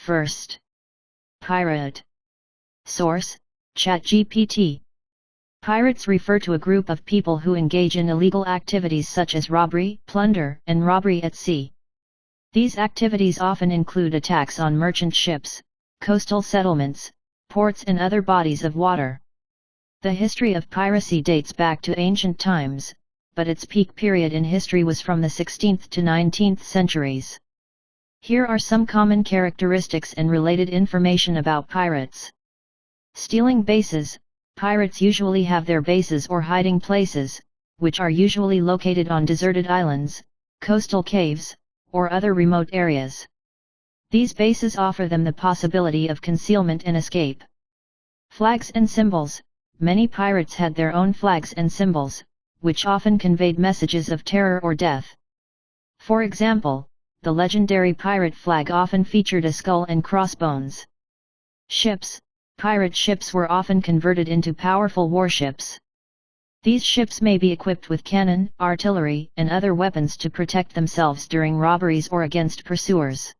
First. Pirate. Source: ChatGPT. Pirates refer to a group of people who engage in illegal activities such as robbery, plunder, and robbery at sea. These activities often include attacks on merchant ships, coastal settlements, ports and other bodies of water. The history of piracy dates back to ancient times, but its peak period in history was from the 16th to 19th centuries. Here are some common characteristics and related information about pirates. Stealing bases. Pirates usually have their bases or hiding places, which are usually located on deserted islands, coastal caves, or other remote areas. These bases offer them the possibility of concealment and escape. Flags and symbols. Many pirates had their own flags and symbols, which often conveyed messages of terror or death. For example, the legendary pirate flag often featured a skull and crossbones. Ships. Pirate ships were often converted into powerful warships. These ships may be equipped with cannon, artillery, and other weapons to protect themselves during robberies or against pursuers.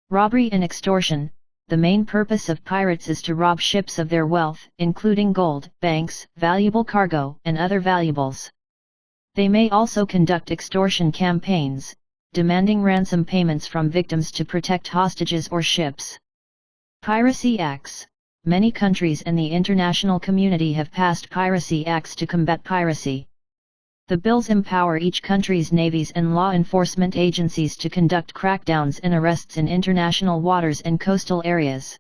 Robbery and extortion. The main purpose of pirates is to rob ships of their wealth, including gold, banks, valuable cargo, and other valuables. They may also conduct extortion campaigns, demanding ransom payments from victims to protect hostages or ships. Piracy acts. Many countries and the international community have passed piracy acts to combat piracy. The bills empower each country's navies and law enforcement agencies to conduct crackdowns and arrests in international waters and coastal areas.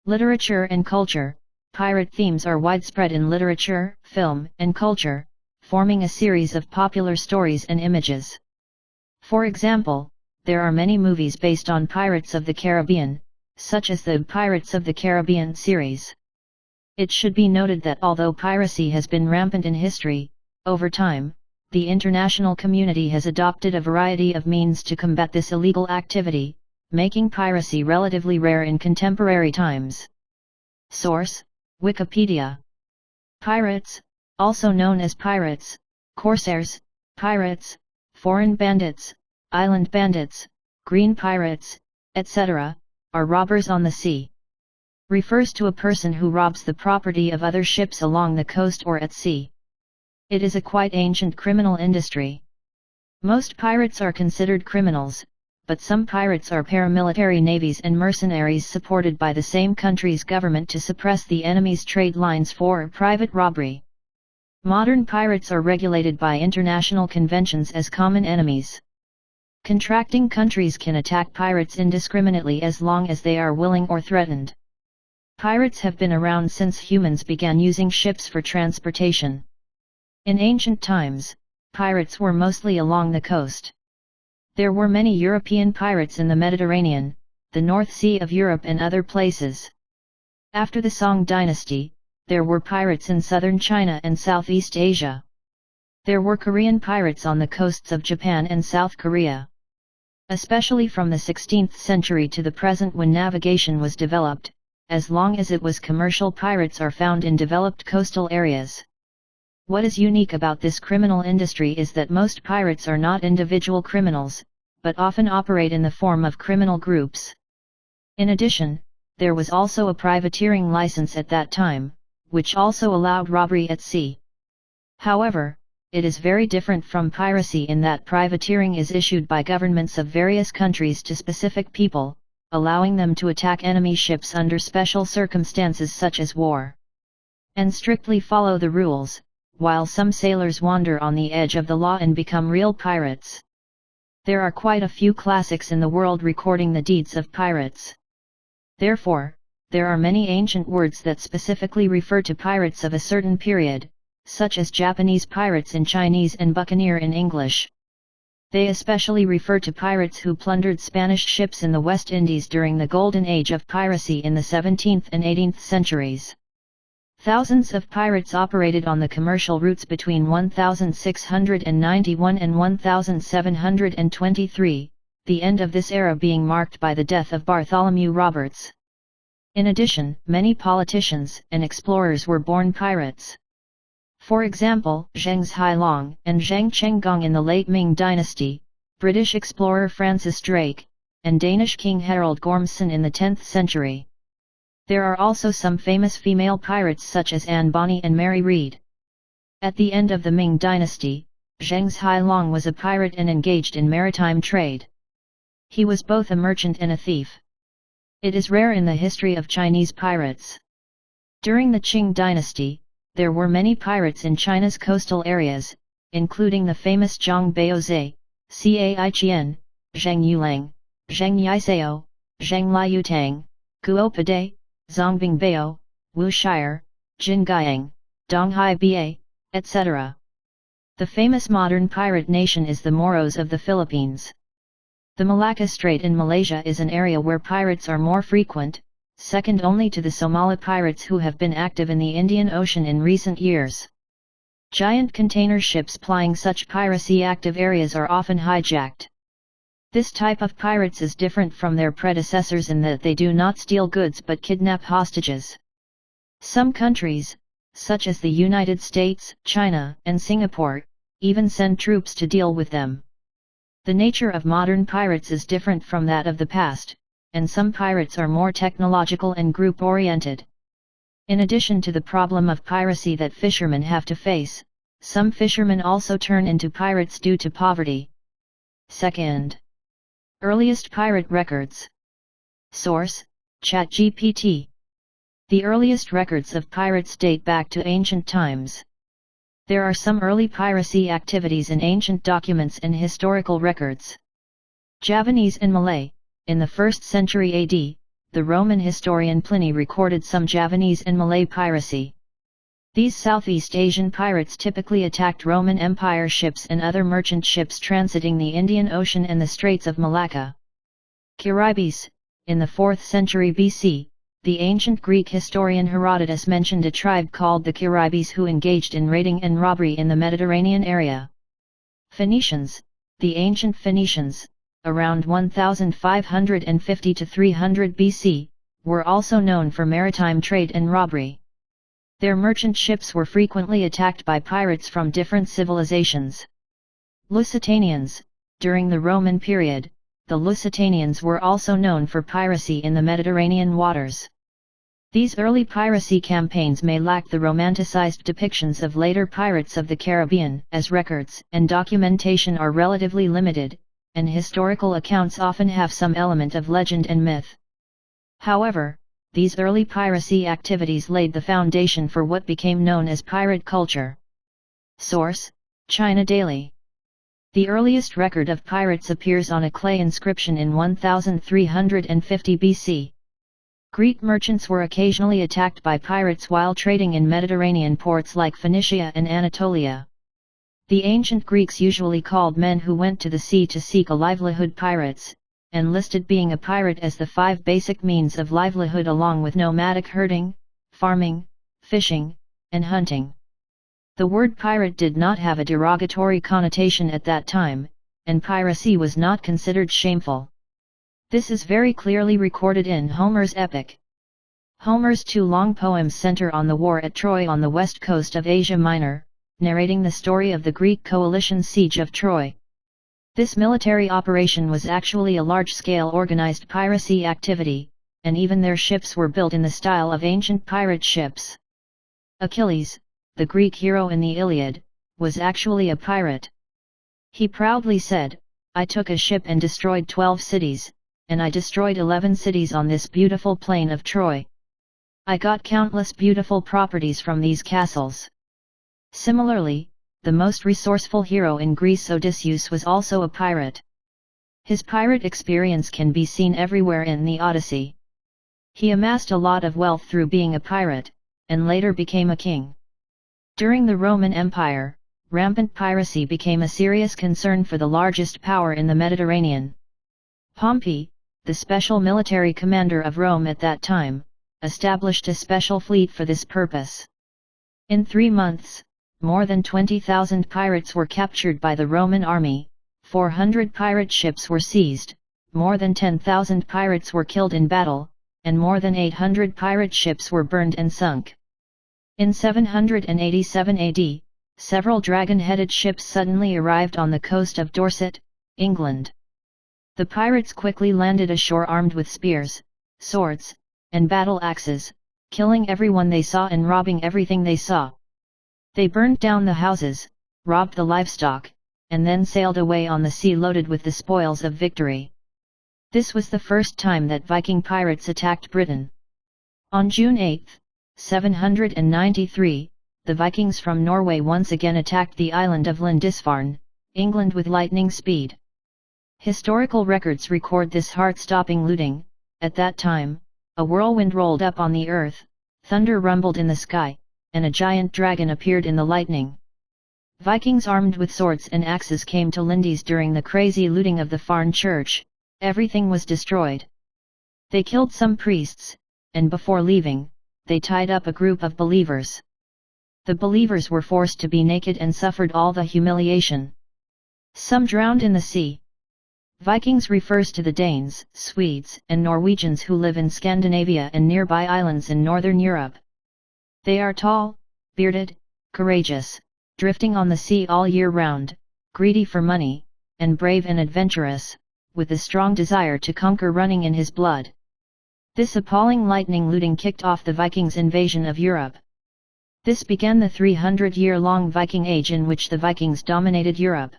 Literature and culture. Pirate themes are widespread in literature, film, and culture, forming a series of popular stories and images. For example, there are many movies based on Pirates of the Caribbean, such as the Pirates of the Caribbean series. It should be noted that although piracy has been rampant in history, over time, the international community has adopted a variety of means to combat this illegal activity, making piracy relatively rare in contemporary times. Source: Wikipedia. Pirates, also known as pirates, corsairs, pirates, foreign bandits, island bandits, green pirates, etc., are robbers on the sea. Refers to a person who robs the property of other ships along the coast or at sea. It is a quite ancient criminal industry. Most pirates are considered criminals, but some pirates are paramilitary navies and mercenaries supported by the same country's government to suppress the enemy's trade lines for private robbery. Modern pirates are regulated by international conventions as common enemies. Contracting countries can attack pirates indiscriminately as long as they are willing or threatened. Pirates have been around since humans began using ships for transportation. In ancient times, pirates were mostly along the coast. There were many European pirates in the Mediterranean, the North Sea of Europe and other places. After the Song dynasty, there were pirates in southern China and Southeast Asia. There were Korean pirates on the coasts of Japan and South Korea. Especially from the 16th century to the present when navigation was developed, as long as it was commercial, pirates are found in developed coastal areas. What is unique about this criminal industry is that most pirates are not individual criminals, but often operate in the form of criminal groups. In addition, there was also a privateering license at that time, which also allowed robbery at sea. However, it is very different from piracy in that privateering is issued by governments of various countries to specific people, allowing them to attack enemy ships under special circumstances such as war. And strictly follow the rules, while some sailors wander on the edge of the law and become real pirates. There are quite a few classics in the world recording the deeds of pirates. Therefore, there are many ancient words that specifically refer to pirates of a certain period, such as Japanese pirates in Chinese and buccaneer in English. They especially refer to pirates who plundered Spanish ships in the West Indies during the golden age of piracy in the 17th and 18th centuries. Thousands of pirates operated on the commercial routes between 1691 and 1723, the end of this era being marked by the death of Bartholomew Roberts. In addition, many politicians and explorers were born pirates. For example, Zheng Hailong and Zhang Chenggong in the late Ming dynasty, British explorer Francis Drake, and Danish king Harald Gormson in the 10th century. There are also some famous female pirates such as Anne Bonny and Mary Read. At the end of the Ming dynasty, Zheng Hailong was a pirate and engaged in maritime trade. He was both a merchant and a thief. It is rare in the history of Chinese pirates. During the Qing dynasty, there were many pirates in China's coastal areas, including the famous Zhang Baozhe, Cai Qian, Zheng Yulang, Zheng Yisao, Zheng Liutang, Guo Pade, Zongbing Bao, Wu Shire, Jin Guiyang, Donghai Ba, etc. The famous modern pirate nation is the Moros of the Philippines. The Malacca Strait in Malaysia is an area where pirates are more frequent, second only to the Somali pirates who have been active in the Indian Ocean in recent years. Giant container ships plying such piracy-active areas are often hijacked. This type of pirates is different from their predecessors in that they do not steal goods but kidnap hostages. Some countries, such as the United States, China, and Singapore, even send troops to deal with them. The nature of modern pirates is different from that of the past, and some pirates are more technological and group-oriented. In addition to the problem of piracy that fishermen have to face, some fishermen also turn into pirates due to poverty. Second. Earliest pirate records. Source: ChatGPT. The earliest records of pirates date back to ancient times. There are some early piracy activities in ancient documents and historical records. Javanese and Malay. In the 1st century AD, the Roman historian Pliny recorded some Javanese and Malay piracy. These Southeast Asian pirates typically attacked Roman Empire ships and other merchant ships transiting the Indian Ocean and the Straits of Malacca. Charybdis. In the 4th century BC, the ancient Greek historian Herodotus mentioned a tribe called the Charybdis who engaged in raiding and robbery in the Mediterranean area. Phoenicians. The ancient Phoenicians, around 1550 to 300 BC, were also known for maritime trade and robbery. Their merchant ships were frequently attacked by pirates from different civilizations. Lusitanians. During the Roman period, the Lusitanians were also known for piracy in the Mediterranean waters. These early piracy campaigns may lack the romanticized depictions of later pirates of the Caribbean, as records and documentation are relatively limited, and historical accounts often have some element of legend and myth. However, these early piracy activities laid the foundation for what became known as pirate culture. Source: China Daily. The earliest record of pirates appears on a clay inscription in 1350 BC. Greek merchants were occasionally attacked by pirates while trading in Mediterranean ports like Phoenicia and Anatolia. The ancient Greeks usually called men who went to the sea to seek a livelihood pirates, and listed being a pirate as the 5 basic means of livelihood along with nomadic herding, farming, fishing, and hunting. The word pirate did not have a derogatory connotation at that time, and piracy was not considered shameful. This is very clearly recorded in Homer's epic. Homer's 2 long poems center on the war at Troy on the west coast of Asia Minor, narrating the story of the Greek coalition siege of Troy. This military operation was actually a large-scale organized piracy activity, and even their ships were built in the style of ancient pirate ships. Achilles, the Greek hero in the Iliad, was actually a pirate. He proudly said, "I took a ship and destroyed 12 cities, and I destroyed 11 cities on this beautiful plain of Troy. I got countless beautiful properties from these castles." Similarly, the most resourceful hero in Greece, Odysseus, was also a pirate. His pirate experience can be seen everywhere in the Odyssey. He amassed a lot of wealth through being a pirate, and later became a king. During the Roman Empire, rampant piracy became a serious concern for the largest power in the Mediterranean. Pompey, the special military commander of Rome at that time, established a special fleet for this purpose. In 3 months, more than 20,000 pirates were captured by the Roman army, 400 pirate ships were seized, more than 10,000 pirates were killed in battle, and more than 800 pirate ships were burned and sunk. In 787 AD, several dragon-headed ships suddenly arrived on the coast of Dorset, England. The pirates quickly landed ashore armed with spears, swords, and battle axes, killing everyone they saw and robbing everything they saw. They burned down the houses, robbed the livestock, and then sailed away on the sea loaded with the spoils of victory. This was the first time that Viking pirates attacked Britain. On June 8, 793, the Vikings from Norway once again attacked the island of Lindisfarne, England with lightning speed. Historical records record this heart-stopping looting. At that time, a whirlwind rolled up on the earth, thunder rumbled in the sky, and a giant dragon appeared in the lightning. Vikings armed with swords and axes came to Lindis during the crazy looting of the Farn church. Everything was destroyed. They killed some priests, and before leaving, they tied up a group of believers. The believers were forced to be naked and suffered all the humiliation. Some drowned in the sea. Vikings refers to the Danes, Swedes, and Norwegians who live in Scandinavia and nearby islands in northern Europe. They are tall, bearded, courageous, drifting on the sea all year round, greedy for money, and brave and adventurous, with a strong desire to conquer running in his blood. This appalling lightning looting kicked off the Vikings' invasion of Europe. This began the 300-year-long Viking Age in which the Vikings dominated Europe.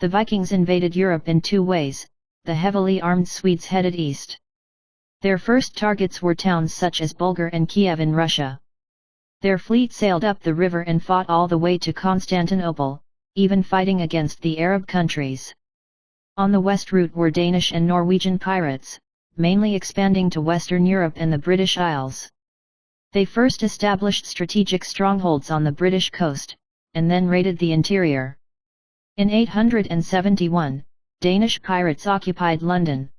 The Vikings invaded Europe in two ways. The heavily armed Swedes headed east. Their first targets were towns such as Bulgar and Kiev in Russia. Their fleet sailed up the river and fought all the way to Constantinople, even fighting against the Arab countries. On the west route were Danish and Norwegian pirates, mainly expanding to Western Europe and the British Isles. They first established strategic strongholds on the British coast, and then raided the interior. In 871, Danish pirates occupied London.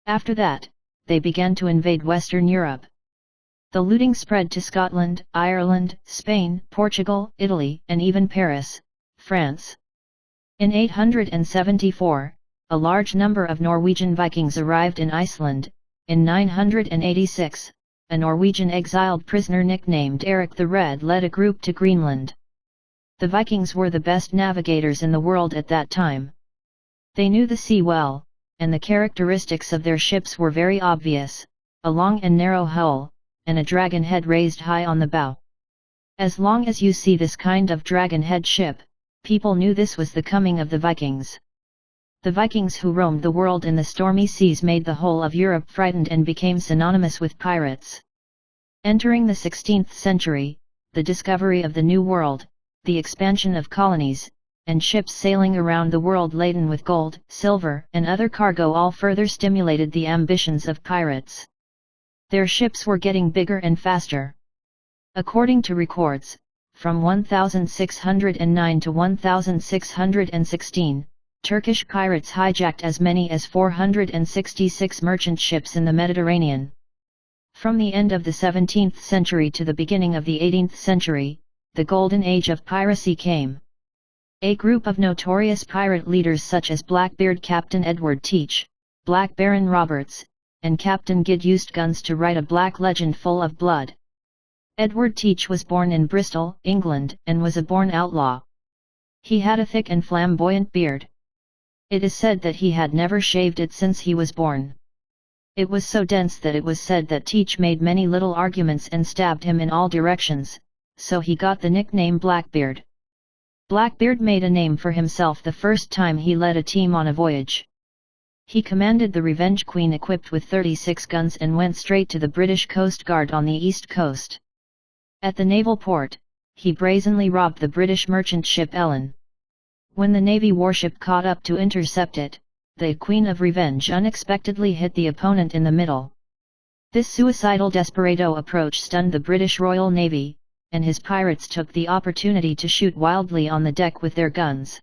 After that, they began to invade Western Europe. The looting spread to Scotland, Ireland, Spain, Portugal, Italy, and even Paris, France. In 874, a large number of Norwegian Vikings arrived in Iceland. In 986, a Norwegian exiled prisoner nicknamed Eric the Red led a group to Greenland. The Vikings were the best navigators in the world at that time. They knew the sea well, and the characteristics of their ships were very obvious: a long and narrow hull, and a dragon head raised high on the bow. As long as you see this kind of dragon head ship, people knew this was the coming of the Vikings. The Vikings who roamed the world in the stormy seas made the whole of Europe frightened and became synonymous with pirates. Entering the 16th century, the discovery of the New World, the expansion of colonies, and ships sailing around the world laden with gold, silver, and other cargo all further stimulated the ambitions of pirates. Their ships were getting bigger and faster. According to records, from 1609 to 1616, Turkish pirates hijacked as many as 466 merchant ships in the Mediterranean. From the end of the 17th century to the beginning of the 18th century, the golden age of piracy came. A group of notorious pirate leaders such as Blackbeard Captain Edward Teach, Black Baron Roberts, and Captain Gid used guns to write a black legend full of blood. Edward Teach was born in Bristol, England, and was a born outlaw. He had a thick and flamboyant beard. It is said that he had never shaved it since he was born. It was so dense that it was said that Teach made many little arguments and stabbed him in all directions, so he got the nickname Blackbeard. Blackbeard made a name for himself the first time he led a team on a voyage. He commanded the Revenge Queen equipped with 36 guns and went straight to the British Coast Guard on the east coast. At the naval port, he brazenly robbed the British merchant ship Ellen. When the Navy warship caught up to intercept it, the Queen of Revenge unexpectedly hit the opponent in the middle. This suicidal desperado approach stunned the British Royal Navy, and his pirates took the opportunity to shoot wildly on the deck with their guns.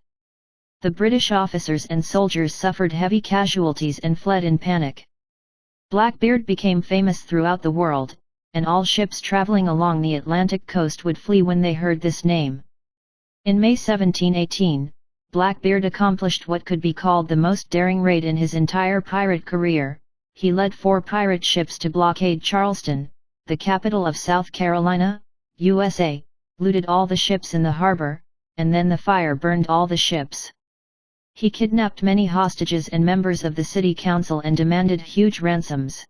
The British officers and soldiers suffered heavy casualties and fled in panic. Blackbeard became famous throughout the world, and all ships traveling along the Atlantic coast would flee when they heard this name. In May 1718, Blackbeard accomplished what could be called the most daring raid in his entire pirate career. He led 4 pirate ships to blockade Charleston, the capital of South Carolina, USA, looted all the ships in the harbor, and then the fire burned all the ships. He kidnapped many hostages and members of the city council and demanded huge ransoms.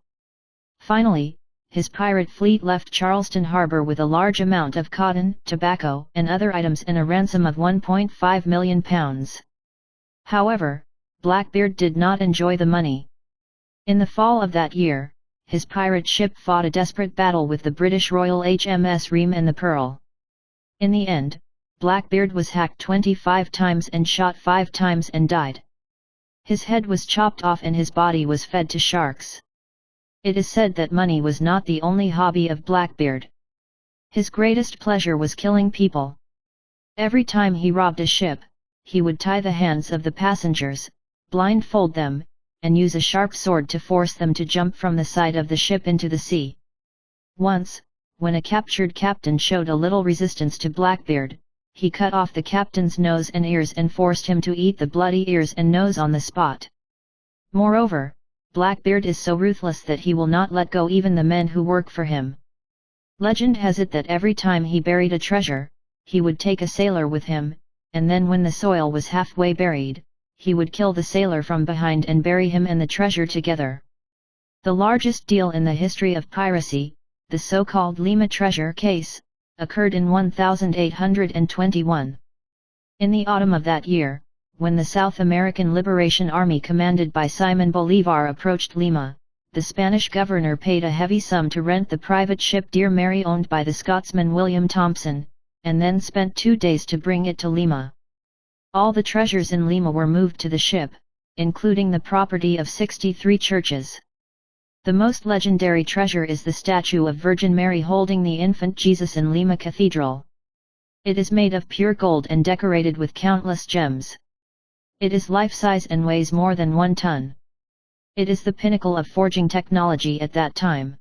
Finally, his pirate fleet left Charleston harbor with a large amount of cotton, tobacco, and other items and a ransom of £1.5 million. However, Blackbeard did not enjoy the money. In the fall of that year, his pirate ship fought a desperate battle with the British Royal HMS Ream and the Pearl. In the end, Blackbeard was hacked 25 times and shot 5 times and died. His head was chopped off and his body was fed to sharks. It is said that money was not the only hobby of Blackbeard. His greatest pleasure was killing people. Every time he robbed a ship, he would tie the hands of the passengers, blindfold them, and use a sharp sword to force them to jump from the side of the ship into the sea. Once, when a captured captain showed a little resistance to Blackbeard, he cut off the captain's nose and ears and forced him to eat the bloody ears and nose on the spot. Moreover, Blackbeard is so ruthless that he will not let go even the men who work for him. Legend has it that every time he buried a treasure, he would take a sailor with him, and then when the soil was halfway buried, he would kill the sailor from behind and bury him and the treasure together. The largest deal in the history of piracy, the so-called Lima treasure case, occurred in 1821. In the autumn of that year, when the South American Liberation Army commanded by Simon Bolívar approached Lima, the Spanish governor paid a heavy sum to rent the private ship Dear Mary owned by the Scotsman William Thompson, and then spent 2 days to bring it to Lima. All the treasures in Lima were moved to the ship, including the property of 63 churches. The most legendary treasure is the statue of Virgin Mary holding the infant Jesus in Lima Cathedral. It is made of pure gold and decorated with countless gems. It is life-size and weighs more than 1 ton. It is the pinnacle of forging technology at that time.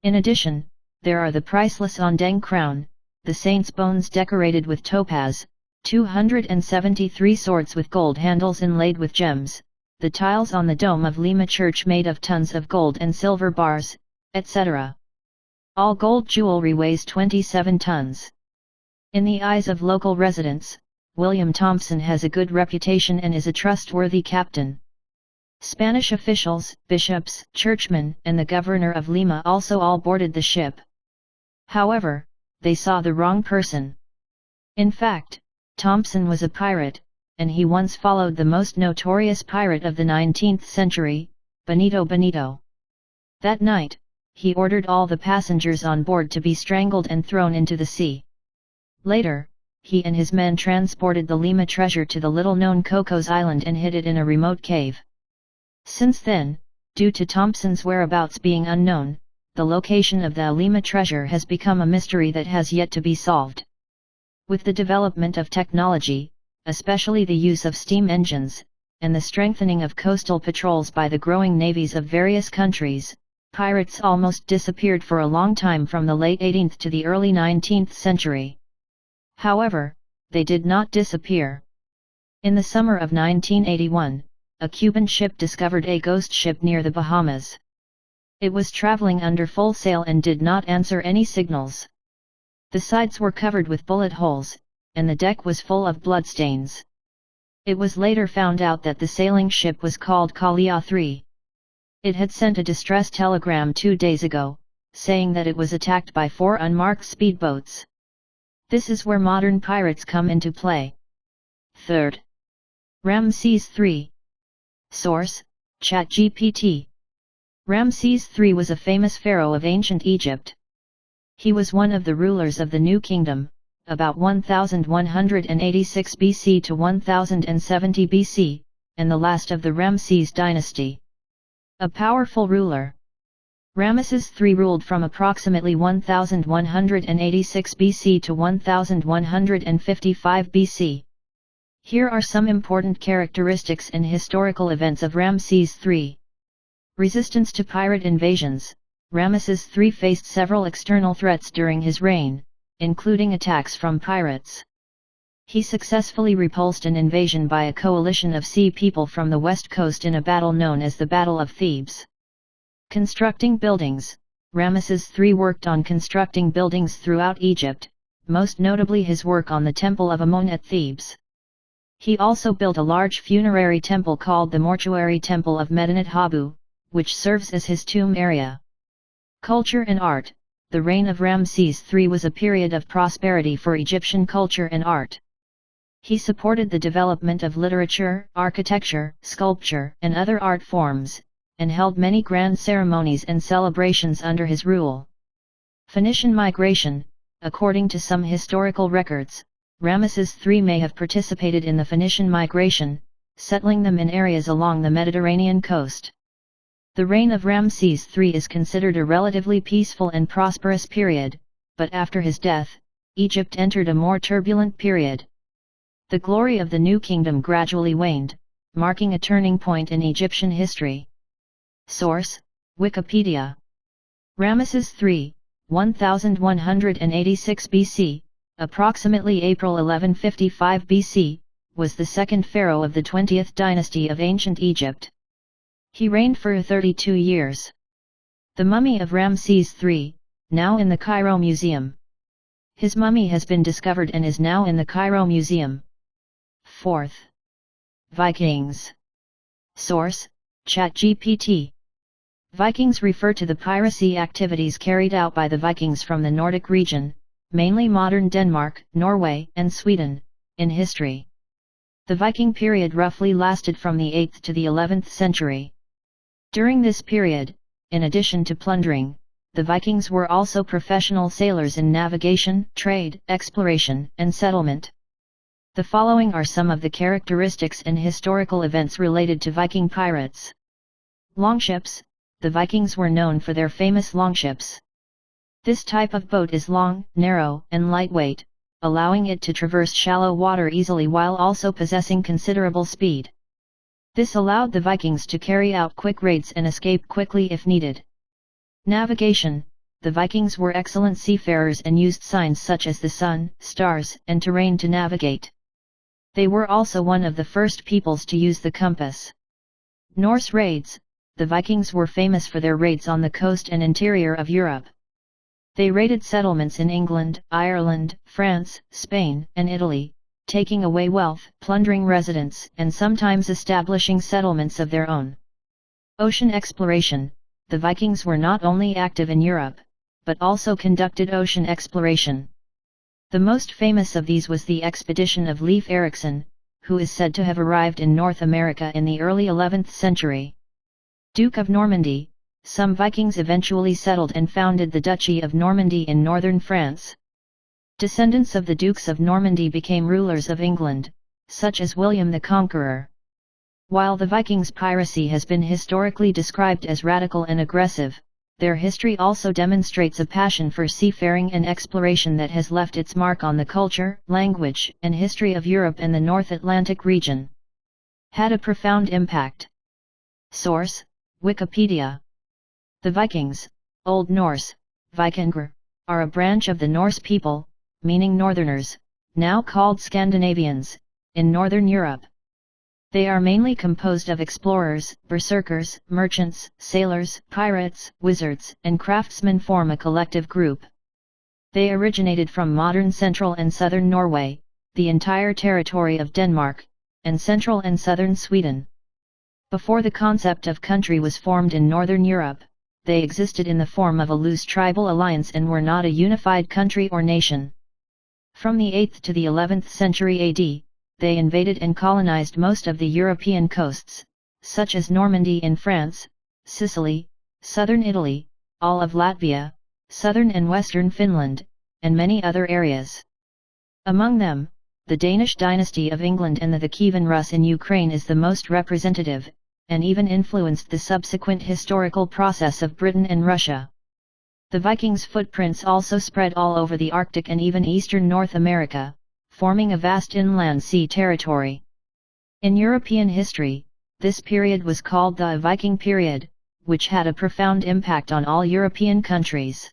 In addition, there are the priceless Ondang crown, the saint's bones decorated with topaz, 273 swords with gold handles inlaid with gems, the tiles on the dome of Lima Church made of tons of gold and silver bars, etc. All gold jewelry weighs 27 tons. In the eyes of local residents, William Thompson has a good reputation and is a trustworthy captain. Spanish officials, bishops, churchmen, and the governor of Lima also all boarded the ship. However, they saw the wrong person. In fact, Thompson was a pirate, and he once followed the most notorious pirate of the 19th century, Benito. That night, he ordered all the passengers on board to be strangled and thrown into the sea. Later, he and his men transported the Lima treasure to the little-known Cocos Island and hid it in a remote cave. Since then, due to Thompson's whereabouts being unknown, the location of the Lima treasure has become a mystery that has yet to be solved. With the development of technology, especially the use of steam engines, and the strengthening of coastal patrols by the growing navies of various countries, pirates almost disappeared for a long time from the late 18th to the early 19th century. However, they did not disappear. In the summer of 1981, a Cuban ship discovered a ghost ship near the Bahamas. It was traveling under full sail and did not answer any signals. The sides were covered with bullet holes, and the deck was full of bloodstains. It was later found out that the sailing ship was called Kalia 3. It had sent a distress telegram 2 days ago, saying that it was attacked by 4 unmarked speedboats. This is where modern pirates come into play. 3rd. Ramses III. Source: ChatGPT. Ramses III was a famous pharaoh of ancient Egypt. He was one of the rulers of the New Kingdom, about 1186 BC to 1070 BC, and the last of the Ramses dynasty. A powerful ruler. Ramesses III ruled from approximately 1186 BC to 1155 BC. Here are some important characteristics and historical events of Ramses III. Resistance to pirate invasions. Ramesses III faced several external threats during his reign, including attacks from pirates. He successfully repulsed an invasion by a coalition of sea people from the west coast in a battle known as the Battle of Thebes. Constructing buildings. Ramesses III worked on constructing buildings throughout Egypt, most notably his work on the Temple of Amun at Thebes. He also built a large funerary temple called the Mortuary Temple of Medinet Habu, which serves as his tomb area. Culture and art. The reign of Ramses III was a period of prosperity for Egyptian culture and art. He supported the development of literature, architecture, sculpture, and other art forms, and held many grand ceremonies and celebrations under his rule. Phoenician migration. According to some historical records, Ramesses III may have participated in the Phoenician migration, settling them in areas along the Mediterranean coast. The reign of Ramses III is considered a relatively peaceful and prosperous period, but after his death, Egypt entered a more turbulent period. The glory of the new kingdom gradually waned, marking a turning point in Egyptian history. Source: Wikipedia. Ramesses III, 1186 BC, approximately April 1155 BC, was the second pharaoh of the 20th dynasty of ancient Egypt. He reigned for 32 years. The mummy of Ramses III, now in the Cairo Museum. His mummy has been discovered and is now in the Cairo Museum. 4th. Vikings. Source: ChatGPT. Vikings refer to the piracy activities carried out by the Vikings from the Nordic region, mainly modern Denmark, Norway, and Sweden, in history. The Viking period roughly lasted from the 8th to the 11th century. During this period, in addition to plundering, the Vikings were also professional sailors in navigation, trade, exploration, and settlement. The following are some of the characteristics and historical events related to Viking pirates. Longships. The Vikings were known for their famous longships. This type of boat is long, narrow, and lightweight, allowing it to traverse shallow water easily while also possessing considerable speed. This allowed the Vikings to carry out quick raids and escape quickly if needed. Navigation. The Vikings were excellent seafarers and used signs such as the sun, stars, and terrain to navigate. They were also one of the first peoples to use the compass. Norse raids. The Vikings were famous for their raids on the coast and interior of Europe. They raided settlements in England, Ireland, France, Spain, and Italy, taking away wealth, plundering residents, and sometimes establishing settlements of their own. Ocean exploration. The Vikings were not only active in Europe, but also conducted ocean exploration. The most famous of these was the expedition of Leif Erikson, who is said to have arrived in North America in the early 11th century. Duke of Normandy. Some Vikings eventually settled and founded the Duchy of Normandy in northern France. Descendants of the Dukes of Normandy became rulers of England, such as William the Conqueror. While the Vikings' piracy has been historically described as radical and aggressive, their history also demonstrates a passion for seafaring and exploration that has left its mark on the culture, language, and history of Europe and the North Atlantic region. Had a profound impact. Source: Wikipedia. The Vikings, Old Norse, Vikingur, are a branch of the Norse people, meaning northerners, now called Scandinavians, in northern Europe. They are mainly composed of explorers, berserkers, merchants, sailors, pirates, wizards, and craftsmen form a collective group. They originated from modern central and southern Norway, the entire territory of Denmark, and central and southern Sweden. Before the concept of country was formed in northern Europe, they existed in the form of a loose tribal alliance and were not a unified country or nation. From the 8th to the 11th century AD, they invaded and colonized most of the European coasts, such as Normandy in France, Sicily, southern Italy, all of Latvia, southern and western Finland, and many other areas. Among them, the Danish dynasty of England and the Kievan Rus in Ukraine is the most representative, and even influenced the subsequent historical process of Britain and Russia. The Vikings' footprints also spread all over the Arctic and even eastern North America, forming a vast inland sea territory. In European history, this period was called the Viking period, which had a profound impact on all European countries.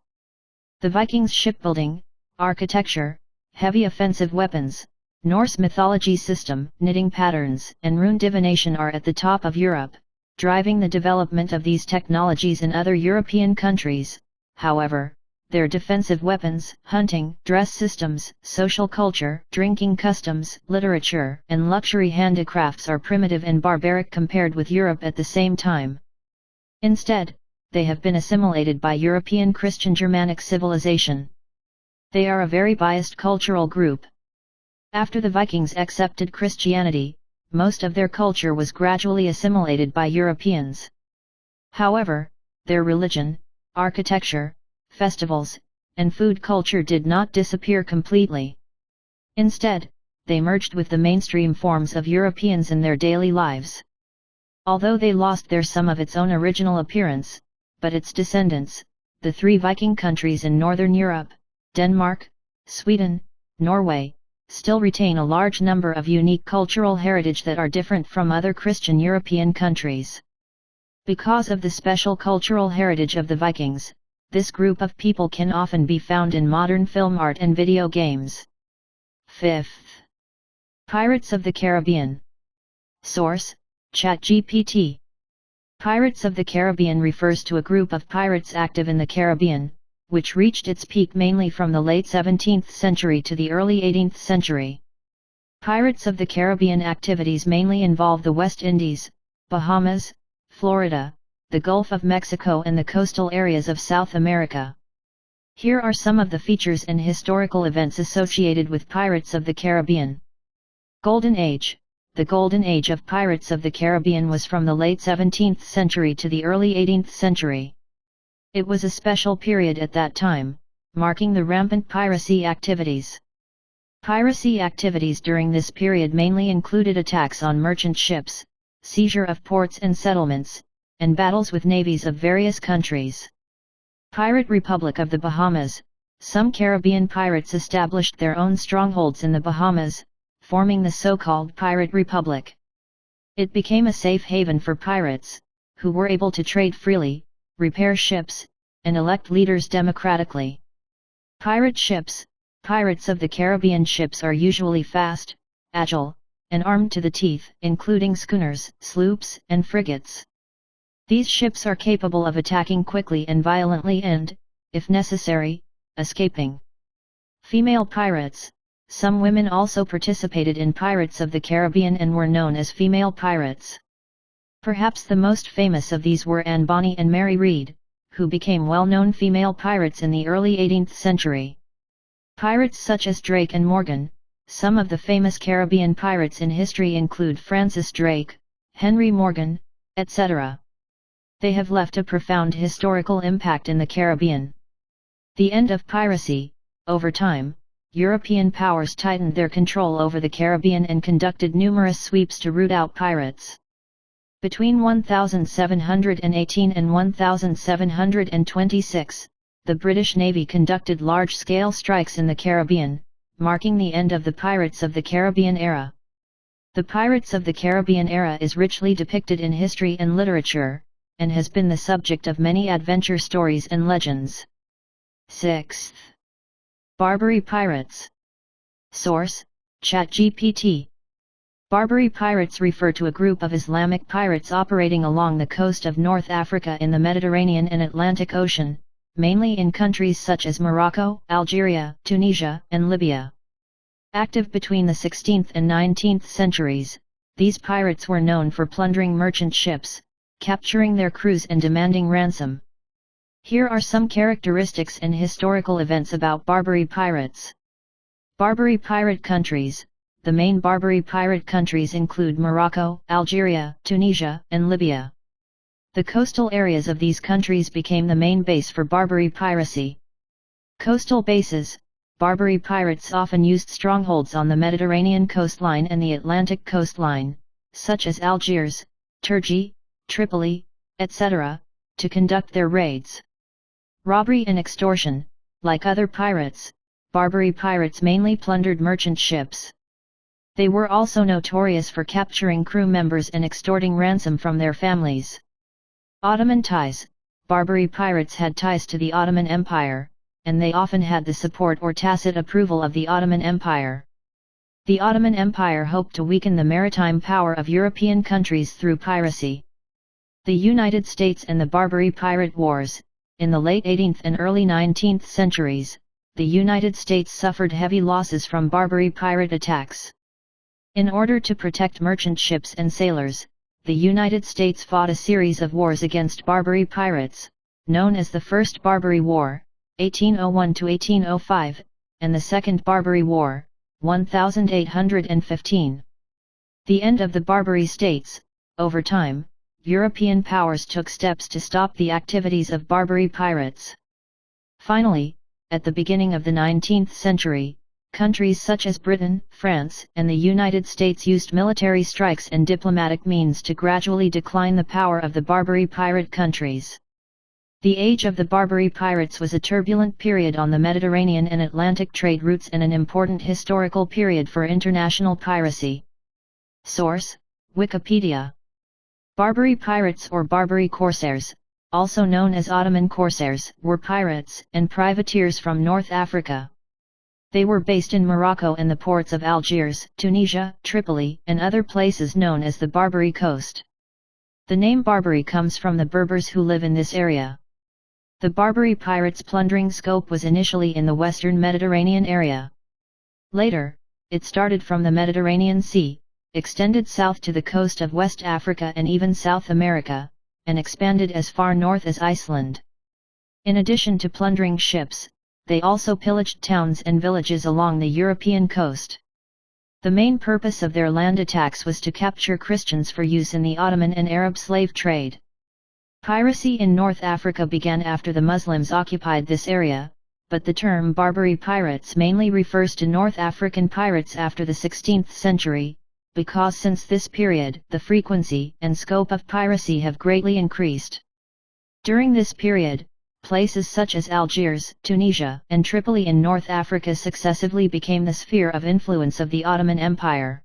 The Vikings' shipbuilding, architecture, heavy offensive weapons, Norse mythology system, knitting patterns, and rune divination are at the top of Europe, driving the development of these technologies in other European countries. However, their defensive weapons, hunting, dress systems, social culture, drinking customs, literature, and luxury handicrafts are primitive and barbaric compared with Europe at the same time. Instead, they have been assimilated by European Christian Germanic civilization. They are a very biased cultural group. After the Vikings accepted Christianity, most of their culture was gradually assimilated by Europeans. However, their religion, architecture, festivals, and food culture did not disappear completely. Instead, they merged with the mainstream forms of Europeans in their daily lives. Although they lost some of its own original appearance, but its descendants, the three Viking countries in Northern Europe, Denmark, Sweden, Norway, still retain a large number of unique cultural heritage that are different from other Christian European countries. Because of the special cultural heritage of the Vikings, this group of people can often be found in modern film art and video games. 5th. Pirates of the Caribbean. Source: ChatGPT. Pirates of the Caribbean refers to a group of pirates active in the Caribbean, which reached its peak mainly from the late 17th century to the early 18th century. Pirates of the Caribbean activities mainly involve the West Indies, Bahamas, Florida, the Gulf of Mexico and the coastal areas of South America. Here are some of the features and historical events associated with Pirates of the Caribbean. Golden Age. The Golden Age of Pirates of the Caribbean was from the late 17th century to the early 18th century. It was a special period at that time, marking the rampant piracy activities. Piracy activities during this period mainly included attacks on merchant ships, seizure of ports and settlements, and battles with navies of various countries. Pirate Republic of the Bahamas. Some Caribbean pirates established their own strongholds in the Bahamas, forming the so-called Pirate Republic. It became a safe haven for pirates, who were able to trade freely, repair ships, and elect leaders democratically. Pirate ships. Pirates of the Caribbean ships are usually fast, agile, and armed to the teeth, including schooners, sloops, and frigates. These ships are capable of attacking quickly and violently and, if necessary, escaping. Female pirates. Some women also participated in Pirates of the Caribbean and were known as female pirates. Perhaps the most famous of these were Anne Bonny and Mary Read, who became well-known female pirates in the early 18th century. Pirates such as Drake and Morgan. Some of the famous Caribbean pirates in history include Francis Drake, Henry Morgan, etc. They have left a profound historical impact in the Caribbean. The end of piracy. Over time, European powers tightened their control over the Caribbean and conducted numerous sweeps to root out pirates. Between 1718 and 1726, the British Navy conducted large-scale strikes in the Caribbean, marking the end of the Pirates of the Caribbean era. The Pirates of the Caribbean era is richly depicted in history and literature, and has been the subject of many adventure stories and legends. 6th. Barbary Pirates. Source: ChatGPT. Barbary pirates refer to a group of Islamic pirates operating along the coast of North Africa in the Mediterranean and Atlantic Ocean, mainly in countries such as Morocco, Algeria, Tunisia, and Libya. Active between the 16th and 19th centuries, these pirates were known for plundering merchant ships, capturing their crews and demanding ransom. Here are some characteristics and historical events about Barbary pirates. Barbary pirate countries. The main Barbary pirate countries include Morocco, Algeria, Tunisia, and Libya. The coastal areas of these countries became the main base for Barbary piracy. Coastal bases. Barbary pirates often used strongholds on the Mediterranean coastline and the Atlantic coastline, such as Algiers, Turgis, Tripoli, etc., to conduct their raids. Robbery and extortion. Like other pirates, Barbary pirates mainly plundered merchant ships. They were also notorious for capturing crew members and extorting ransom from their families. Ottoman ties. Barbary pirates had ties to the Ottoman Empire, and they often had the support or tacit approval of the Ottoman Empire. The Ottoman Empire hoped to weaken the maritime power of European countries through piracy. The United States and the Barbary Pirate Wars. in the late 18th and early 19th centuries, the United States suffered heavy losses from Barbary pirate attacks. In order to protect merchant ships and sailors, the United States fought a series of wars against Barbary pirates, known as the First Barbary War, 1801–1805, and the Second Barbary War, 1815. The end of the Barbary states. Over time, European powers took steps to stop the activities of Barbary pirates. Finally, at the beginning of the 19th century, countries such as Britain, France, and the United States used military strikes and diplomatic means to gradually decline the power of the Barbary pirate countries. The age of the Barbary pirates was a turbulent period on the Mediterranean and Atlantic trade routes and an important historical period for international piracy. Source: Wikipedia. Barbary pirates or Barbary corsairs, also known as Ottoman corsairs, were pirates and privateers from North Africa. They were based in Morocco and the ports of Algiers, Tunisia, Tripoli, and other places known as the Barbary Coast. The name Barbary comes from the Berbers who live in this area. The Barbary pirates' plundering scope was initially in the western Mediterranean area. Later, it started from the Mediterranean Sea, extended south to the coast of West Africa and even South America, and expanded as far north as Iceland. In addition to plundering ships, they also pillaged towns and villages along the European coast. The main purpose of their land attacks was to capture Christians for use in the Ottoman and Arab slave trade. Piracy in North Africa began after the Muslims occupied this area, but the term Barbary pirates mainly refers to North African pirates after the 16th century, because since this period the frequency and scope of piracy have greatly increased. During this period, places such as Algiers, Tunisia, and Tripoli in North Africa successively became the sphere of influence of the Ottoman Empire.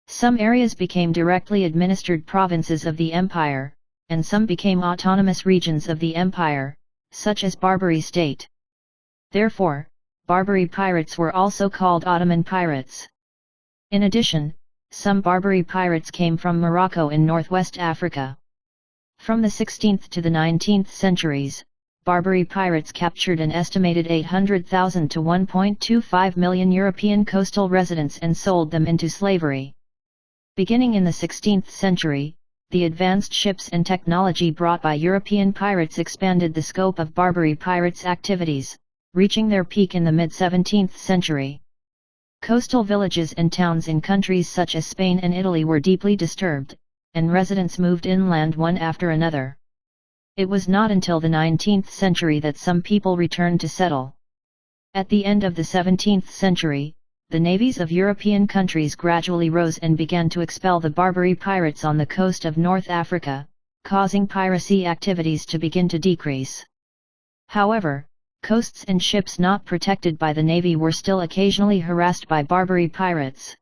Some areas became directly administered provinces of the empire, and some became autonomous regions of the empire, such as Barbary State. Therefore, Barbary pirates were also called Ottoman pirates. In addition, some Barbary pirates came from Morocco in northwest Africa. From the 16th to the 19th centuries, Barbary pirates captured an estimated 800,000 to 1.25 million European coastal residents and sold them into slavery. Beginning in the 16th century, the advanced ships and technology brought by European pirates expanded the scope of Barbary pirates' activities, reaching their peak in the mid-17th century. Coastal villages and towns in countries such as Spain and Italy were deeply disturbed, and residents moved inland one after another. It was not until the 19th century that some people returned to settle. At the end of the 17th century, the navies of European countries gradually rose and began to expel the Barbary pirates on the coast of North Africa, causing piracy activities to begin to decrease. However, coasts and ships not protected by the navy were still occasionally harassed by Barbary pirates.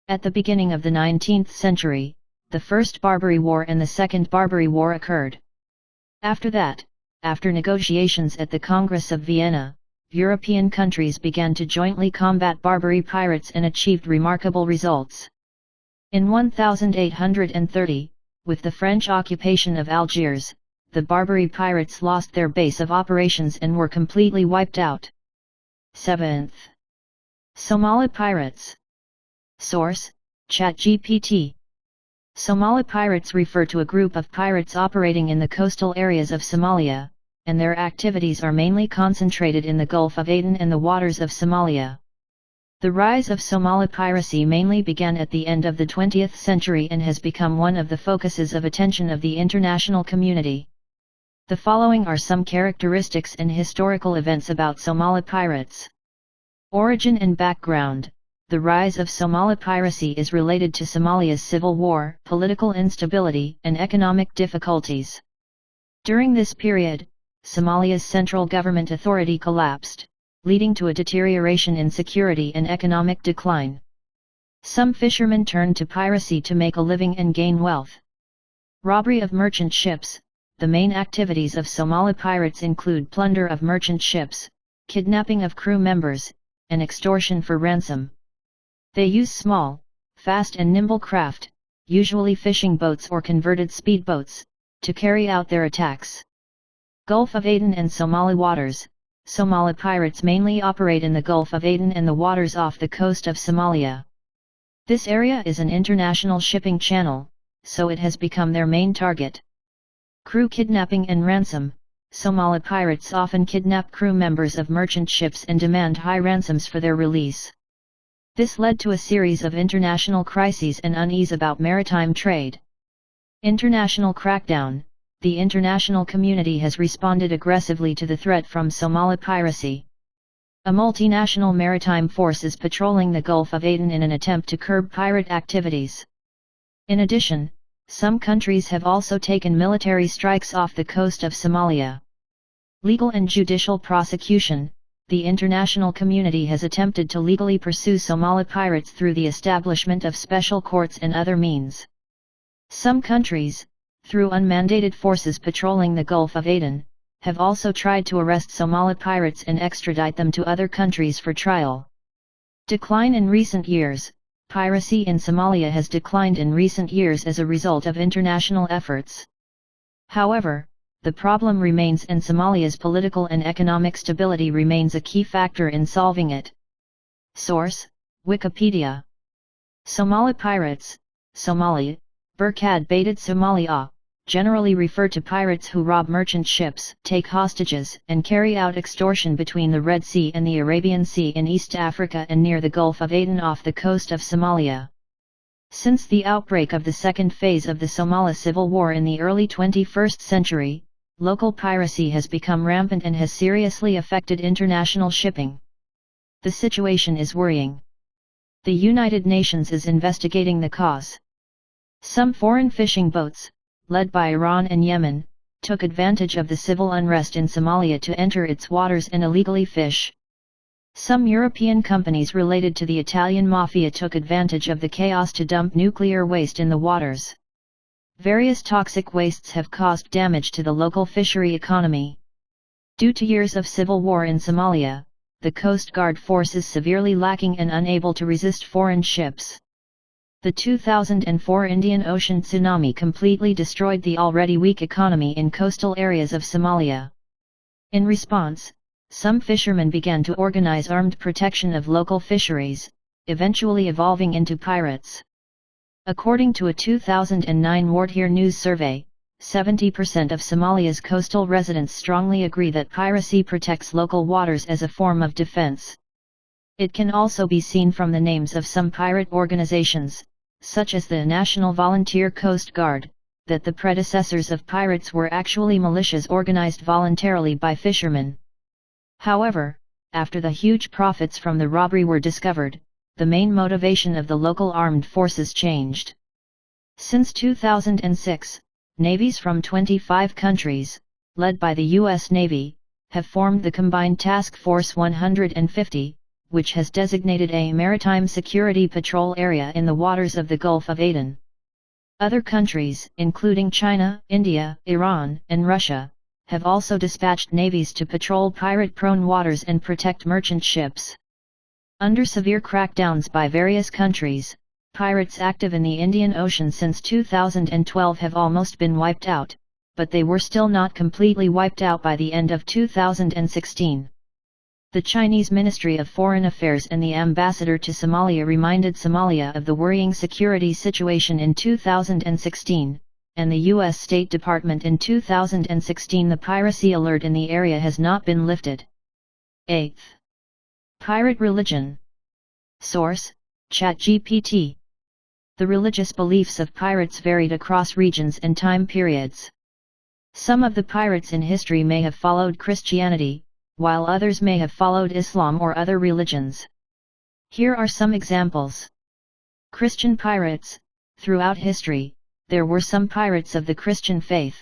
At the beginning of the 19th century, the First Barbary War and the Second Barbary War occurred. After that, after negotiations at the Congress of Vienna, European countries began to jointly combat Barbary pirates and achieved remarkable results. In 1830, with the French occupation of Algiers, the Barbary pirates lost their base of operations and were completely wiped out. 7th. Somali pirates. Source: ChatGPT. Somali pirates refer to a group of pirates operating in the coastal areas of Somalia, and their activities are mainly concentrated in the Gulf of Aden and the waters of Somalia. The rise of Somali piracy mainly began at the end of the 20th century and has become one of the focuses of attention of the international community. The following are some characteristics and historical events about Somali pirates. Origin and background. The rise of Somali piracy is related to Somalia's civil war, political instability, and economic difficulties. During this period, Somalia's central government authority collapsed, leading to a deterioration in security and economic decline. Some fishermen turned to piracy to make a living and gain wealth. Robbery of merchant ships. The main activities of Somali pirates include plunder of merchant ships, kidnapping of crew members, and extortion for ransom. They use small, fast and nimble craft, usually fishing boats or converted speedboats, to carry out their attacks. Gulf of Aden and Somali waters. Somali pirates mainly operate in the Gulf of Aden and the waters off the coast of Somalia. This area is an international shipping channel, so it has become their main target. Crew kidnapping and ransom. Somali pirates often kidnap crew members of merchant ships and demand high ransoms for their release. This led to a series of international crises and unease about maritime trade. International crackdown. The international community has responded aggressively to the threat from Somali piracy. A multinational maritime force is patrolling the Gulf of Aden in an attempt to curb pirate activities. In addition, some countries have also taken military strikes off the coast of Somalia. Legal and judicial prosecution. The international community has attempted to legally pursue Somali pirates through the establishment of special courts and other means. Some countries, through unmandated forces patrolling the Gulf of Aden, have also tried to arrest Somali pirates and extradite them to other countries for trial. Decline in recent years. Piracy in Somalia has declined in recent years as a result of international efforts. However, the problem remains and Somalia's political and economic stability remains a key factor in solving it. Source: Wikipedia. Somali pirates, Somali, Burkad Baited Somalia, generally refer to pirates who rob merchant ships, take hostages, and carry out extortion between the Red Sea and the Arabian Sea in East Africa and near the Gulf of Aden off the coast of Somalia. Since the outbreak of the second phase of the Somali civil war in the early 21st century, local piracy has become rampant and has seriously affected international shipping. The situation is worrying. The United Nations is investigating the cause. Some foreign fishing boats, led by Iran and Yemen, took advantage of the civil unrest in Somalia to enter its waters and illegally fish. Some European companies related to the Italian mafia took advantage of the chaos to dump nuclear waste in the waters. Various toxic wastes have caused damage to the local fishery economy. Due to years of civil war in Somalia, the Coast Guard force is severely lacking and unable to resist foreign ships. The 2004 Indian Ocean tsunami completely destroyed the already weak economy in coastal areas of Somalia. In response, some fishermen began to organize armed protection of local fisheries, eventually evolving into pirates. According to a 2009 Wardhear News survey, 70% of Somalia's coastal residents strongly agree that piracy protects local waters as a form of defense. It can also be seen from the names of some pirate organizations, such as the National Volunteer Coast Guard, that the predecessors of pirates were actually militias organized voluntarily by fishermen. However, after the huge profits from the robbery were discovered, the main motivation of the local armed forces changed. Since 2006, navies from 25 countries, led by the U.S. Navy, have formed the Combined Task Force 150, which has designated a maritime security patrol area in the waters of the Gulf of Aden. Other countries, including China, India, Iran, and Russia, have also dispatched navies to patrol pirate-prone waters and protect merchant ships. Under severe crackdowns by various countries, pirates active in the Indian Ocean since 2012 have almost been wiped out, but they were still not completely wiped out by the end of 2016. The Chinese Ministry of Foreign Affairs and the ambassador to Somalia reminded Somalia of the worrying security situation in 2016, and the U.S. State Department in 2016. The piracy alert in the area has not been lifted. 8th. Pirate religion. Source: ChatGPT. The religious beliefs of pirates varied across regions and time periods. Some of the pirates in history may have followed Christianity, while others may have followed Islam or other religions. Here are some examples. Christian pirates. Throughout history, there were some pirates of the Christian faith.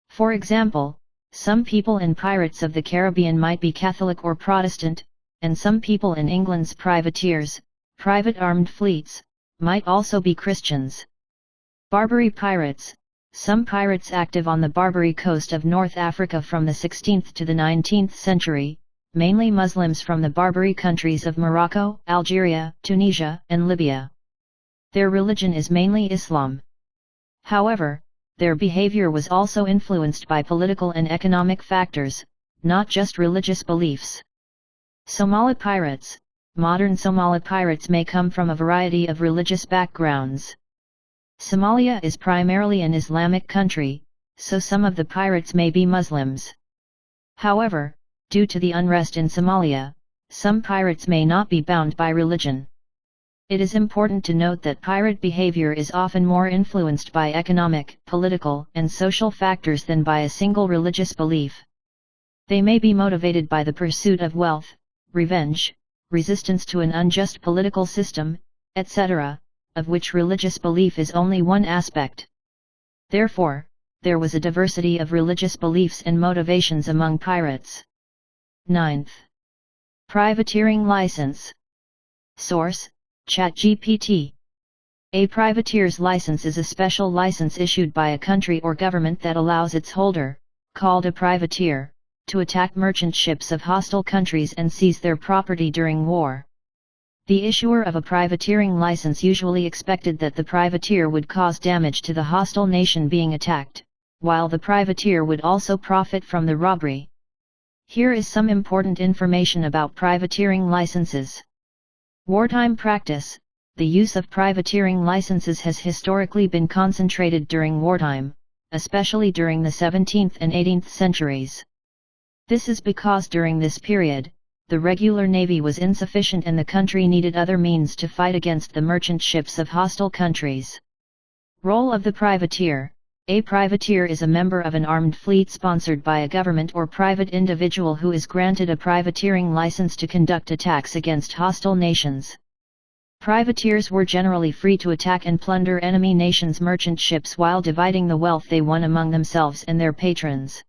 For example, some people in Pirates of the Caribbean might be Catholic or Protestant, and some people in England's privateers, private armed fleets, might also be Christians. Barbary pirates. Some pirates active on the Barbary coast of North Africa from the 16th to the 19th century, mainly Muslims from the Barbary countries of Morocco, Algeria, Tunisia, and Libya. Their religion is mainly Islam. However, their behavior was also influenced by political and economic factors, not just religious beliefs. Somali pirates. Modern Somali pirates may come from a variety of religious backgrounds. Somalia is primarily an Islamic country, so some of the pirates may be Muslims. However, due to the unrest in Somalia, some pirates may not be bound by religion. It is important to note that pirate behavior is often more influenced by economic, political, and social factors than by a single religious belief. They may be motivated by the pursuit of wealth, revenge, resistance to an unjust political system, etc., of which religious belief is only one aspect. Therefore, there was a diversity of religious beliefs and motivations among pirates. 9th. Privateering license. Source: ChatGPT. A privateer's license is a special license issued by a country or government that allows its holder, called a privateer, to attack merchant ships of hostile countries and seize their property during war. The issuer of a privateering license usually expected that the privateer would cause damage to the hostile nation being attacked, while the privateer would also profit from the robbery. Here is some important information about privateering licenses. Wartime practice. The use of privateering licenses has historically been concentrated during wartime, especially during the 17th and 18th centuries. This is because during this period, the regular navy was insufficient and the country needed other means to fight against the merchant ships of hostile countries. Role of the privateer. A privateer is a member of an armed fleet sponsored by a government or private individual who is granted a privateering license to conduct attacks against hostile nations. Privateers were generally free to attack and plunder enemy nations' merchant ships while dividing the wealth they won among themselves and their patrons.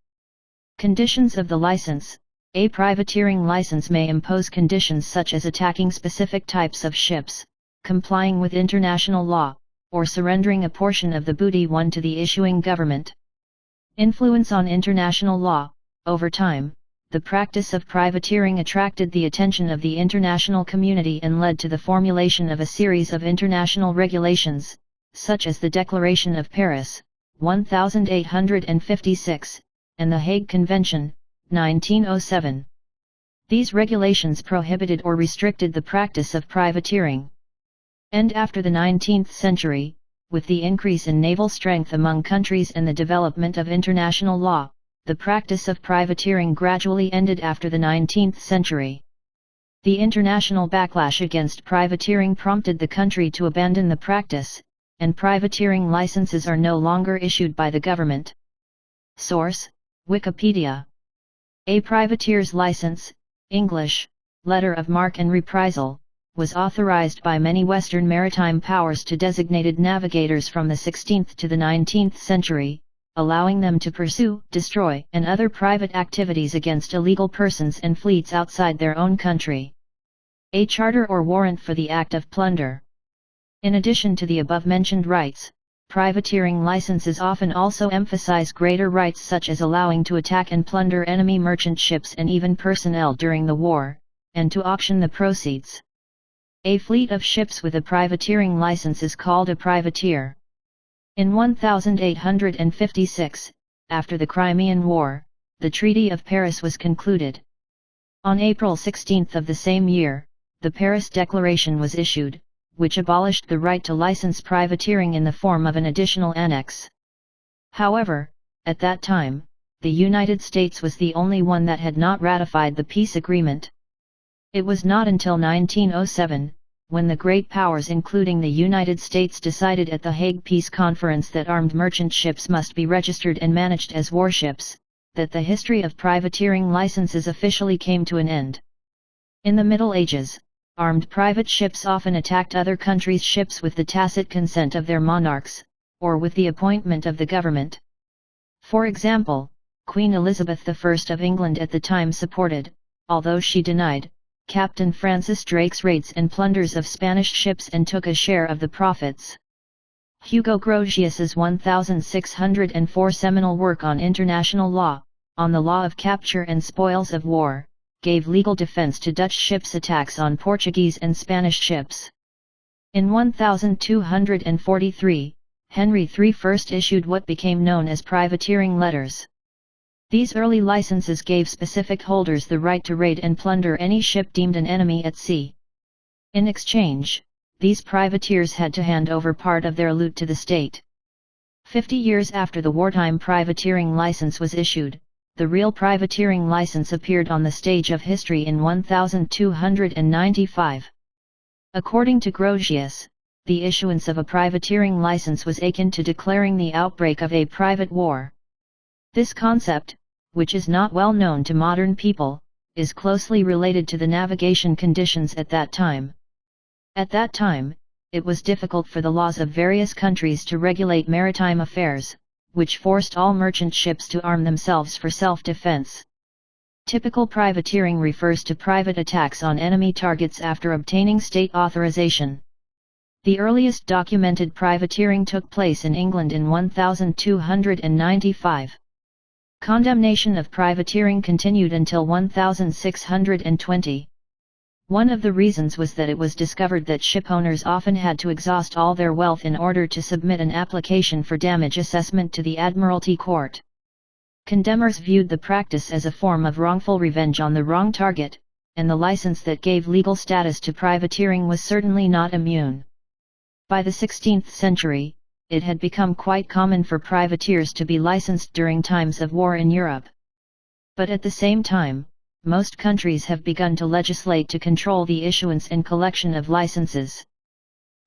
Conditions of the license. A privateering license may impose conditions such as attacking specific types of ships, complying with international law, or surrendering a portion of the booty won to the issuing government. Influence on international law. Over time, the practice of privateering attracted the attention of the international community and led to the formulation of a series of international regulations, such as the Declaration of Paris, 1856, and the Hague Convention, 1907. These regulations prohibited or restricted the practice of privateering. And after the 19th century, with the increase in naval strength among countries and the development of international law, the practice of privateering gradually ended after the 19th century. The international backlash against privateering prompted the country to abandon the practice, and privateering licenses are no longer issued by the government. Source: Wikipedia. A privateer's license, English, letter of marque and reprisal, was authorized by many Western maritime powers to designated navigators from the 16th to the 19th century, allowing them to pursue, destroy, and other private activities against illegal persons and fleets outside their own country. A charter or warrant for the act of plunder. In addition to the above-mentioned rights, privateering licenses often also emphasize greater rights such as allowing to attack and plunder enemy merchant ships and even personnel during the war, and to auction the proceeds. A fleet of ships with a privateering license is called a privateer. In 1856, after the Crimean War, the Treaty of Paris was concluded. On April 16 of the same year, the Paris Declaration was issued, which abolished the right to license privateering in the form of an additional annex. However, at that time, the United States was the only one that had not ratified the peace agreement. It was not until 1907, when the great powers including the United States decided at the Hague Peace Conference that armed merchant ships must be registered and managed as warships, that the history of privateering licenses officially came to an end. In the Middle Ages, armed private ships often attacked other countries' ships with the tacit consent of their monarchs, or with the appointment of the government. For example, Queen Elizabeth I of England at the time supported, although she denied, Captain Francis Drake's raids and plunders of Spanish ships and took a share of the profits. Hugo Grotius's 1604 seminal work on international law, on the law of capture and spoils of war, gave legal defense to Dutch ships' attacks on Portuguese and Spanish ships. In 1243, Henry III first issued what became known as privateering letters. These early licenses gave specific holders the right to raid and plunder any ship deemed an enemy at sea. In exchange, these privateers had to hand over part of their loot to the state. 50 years after the wartime privateering license was issued, the real privateering license appeared on the stage of history in 1295. According to Grotius, the issuance of a privateering license was akin to declaring the outbreak of a private war. This concept, which is not well known to modern people, is closely related to the navigation conditions at that time. At that time, it was difficult for the laws of various countries to regulate maritime affairs, which forced all merchant ships to arm themselves for self-defense. Typical privateering refers to private attacks on enemy targets after obtaining state authorization. The earliest documented privateering took place in England in 1295. Condemnation of privateering continued until 1620. One of the reasons was that it was discovered that shipowners often had to exhaust all their wealth in order to submit an application for damage assessment to the Admiralty Court. Condemners viewed the practice as a form of wrongful revenge on the wrong target, and the license that gave legal status to privateering was certainly not immune. By the 16th century, it had become quite common for privateers to be licensed during times of war in Europe. But at the same time, most countries have begun to legislate to control the issuance and collection of licenses.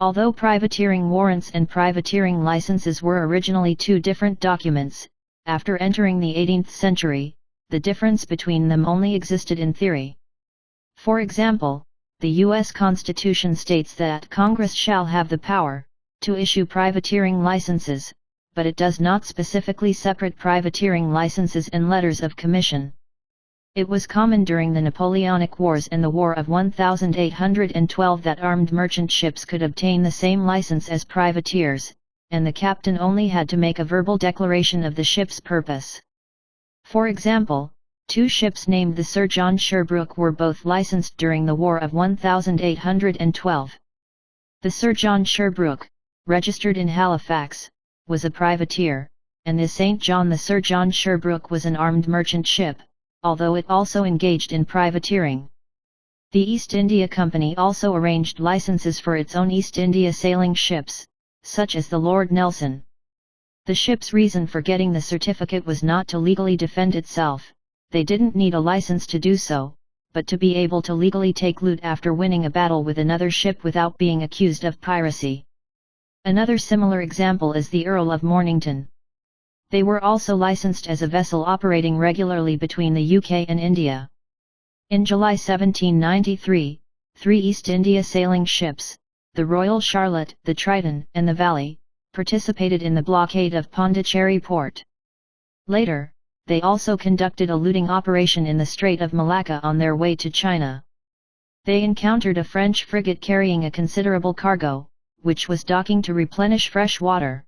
Although privateering warrants and privateering licenses were originally two different documents, after entering the 18th century, the difference between them only existed in theory. For example, the U.S. Constitution states that Congress shall have the power to issue privateering licenses, but it does not specifically separate privateering licenses and letters of commission. It was common during the Napoleonic Wars and the War of 1812 that armed merchant ships could obtain the same license as privateers, and the captain only had to make a verbal declaration of the ship's purpose. For example, two ships named the Sir John Sherbrooke were both licensed during the War of 1812. The Sir John Sherbrooke, registered in Halifax, was a privateer, and the St. John the Sir John Sherbrooke was an armed merchant ship, although it also engaged in privateering. The East India Company also arranged licenses for its own East India sailing ships, such as the Lord Nelson. The ship's reason for getting the certificate was not to legally defend itself, they didn't need a license to do so, but to be able to legally take loot after winning a battle with another ship without being accused of piracy. Another similar example is the Earl of Mornington. They were also licensed as a vessel operating regularly between the UK and India. In July 1793, 3 East India sailing ships, the Royal Charlotte, the Triton, and the Valley, participated in the blockade of Pondicherry port. Later, they also conducted a looting operation in the Strait of Malacca on their way to China. They encountered a French frigate carrying a considerable cargo, which was docking to replenish fresh water.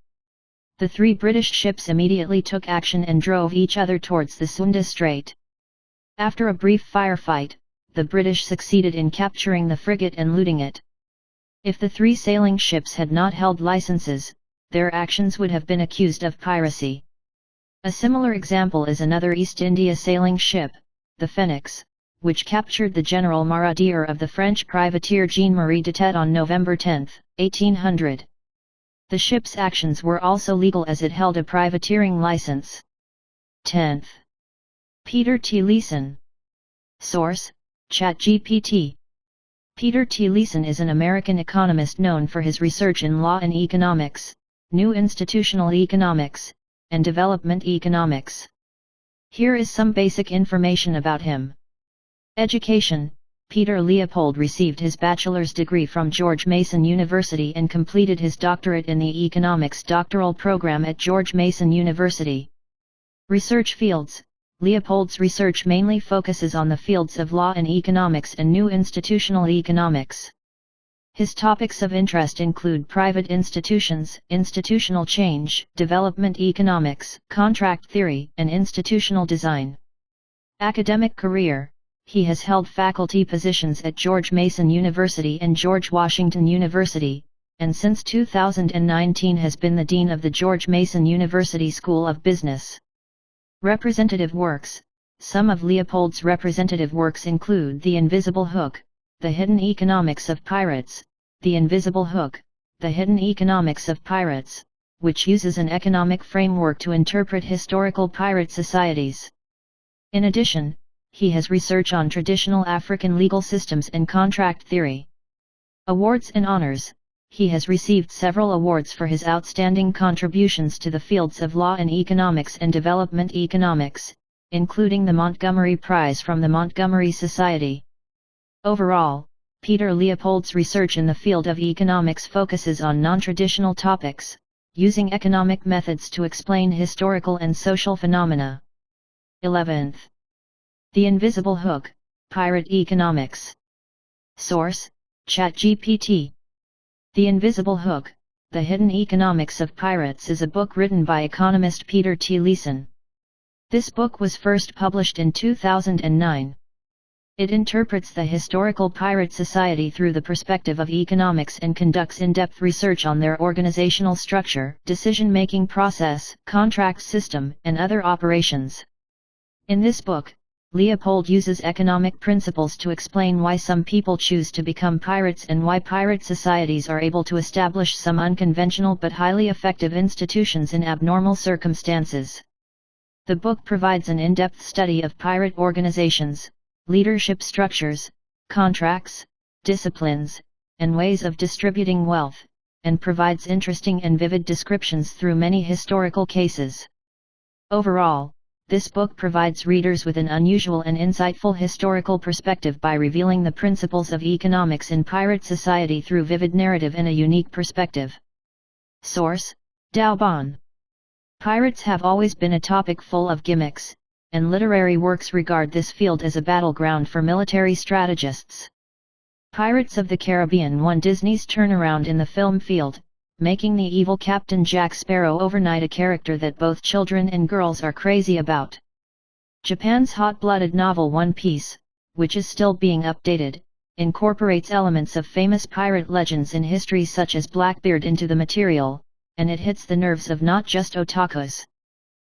The 3 British ships immediately took action and drove each other towards the Sunda Strait. After a brief firefight, the British succeeded in capturing the frigate and looting it. If the 3 sailing ships had not held licenses, their actions would have been accused of piracy. A similar example is another East India sailing ship, the Phoenix, which captured the General Maradier of the French privateer Jean-Marie Dutet on November 10, 1800. The ship's actions were also legal as it held a privateering license. 10th. Peter T. Leeson. Source: ChatGPT. Peter T. Leeson is an American economist known for his research in law and economics, new institutional economics, and development economics. Here is some basic information about him. Education: Peter Leopold received his bachelor's degree from George Mason University and completed his doctorate in the economics doctoral program at George Mason University. Research fields: Leopold's research mainly focuses on the fields of law and economics and new institutional economics. His topics of interest include private institutions, institutional change, development economics, contract theory, and institutional design. Academic career: he has held faculty positions at George Mason University and George Washington University, and since 2019 has been the Dean of the George Mason University School of Business. Representative works. Some of Leopold's representative works include The Invisible Hook, The Hidden Economics of Pirates, The Invisible Hook, The Hidden Economics of Pirates, which uses an economic framework to interpret historical pirate societies. In addition, he has research on traditional African legal systems and contract theory. Awards and honors. He has received several awards for his outstanding contributions to the fields of law and economics and development economics, including the Montgomery Prize from the Montgomery Society. Overall, Peter Leopold's research in the field of economics focuses on non-traditional topics, using economic methods to explain historical and social phenomena. 11th. The Invisible Hook, Pirate Economics. Source: ChatGPT. The Invisible Hook, The Hidden Economics of Pirates is a book written by economist Peter T. Leeson. This book was first published in 2009. It interprets the historical pirate society through the perspective of economics and conducts in-depth research on their organizational structure, decision-making process, contract system, and other operations. In this book, Leopold uses economic principles to explain why some people choose to become pirates and why pirate societies are able to establish some unconventional but highly effective institutions in abnormal circumstances. The book provides an in-depth study of pirate organizations, leadership structures, contracts, disciplines, and ways of distributing wealth, and provides interesting and vivid descriptions through many historical cases. Overall, this book provides readers with an unusual and insightful historical perspective by revealing the principles of economics in pirate society through vivid narrative and a unique perspective. Source: Daubon. Pirates have always been a topic full of gimmicks, and literary works regard this field as a battleground for military strategists. Pirates of the Caribbean won Disney's turnaround in the film field, making the evil Captain Jack Sparrow overnight a character that both children and girls are crazy about. Japan's hot-blooded novel One Piece, which is still being updated, incorporates elements of famous pirate legends in history such as Blackbeard into the material, and it hits the nerves of not just otakus.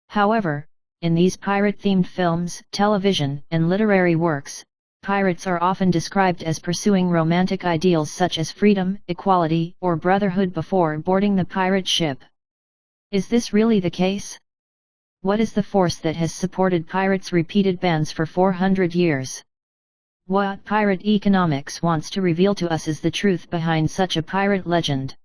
However, in these pirate-themed films, television, and literary works, pirates are often described as pursuing romantic ideals such as freedom, equality, or brotherhood before boarding the pirate ship. Is this really the case? What is the force that has supported pirates' repeated bans for 400 years? What pirate economics wants to reveal to us is the truth behind such a pirate legend.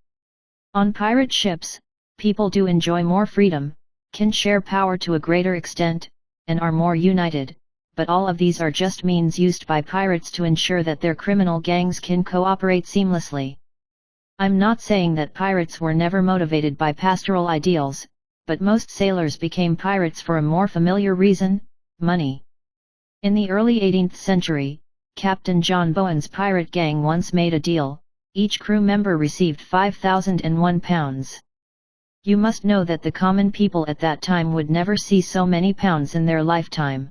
On pirate ships, people do enjoy more freedom, can share power to a greater extent, and are more united, but all of these are just means used by pirates to ensure that their criminal gangs can cooperate seamlessly. I'm not saying that pirates were never motivated by pastoral ideals, but most sailors became pirates for a more familiar reason: money. In the early 18th century, Captain John Bowen's pirate gang once made a deal: each crew member received £5,001. You must know that the common people at that time would never see so many pounds in their lifetime.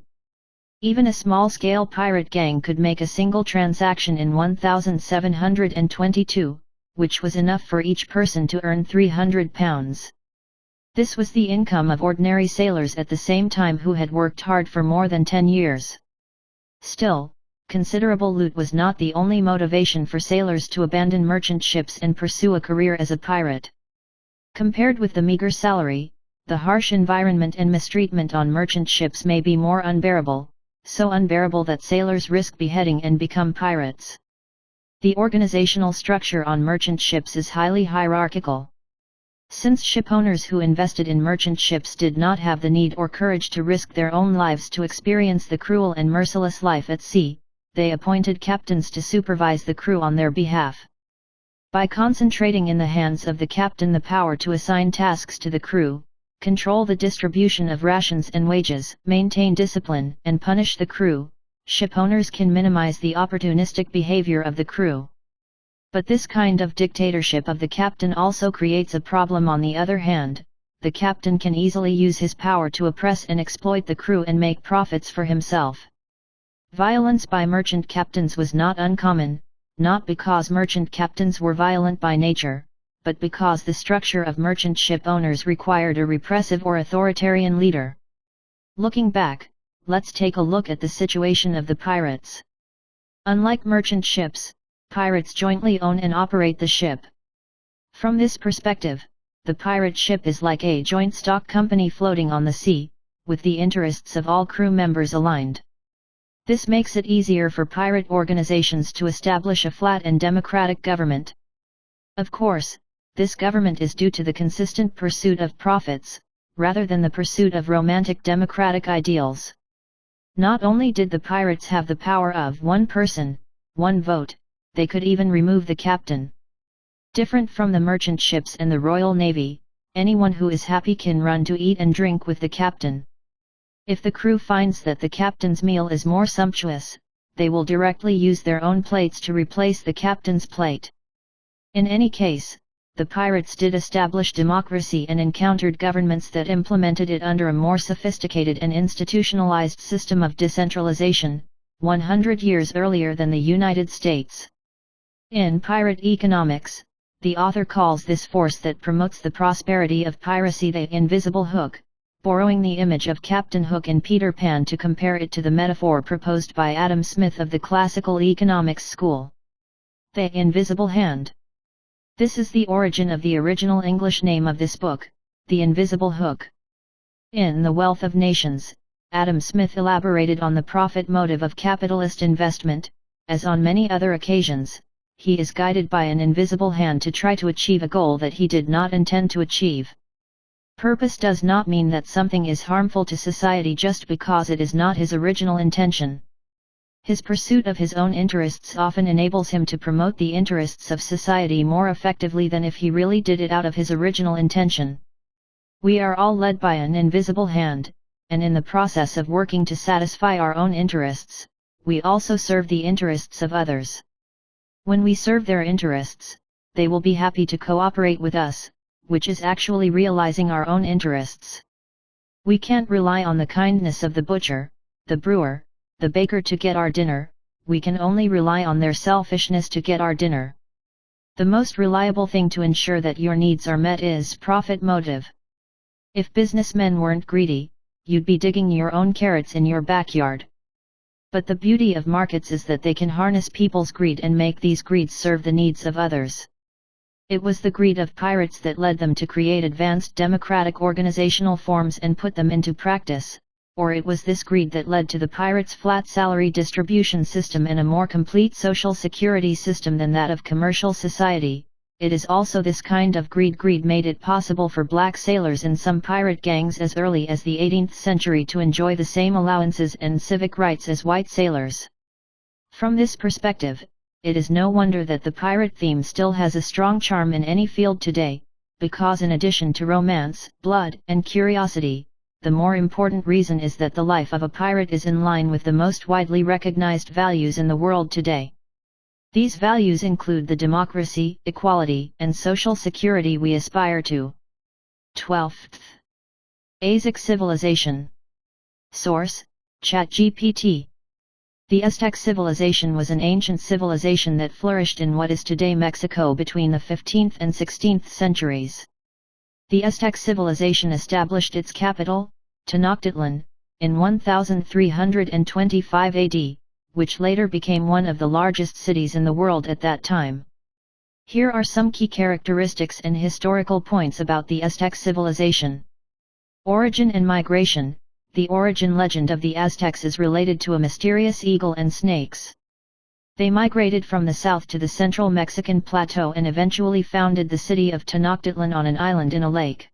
Even a small-scale pirate gang could make a single transaction in 1722, which was enough for each person to earn £300. This was the income of ordinary sailors at the same time who had worked hard for more than 10 years. Still, considerable loot was not the only motivation for sailors to abandon merchant ships and pursue a career as a pirate. Compared with the meager salary, the harsh environment and mistreatment on merchant ships may be more unbearable, so unbearable that sailors risk beheading and become pirates. The organizational structure on merchant ships is highly hierarchical. Since shipowners who invested in merchant ships did not have the need or courage to risk their own lives to experience the cruel and merciless life at sea, they appointed captains to supervise the crew on their behalf. By concentrating in the hands of the captain the power to assign tasks to the crew, control the distribution of rations and wages, maintain discipline, and punish the crew, shipowners can minimize the opportunistic behavior of the crew. But this kind of dictatorship of the captain also creates a problem. On the other hand, the captain can easily use his power to oppress and exploit the crew and make profits for himself. Violence by merchant captains was not uncommon, not because merchant captains were violent by nature, but because the structure of merchant ship owners required a repressive or authoritarian leader. Looking back, let's take a look at the situation of the pirates. Unlike merchant ships, pirates jointly own and operate the ship. From this perspective, the pirate ship is like a joint stock company floating on the sea, with the interests of all crew members aligned. This makes it easier for pirate organizations to establish a flat and democratic government. Of course, this government is due to the consistent pursuit of profits, rather than the pursuit of romantic democratic ideals. Not only did the pirates have the power of one person, one vote, they could even remove the captain. Different from the merchant ships and the Royal Navy, anyone who is happy can run to eat and drink with the captain. If the crew finds that the captain's meal is more sumptuous, they will directly use their own plates to replace the captain's plate. In any case, the pirates did establish democracy and encountered governments that implemented it under a more sophisticated and institutionalized system of decentralization, 100 years earlier than the United States. In Pirate Economics, the author calls this force that promotes the prosperity of piracy the invisible hook, borrowing the image of Captain Hook in Peter Pan to compare it to the metaphor proposed by Adam Smith of the classical economics school. The invisible hand. This is the origin of the original English name of this book, The Invisible Hook. In The Wealth of Nations, Adam Smith elaborated on the profit motive of capitalist investment. As on many other occasions, he is guided by an invisible hand to try to achieve a goal that he did not intend to achieve. Purpose does not mean that something is harmful to society just because it is not his original intention. His pursuit of his own interests often enables him to promote the interests of society more effectively than if he really did it out of his original intention. We are all led by an invisible hand, and in the process of working to satisfy our own interests, we also serve the interests of others. When we serve their interests, they will be happy to cooperate with us, which is actually realizing our own interests. We can't rely on the kindness of the butcher, the brewer, the baker to get our dinner, we can only rely on their selfishness to get our dinner. The most reliable thing to ensure that your needs are met is profit motive. If businessmen weren't greedy, you'd be digging your own carrots in your backyard. But the beauty of markets is that they can harness people's greed and make these greeds serve the needs of others. It was the greed of pirates that led them to create advanced democratic organizational forms and put them into practice, or it was this greed that led to the pirates' flat salary distribution system and a more complete social security system than that of commercial society. It is also this kind of greed made it possible for black sailors in some pirate gangs as early as the 18th century to enjoy the same allowances and civic rights as white sailors. From this perspective, it is no wonder that the pirate theme still has a strong charm in any field today, because in addition to romance, blood, and curiosity, the more important reason is that the life of a pirate is in line with the most widely recognized values in the world today. These values include the democracy, equality, and social security we aspire to. 12th. Aztec Civilization. Source: ChatGPT. The Aztec civilization was an ancient civilization that flourished in what is today Mexico between the 15th and 16th centuries. The Aztec civilization established its capital, Tenochtitlan, in 1325 AD, which later became one of the largest cities in the world at that time. Here are some key characteristics and historical points about the Aztec civilization. Origin and migration. The origin legend of the Aztecs is related to a mysterious eagle and snakes. They migrated from the south to the central Mexican plateau and eventually founded the city of Tenochtitlan on an island in a lake.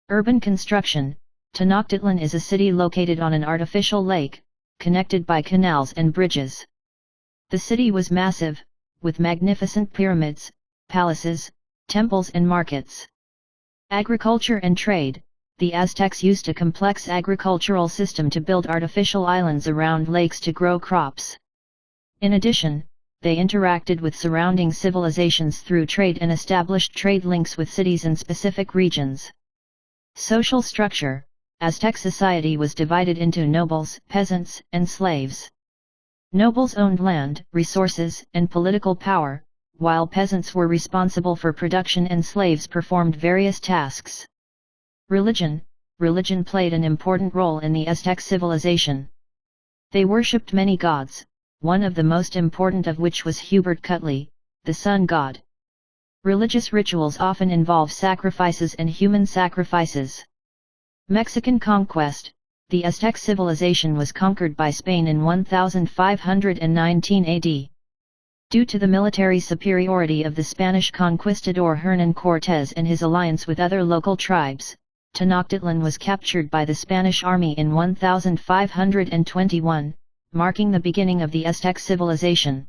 Urban construction. Tenochtitlan is a city located on an artificial lake, connected by canals and bridges. The city was massive, with magnificent pyramids, palaces, temples and markets. Agriculture and trade. The Aztecs used a complex agricultural system to build artificial islands around lakes to grow crops. In addition, they interacted with surrounding civilizations through trade and established trade links with cities in specific regions. Social structure. Aztec society was divided into nobles, peasants, and slaves. Nobles owned land, resources, and political power, while peasants were responsible for production and slaves performed various tasks. Religion played an important role in the Aztec civilization. They worshipped many gods, one of the most important of which was Huitzilopochtli, the sun god. Religious rituals often involve sacrifices and human sacrifices. Mexican conquest. The Aztec civilization was conquered by Spain in 1519 AD. Due to the military superiority of the Spanish conquistador Hernán Cortés and his alliance with other local tribes, Tenochtitlan was captured by the Spanish army in 1521, marking the beginning of the Aztec civilization.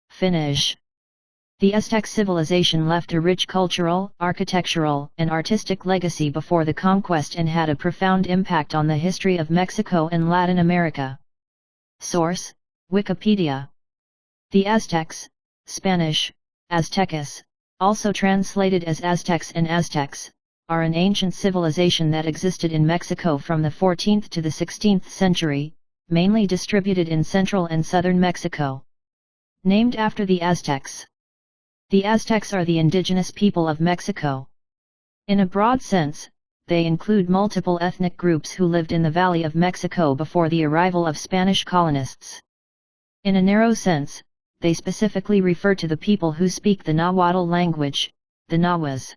Finish. The Aztec civilization left a rich cultural, architectural, and artistic legacy before the conquest and had a profound impact on the history of Mexico and Latin America. Source: Wikipedia. The Aztecs, Spanish, Aztecas, also translated as Aztecs and Aztecs, are an ancient civilization that existed in Mexico from the 14th to the 16th century, mainly distributed in central and southern Mexico. Named after the Aztecs. The Aztecs are the indigenous people of Mexico. In a broad sense, they include multiple ethnic groups who lived in the Valley of Mexico before the arrival of Spanish colonists. In a narrow sense, they specifically refer to the people who speak the Nahuatl language, the Nahuas.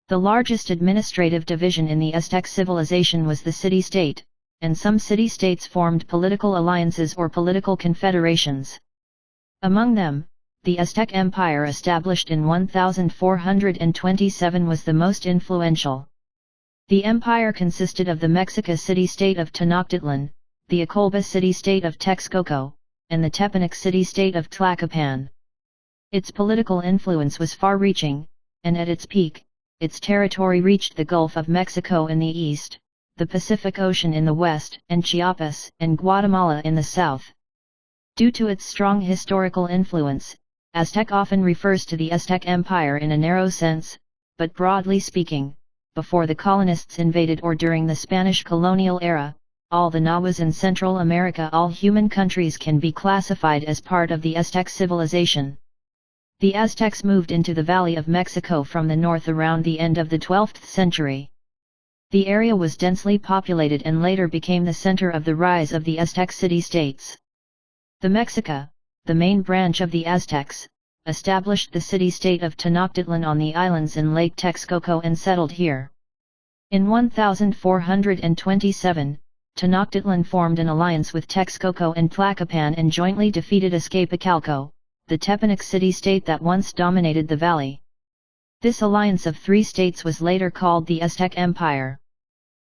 The largest administrative division in the Aztec civilization was the city-state, and some city-states formed political alliances or political confederations. Among them, the Aztec Empire established in 1427 was the most influential. The empire consisted of the Mexica city-state of Tenochtitlan, the Acolba city-state of Texcoco, and the Tepanec city-state of Tlacopan. Its political influence was far-reaching, and at its peak, its territory reached the Gulf of Mexico in the east, the Pacific Ocean in the west, and Chiapas and Guatemala in the south. Due to its strong historical influence, Aztec often refers to the Aztec Empire in a narrow sense, but broadly speaking, before the colonists invaded or during the Spanish colonial era, all the Nahuas in Central America, all human countries can be classified as part of the Aztec civilization. The Aztecs moved into the Valley of Mexico from the north around the end of the 12th century. The area was densely populated and later became the center of the rise of the Aztec city-states. The Mexica, the main branch of the Aztecs, established the city-state of Tenochtitlan on the islands in Lake Texcoco and settled here. In 1427, Tenochtitlan formed an alliance with Texcoco and Tlacopan and jointly defeated Azcapotzalco, the Tepanec city-state that once dominated the valley. This alliance of three states was later called the Aztec Empire.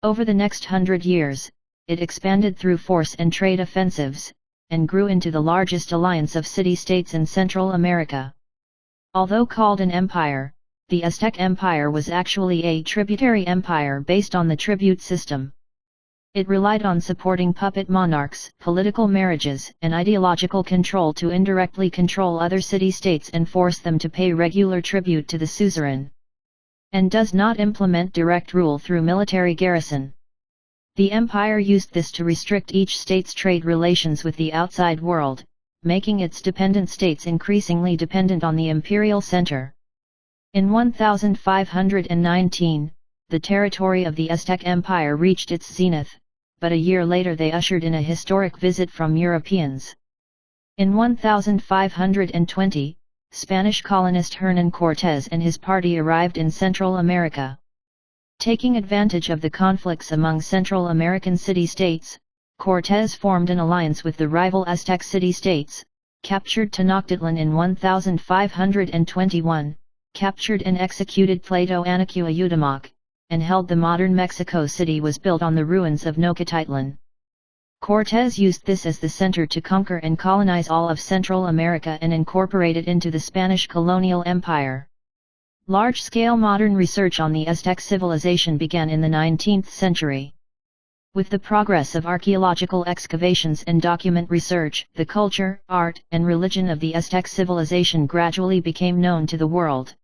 Over the next 100 years, it expanded through force and trade offensives, and grew into the largest alliance of city-states in Central America. Although called an empire, the Aztec Empire was actually a tributary empire based on the tribute system. It relied on supporting puppet monarchs, political marriages, and ideological control to indirectly control other city-states and force them to pay regular tribute to the suzerain. And does not implement direct rule through military garrison. The empire used this to restrict each state's trade relations with the outside world, making its dependent states increasingly dependent on the imperial center. In 1519, the territory of the Aztec Empire reached its zenith, but a year later they ushered in a historic visit from Europeans. In 1520, Spanish colonist Hernán Cortés and his party arrived in Central America. Taking advantage of the conflicts among Central American city-states, Cortés formed an alliance with the rival Aztec city-states, captured Tenochtitlan in 1521, captured and executed Tlatoanicue and held the modern Mexico City was built on the ruins of Nochititlan. Cortés used this as the center to conquer and colonize all of Central America and incorporate it into the Spanish colonial empire. Large-scale modern research on the Aztec civilization began in the 19th century. With the progress of archaeological excavations and document research, the culture, art, and religion of the Aztec civilization gradually became known to the world.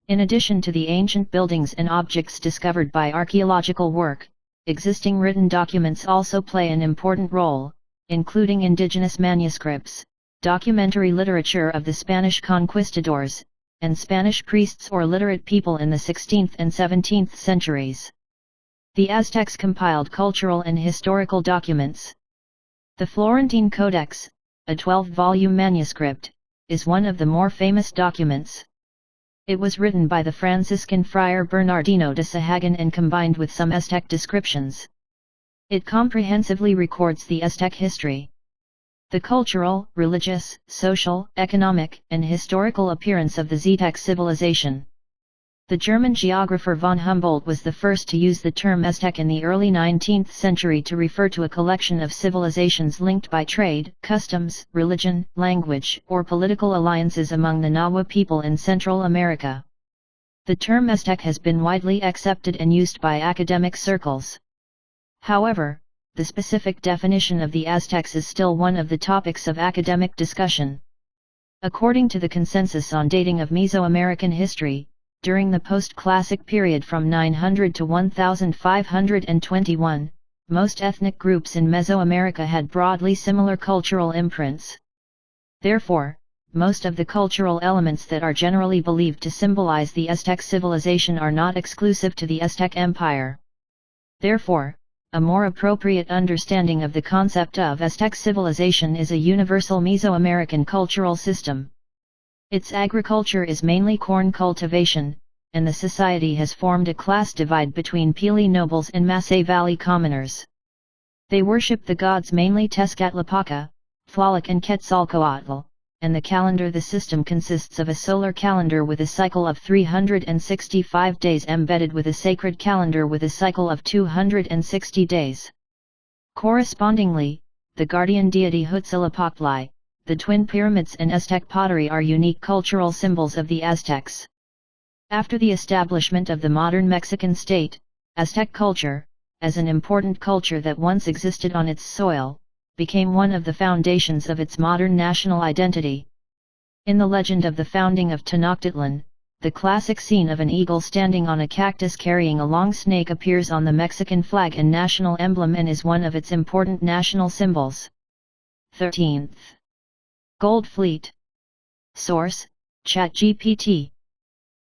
In addition to the ancient buildings and objects discovered by archaeological work, existing written documents also play an important role, including indigenous manuscripts, documentary literature of the Spanish conquistadors, and Spanish priests or literate people in the 16th and 17th centuries. The Aztecs compiled cultural and historical documents. The Florentine Codex, a 12-volume manuscript, is one of the more famous documents. It was written by the Franciscan friar Bernardino de Sahagun and combined with some Aztec descriptions. It comprehensively records the Aztec history, the cultural, religious, social, economic, and historical appearance of the Aztec civilization. The German geographer von Humboldt was the first to use the term Aztec in the early 19th century to refer to a collection of civilizations linked by trade, customs, religion, language, or political alliances among the Nahua people in Central America. The term Aztec has been widely accepted and used by academic circles. However, the specific definition of the Aztecs is still one of the topics of academic discussion. According to the consensus on dating of Mesoamerican history, during the post-classic period from 900 to 1521, most ethnic groups in Mesoamerica had broadly similar cultural imprints. Therefore, most of the cultural elements that are generally believed to symbolize the Aztec civilization are not exclusive to the Aztec Empire. Therefore, a more appropriate understanding of the concept of Aztec civilization is a universal Mesoamerican cultural system. Its agriculture is mainly corn cultivation, and the society has formed a class divide between Pili nobles and Masay Valley commoners. They worship the gods mainly Tezcatlipoca, Tlaloc and Quetzalcoatl, and the calendar the system consists of a solar calendar with a cycle of 365 days embedded with a sacred calendar with a cycle of 260 days. Correspondingly, the guardian deity Huitzilopochtli, the twin pyramids and Aztec pottery are unique cultural symbols of the Aztecs. After the establishment of the modern Mexican state, Aztec culture, as an important culture that once existed on its soil, became one of the foundations of its modern national identity. In the legend of the founding of Tenochtitlan, the classic scene of an eagle standing on a cactus carrying a long snake appears on the Mexican flag and national emblem and is one of its important national symbols. 13th. Gold Fleet. Source: ChatGPT.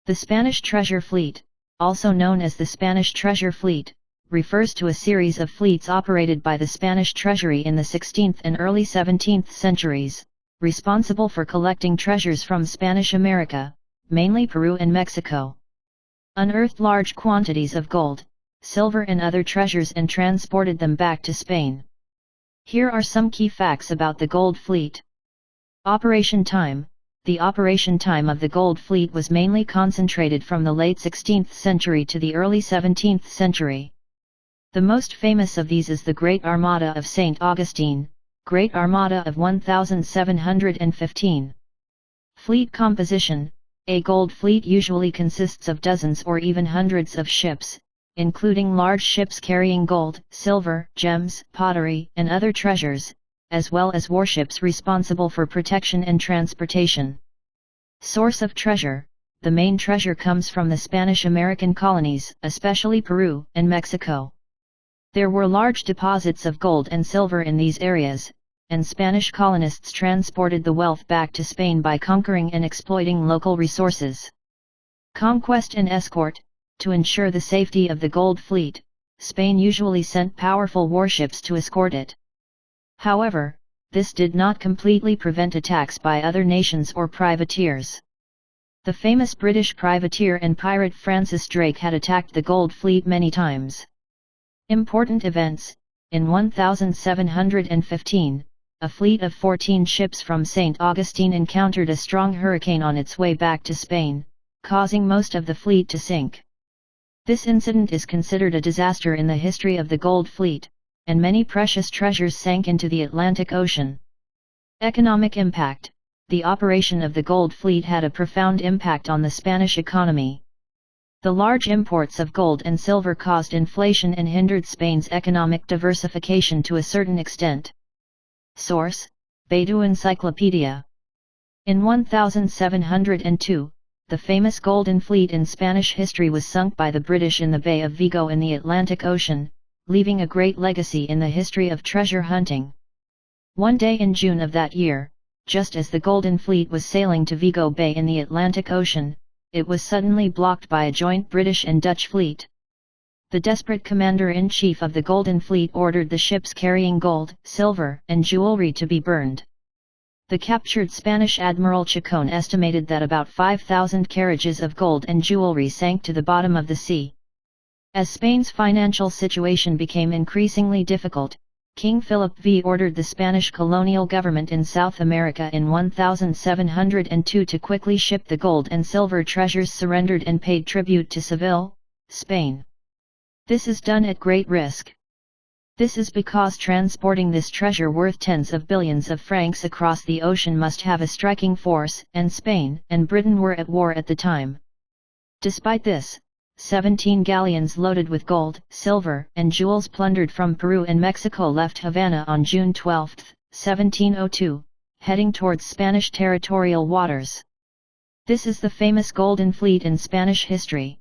The Spanish Treasure Fleet, also known as the Spanish Treasure Fleet, refers to a series of fleets operated by the Spanish treasury in the 16th and early 17th centuries, responsible for collecting treasures from Spanish America, mainly Peru and Mexico. Unearthed large quantities of gold, silver and other treasures and transported them back to Spain. Here are some key facts about the Gold Fleet. Operation time. The operation time of the Gold Fleet was mainly concentrated from the late 16th century to the early 17th century. The most famous of these is the Great Armada of St. Augustine, Great Armada of 1715. Fleet composition. A gold fleet usually consists of dozens or even hundreds of ships, including large ships carrying gold, silver, gems, pottery, and other treasures, as well as warships responsible for protection and transportation. Source of treasure. The main treasure comes from the Spanish-American colonies, especially Peru and Mexico. There were large deposits of gold and silver in these areas, and Spanish colonists transported the wealth back to Spain by conquering and exploiting local resources. Conquest and escort. To ensure the safety of the Gold Fleet, Spain usually sent powerful warships to escort it. However, this did not completely prevent attacks by other nations or privateers. The famous British privateer and pirate Francis Drake had attacked the Gold Fleet many times. Important events. In 1715, a fleet of 14 ships from St. Augustine encountered a strong hurricane on its way back to Spain, causing most of the fleet to sink. This incident is considered a disaster in the history of the Gold Fleet, and many precious treasures sank into the Atlantic Ocean. Economic impact. The operation of the Gold Fleet had a profound impact on the Spanish economy. The large imports of gold and silver caused inflation and hindered Spain's economic diversification to a certain extent. Source: Beidou Encyclopedia. In 1702, the famous Golden Fleet in Spanish history was sunk by the British in the Bay of Vigo in the Atlantic Ocean, leaving a great legacy in the history of treasure hunting. One day in June of that year, just as the Golden Fleet was sailing to Vigo Bay in the Atlantic Ocean, it was suddenly blocked by a joint British and Dutch fleet. The desperate commander-in-chief of the Golden Fleet ordered the ships carrying gold, silver, and jewelry to be burned. The captured Spanish Admiral Chacon estimated that about 5,000 carriages of gold and jewelry sank to the bottom of the sea. As Spain's financial situation became increasingly difficult, King Philip V ordered the Spanish colonial government in South America in 1702 to quickly ship the gold and silver treasures surrendered and paid tribute to Seville, Spain. This is done at great risk. This is because transporting this treasure worth tens of billions of francs across the ocean must have a striking force, and Spain and Britain were at war at the time. Despite this, 17 galleons loaded with gold, silver, and jewels plundered from Peru and Mexico left Havana on June 12, 1702, heading towards Spanish territorial waters. This is the famous Golden Fleet in Spanish history.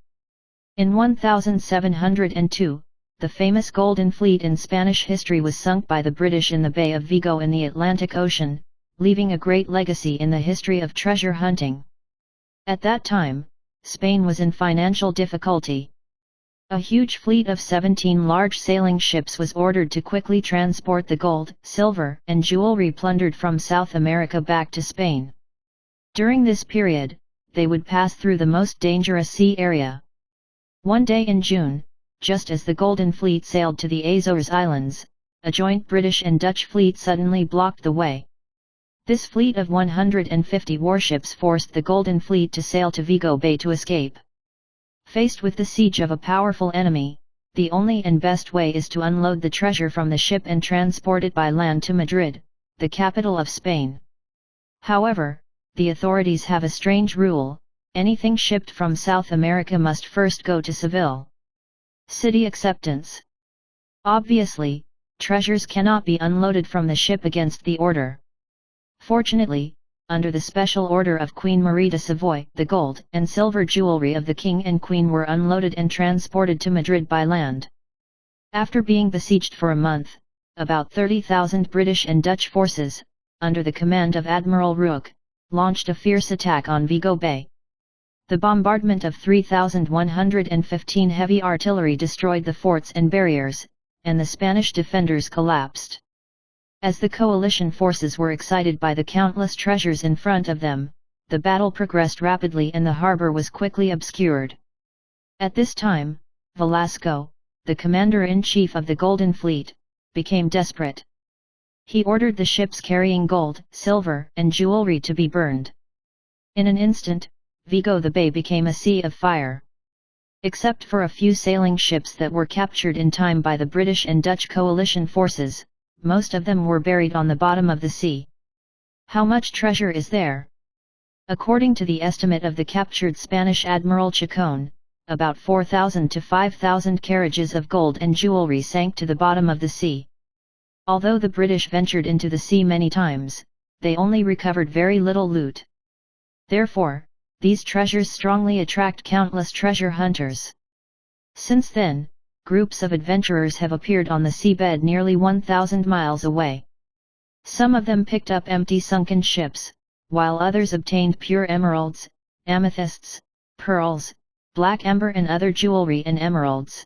In 1702, the famous Golden Fleet in Spanish history was sunk by the British in the Bay of Vigo in the Atlantic Ocean, leaving a great legacy in the history of treasure hunting. At that time, Spain was in financial difficulty. A huge fleet of 17 large sailing ships was ordered to quickly transport the gold, silver, and jewelry plundered from South America back to Spain. During this period, they would pass through the most dangerous sea area. One day in June, just as the Golden Fleet sailed to the Azores Islands, a joint British and Dutch fleet suddenly blocked the way. This fleet of 150 warships forced the Golden Fleet to sail to Vigo Bay to escape. Faced with the siege of a powerful enemy, the only and best way is to unload the treasure from the ship and transport it by land to Madrid, the capital of Spain. However, the authorities have a strange rule: anything shipped from South America must first go to Seville. City acceptance. Obviously, treasures cannot be unloaded from the ship against the order. Fortunately, under the special order of Queen Marie de Savoy, the gold and silver jewelry of the King and Queen were unloaded and transported to Madrid by land. After being besieged for a month, about 30,000 British and Dutch forces, under the command of Admiral Rooke, launched a fierce attack on Vigo Bay. The bombardment of 3,115 heavy artillery destroyed the forts and barriers, and the Spanish defenders collapsed. As the coalition forces were excited by the countless treasures in front of them, the battle progressed rapidly and the harbour was quickly obscured. At this time, Velasco, the commander-in-chief of the Golden Fleet, became desperate. He ordered the ships carrying gold, silver, and jewelry to be burned. In an instant, Vigo the Bay became a sea of fire. Except for a few sailing ships that were captured in time by the British and Dutch coalition forces, most of them were buried on the bottom of the sea. How much treasure is there? According to the estimate of the captured Spanish Admiral Chacon, about 4,000 to 5,000 carriages of gold and jewelry sank to the bottom of the sea. Although the British ventured into the sea many times, they only recovered very little loot. Therefore, these treasures strongly attract countless treasure hunters. Since then, groups of adventurers have appeared on the seabed nearly 1,000 miles away. Some of them picked up empty sunken ships, while others obtained pure emeralds, amethysts, pearls, black amber and other jewelry and emeralds.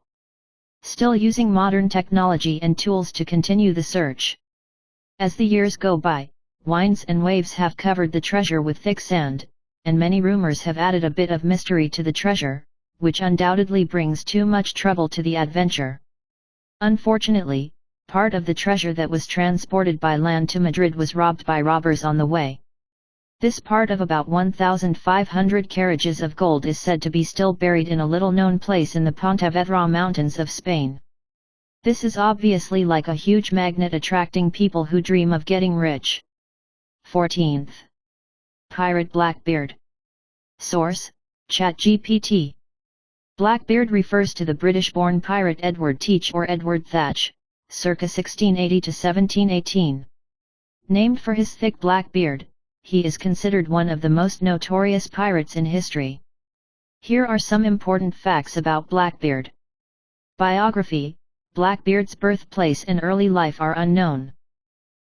Still using modern technology and tools to continue the search. As the years go by, winds and waves have covered the treasure with thick sand, and many rumors have added a bit of mystery to the treasure, which undoubtedly brings too much trouble to the adventure. Unfortunately, part of the treasure that was transported by land to Madrid was robbed by robbers on the way. This part of about 1,500 carriages of gold is said to be still buried in a little-known place in the Pontevedra Mountains of Spain. This is obviously like a huge magnet attracting people who dream of getting rich. 14th. Pirate Blackbeard. Source: ChatGPT. Blackbeard refers to the British-born pirate Edward Teach or Edward Thatch, circa 1680 to 1718. Named for his thick black beard, he is considered one of the most notorious pirates in history. Here are some important facts about Blackbeard. Biography: Blackbeard's birthplace and early life are unknown.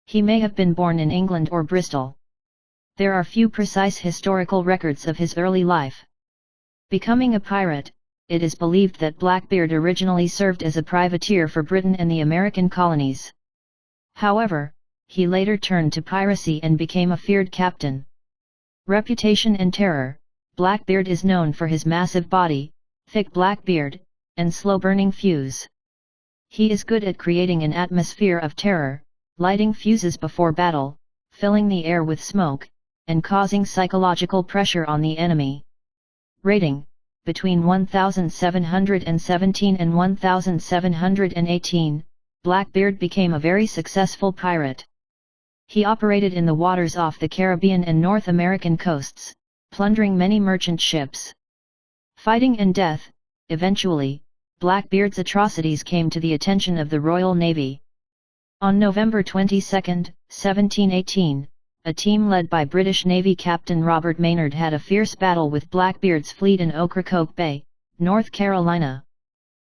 He may have been born in England or Bristol. There are few precise historical records of his early life. Becoming a pirate, it is believed that Blackbeard originally served as a privateer for Britain and the American colonies. However, he later turned to piracy and became a feared captain. Reputation and terror: Blackbeard is known for his massive body, thick black beard, and slow-burning fuse. He is good at creating an atmosphere of terror, lighting fuses before battle, filling the air with smoke, and causing psychological pressure on the enemy. Rating: between 1717 and 1718, Blackbeard became a very successful pirate. He operated in the waters off the Caribbean and North American coasts, plundering many merchant ships. Fighting and death: eventually, Blackbeard's atrocities came to the attention of the Royal Navy. On November 22, 1718, a team led by British Navy Captain Robert Maynard had a fierce battle with Blackbeard's fleet in Ocracoke Bay, North Carolina.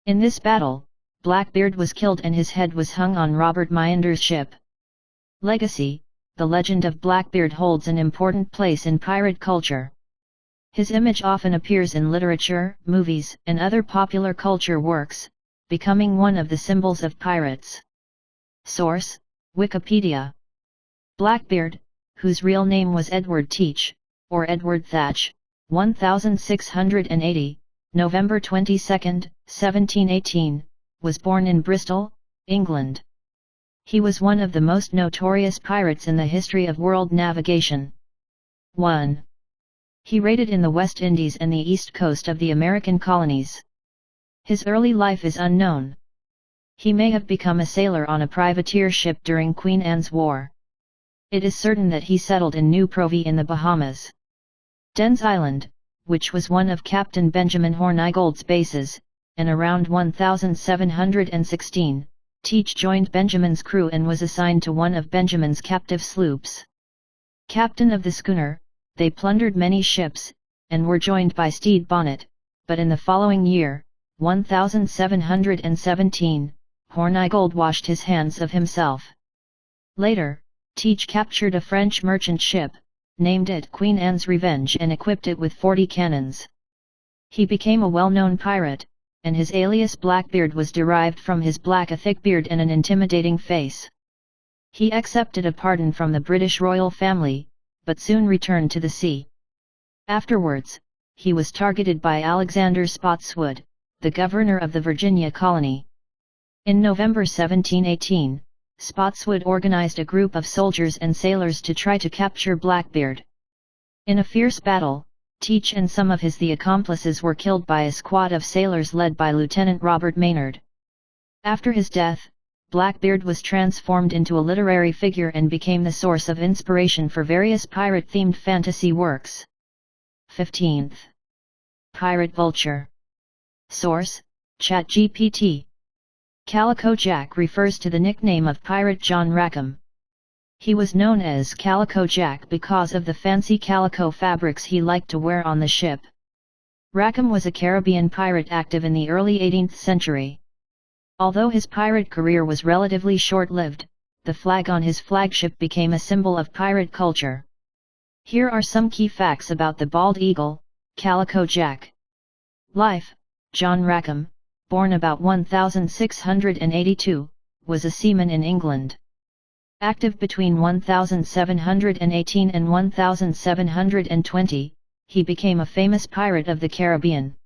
In this battle, Blackbeard was killed and his head was hung on Robert Maynard's ship. Legacy: the legend of Blackbeard holds an important place in pirate culture. His image often appears in literature, movies, and other popular culture works, becoming one of the symbols of pirates. Source: Wikipedia. Blackbeard, whose real name was Edward Teach, or Edward Thatch, 1680, November 22, 1718, was born in Bristol, England. He was one of the most notorious pirates in the history of world navigation. 1. He raided in the West Indies and the east coast of the American colonies. His early life is unknown. He may have become a sailor on a privateer ship during Queen Anne's War. It is certain that he settled in New Provi in the Bahamas. Dens Island, which was one of Captain Benjamin Hornigold's bases, and around 1716, Teach joined Benjamin's crew and was assigned to one of Benjamin's captive sloops. Captain of the schooner, they plundered many ships, and were joined by Stede Bonnet, but in the following year, 1717, Hornigold washed his hands of himself. Later, Teach captured a French merchant ship, named it Queen Anne's Revenge and equipped it with 40 cannons. He became a well-known pirate, and his alias Blackbeard was derived from his thick beard and an intimidating face. He accepted a pardon from the British royal family, but soon returned to the sea. Afterwards, he was targeted by Alexander Spotswood, the governor of the Virginia colony. In November 1718, Spotswood organized a group of soldiers and sailors to try to capture Blackbeard. In a fierce battle, Teach and some of his accomplices were killed by a squad of sailors led by Lieutenant Robert Maynard. After his death, Blackbeard was transformed into a literary figure and became the source of inspiration for various pirate-themed fantasy works. 15th. Pirate Vulture. Source: ChatGPT. Calico Jack refers to the nickname of pirate John Rackham. He was known as Calico Jack because of the fancy calico fabrics he liked to wear on the ship. Rackham was a Caribbean pirate active in the early 18th century. Although his pirate career was relatively short-lived, the flag on his flagship became a symbol of pirate culture. Here are some key facts about the bald eagle, Calico Jack. Life: John Rackham, born about 1682, was a seaman in England. Active between 1718 and 1720, he became a famous pirate of the Caribbean.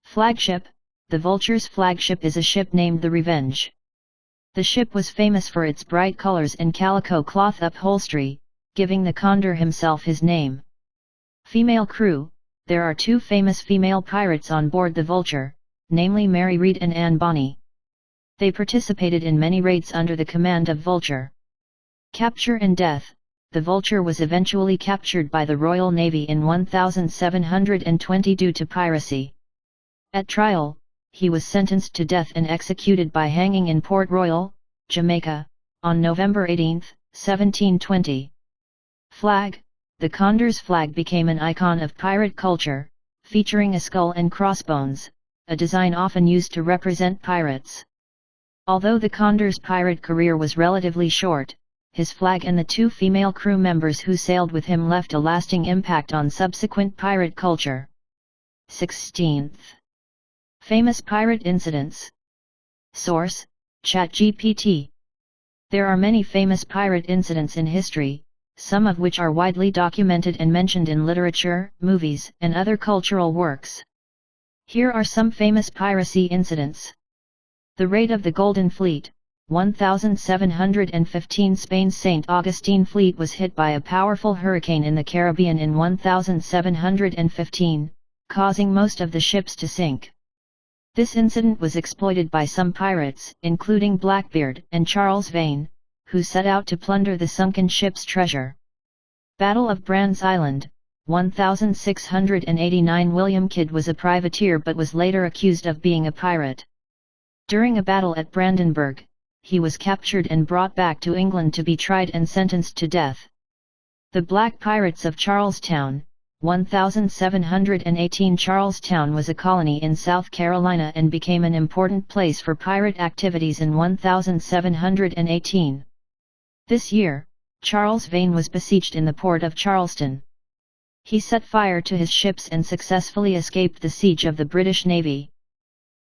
Flagship: the Vulture's flagship is a ship named the Revenge. The ship was famous for its bright colors and calico cloth upholstery, giving the Condor himself his name. Female crew: there are two famous female pirates on board the Vulture, namely Mary Read and Anne Bonny. They participated in many raids under the command of Vulture. Capture and death: the Vulture was eventually captured by the Royal Navy in 1720 due to piracy. At trial, he was sentenced to death and executed by hanging in Port Royal, Jamaica, on November 18, 1720. Flag: the Condor's flag became an icon of pirate culture, featuring a skull and crossbones, a design often used to represent pirates. Although the Condor's pirate career was relatively short, his flag and the 2 female crew members who sailed with him left a lasting impact on subsequent pirate culture. 16th. Famous pirate incidents. Source: ChatGPT. There are many famous pirate incidents in history, some of which are widely documented and mentioned in literature, movies, and other cultural works. Here are some famous piracy incidents. The Raid of the Golden Fleet, 1715. Spain's St. Augustine fleet was hit by a powerful hurricane in the Caribbean in 1715, causing most of the ships to sink. This incident was exploited by some pirates, including Blackbeard and Charles Vane, who set out to plunder the sunken ship's treasure. Battle of Brands Island, 1689. William Kidd was a privateer but was later accused of being a pirate. During a battle at Brandenburg, he was captured and brought back to England to be tried and sentenced to death. The Black Pirates of Charlestown, 1718. Charlestown was a colony in South Carolina and became an important place for pirate activities in 1718. This year, Charles Vane was besieged in the port of Charleston. He set fire to his ships and successfully escaped the siege of the British Navy.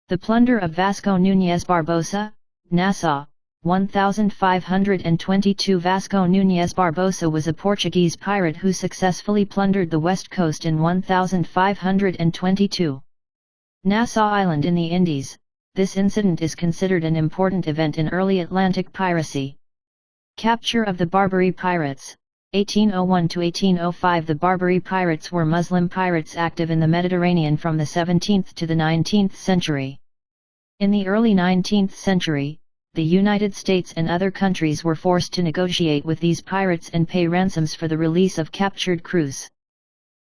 The plunder of Vasco Núñez Barbosa, Nassau, 1522. Vasco Núñez Barbosa was a Portuguese pirate who successfully plundered the west coast in 1522. Nassau Island in the Indies. This incident is considered an important event in early Atlantic piracy. Capture of the Barbary Pirates, 1801 to 1805. The Barbary pirates were Muslim pirates active in the Mediterranean from the 17th to the 19th century. In the early 19th century, the United States and other countries were forced to negotiate with these pirates and pay ransoms for the release of captured crews.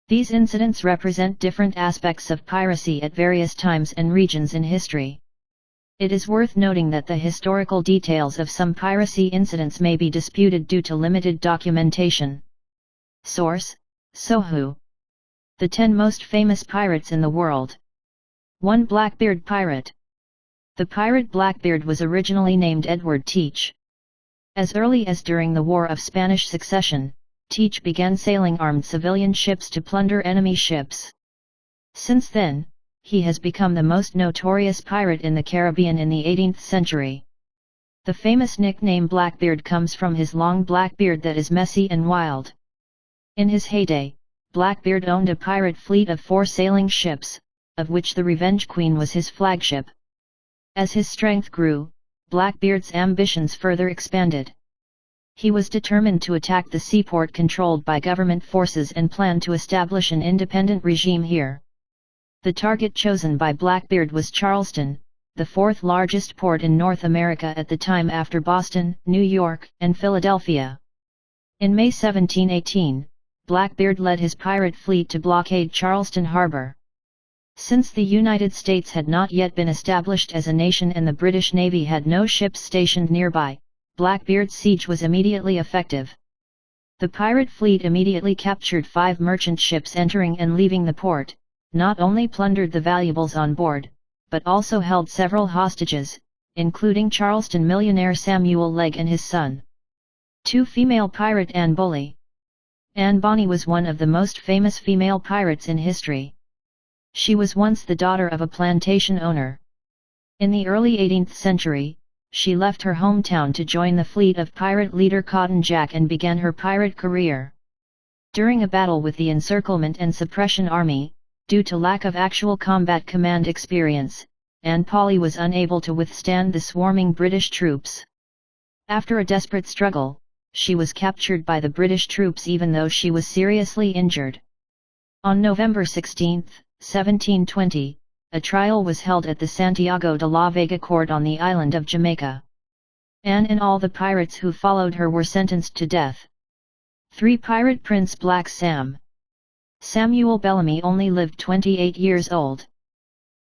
These incidents represent different aspects of piracy at various times and regions in history. It is worth noting that the historical details of some piracy incidents may be disputed due to limited documentation. Source: Sohu. The 10 most famous pirates in the world. 1. Blackbeard Pirate. The pirate Blackbeard was originally named Edward Teach. As early as during the War of Spanish Succession, Teach began sailing armed civilian ships to plunder enemy ships. Since then, he has become the most notorious pirate in the Caribbean in the 18th century. The famous nickname Blackbeard comes from his long black beard that is messy and wild. In his heyday, Blackbeard owned a pirate fleet of 4 sailing ships, of which the Revenge Queen was his flagship. As his strength grew, Blackbeard's ambitions further expanded. He was determined to attack the seaport controlled by government forces and planned to establish an independent regime here. The target chosen by Blackbeard was Charleston, the 4th largest port in North America at the time after Boston, New York, and Philadelphia. In May 1718, Blackbeard led his pirate fleet to blockade Charleston Harbor. Since the United States had not yet been established as a nation and the British Navy had no ships stationed nearby, Blackbeard's siege was immediately effective. The pirate fleet immediately captured 5 merchant ships entering and leaving the port, not only plundered the valuables on board, but also held several hostages, including Charleston millionaire Samuel Legg and his son. 2. Female pirate Anne Bonny. Anne Bonny was one of the most famous female pirates in history. She was once the daughter of a plantation owner. In the early 18th century, she left her hometown to join the fleet of pirate leader Cotton Jack and began her pirate career. During a battle with the Encirclement and Suppression Army, due to lack of actual combat command experience, Anne Bonny was unable to withstand the swarming British troops. After a desperate struggle, she was captured by the British troops even though she was seriously injured. On November 16, 1720, a trial was held at the Santiago de la Vega court on the island of Jamaica. Anne and all the pirates who followed her were sentenced to death. 3. Pirate Prince Black Sam. Samuel Bellamy only lived 28 years old.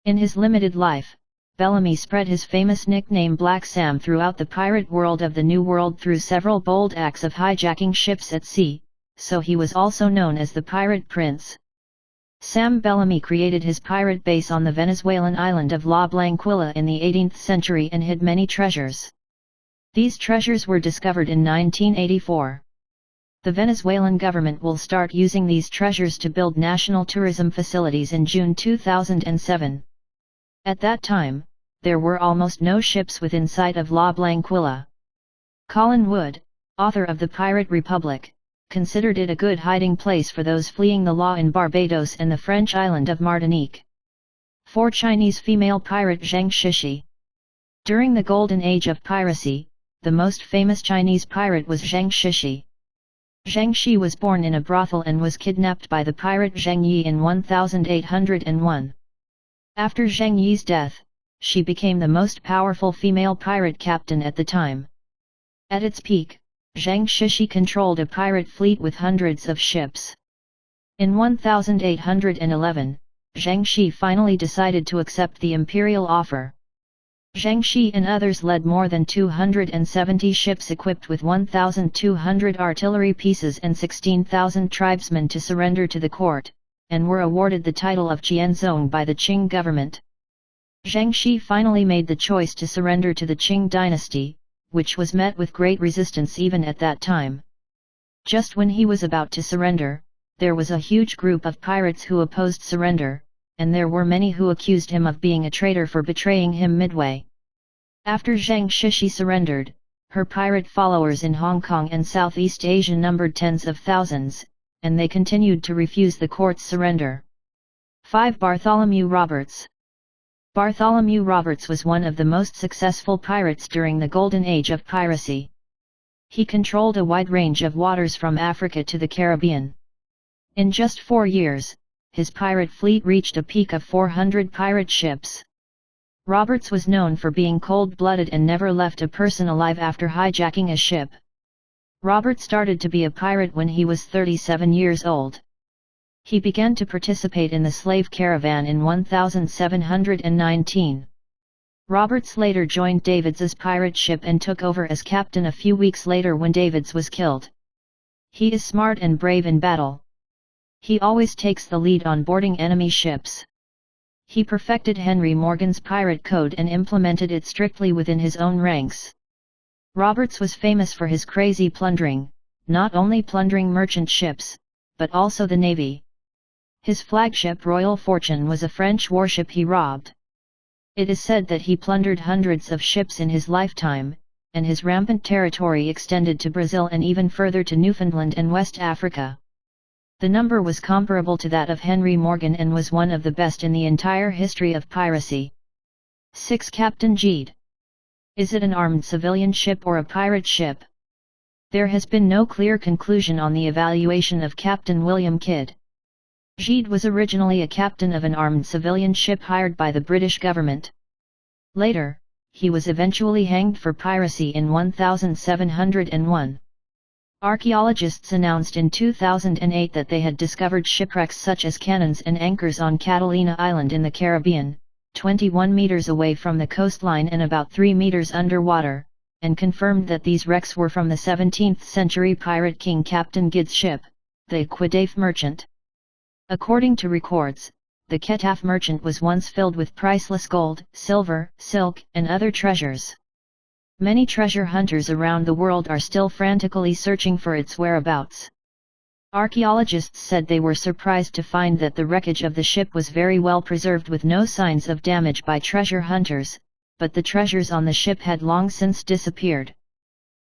In his limited life, Bellamy spread his famous nickname Black Sam throughout the pirate world of the New World through several bold acts of hijacking ships at sea, so he was also known as the Pirate Prince. Sam Bellamy created his pirate base on the Venezuelan island of La Blanquilla in the 18th century and hid many treasures. These treasures were discovered in 1984. The Venezuelan government will start using these treasures to build national tourism facilities in June 2007. At that time, there were almost no ships within sight of La Blanquilla. Colin Wood, author of The Pirate Republic, considered it a good hiding place for those fleeing the law in Barbados and the French island of Martinique. 4. Chinese female pirate Zheng Shishi. During the golden age of piracy, the most famous Chinese pirate was Zheng Shishi. Zheng Shi was born in a brothel and was kidnapped by the pirate Zheng Yi in 1801. After Zheng Yi's death, she became the most powerful female pirate captain at the time. At its peak, Zheng Shishi controlled a pirate fleet with hundreds of ships. In 1811, Zheng Shi finally decided to accept the imperial offer. Zheng Shi and others led more than 270 ships equipped with 1,200 artillery pieces and 16,000 tribesmen to surrender to the court, and were awarded the title of Qianzong by the Qing government. Zheng Shi finally made the choice to surrender to the Qing dynasty, which was met with great resistance even at that time. Just when he was about to surrender, there was a huge group of pirates who opposed surrender, and there were many who accused him of being a traitor for betraying him midway. After Zheng Shishi surrendered, her pirate followers in Hong Kong and Southeast Asia numbered tens of thousands, and they continued to refuse the court's surrender. 5. Bartholomew Roberts. Bartholomew Roberts was one of the most successful pirates during the golden age of piracy. He controlled a wide range of waters from Africa to the Caribbean. In just 4 years, his pirate fleet reached a peak of 400 pirate ships. Roberts was known for being cold-blooded and never left a person alive after hijacking a ship. Roberts started to be a pirate when he was 37 years old. He began to participate in the slave caravan in 1719. Roberts later joined Davids's pirate ship and took over as captain a few weeks later when Davids was killed. He is smart and brave in battle. He always takes the lead on boarding enemy ships. He perfected Henry Morgan's pirate code and implemented it strictly within his own ranks. Roberts was famous for his crazy plundering, not only plundering merchant ships, but also the navy. His flagship Royal Fortune was a French warship he robbed. It is said that he plundered hundreds of ships in his lifetime, and his rampant territory extended to Brazil and even further to Newfoundland and West Africa. The number was comparable to that of Henry Morgan and was one of the best in the entire history of piracy. 6. Captain Gide. Is it an armed civilian ship or a pirate ship? There has been no clear conclusion on the evaluation of Captain William Kidd. Gide was originally a captain of an armed civilian ship hired by the British government. Later, he was eventually hanged for piracy in 1701. Archaeologists announced in 2008 that they had discovered shipwrecks such as cannons and anchors on Catalina Island in the Caribbean, 21 meters away from the coastline and about 3 meters underwater, and confirmed that these wrecks were from the 17th century pirate king Captain Gide's ship, the Quedagh Merchant. According to records, the Quedagh Merchant was once filled with priceless gold, silver, silk, and other treasures. Many treasure hunters around the world are still frantically searching for its whereabouts. Archaeologists said they were surprised to find that the wreckage of the ship was very well preserved with no signs of damage by treasure hunters, but the treasures on the ship had long since disappeared.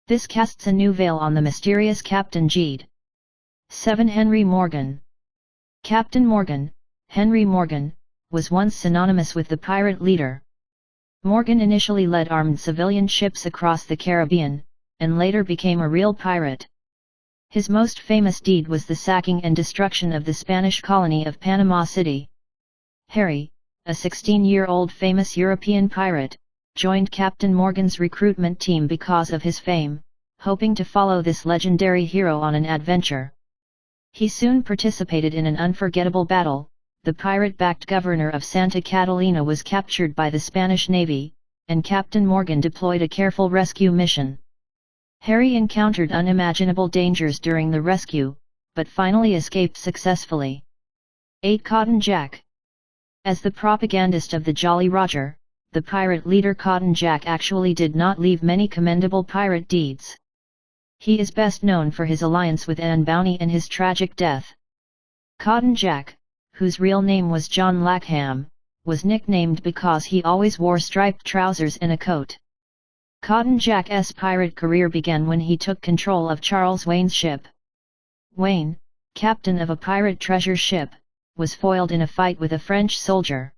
This casts a new veil on the mysterious Captain Gide. 7. Henry Morgan. Captain Morgan, Henry Morgan, was once synonymous with the pirate leader. Morgan initially led armed civilian ships across the Caribbean, and later became a real pirate. His most famous deed was the sacking and destruction of the Spanish colony of Panama City. Harry, a 16-year-old famous European pirate, joined Captain Morgan's recruitment team because of his fame, hoping to follow this legendary hero on an adventure. He soon participated in an unforgettable battle. The pirate-backed governor of Santa Catalina was captured by the Spanish Navy, and Captain Morgan deployed a careful rescue mission. Harry encountered unimaginable dangers during the rescue, but finally escaped successfully. 8. Cotton Jack. As the propagandist of the Jolly Roger, the pirate leader Cotton Jack actually did not leave many commendable pirate deeds. He is best known for his alliance with Anne Bowney and his tragic death. Cotton Jack, whose real name was John Lackham, was nicknamed because he always wore striped trousers and a coat. Cotton Jack's pirate career began when he took control of Charles Wayne's ship. Wayne, captain of a pirate treasure ship, was foiled in a fight with a French soldier.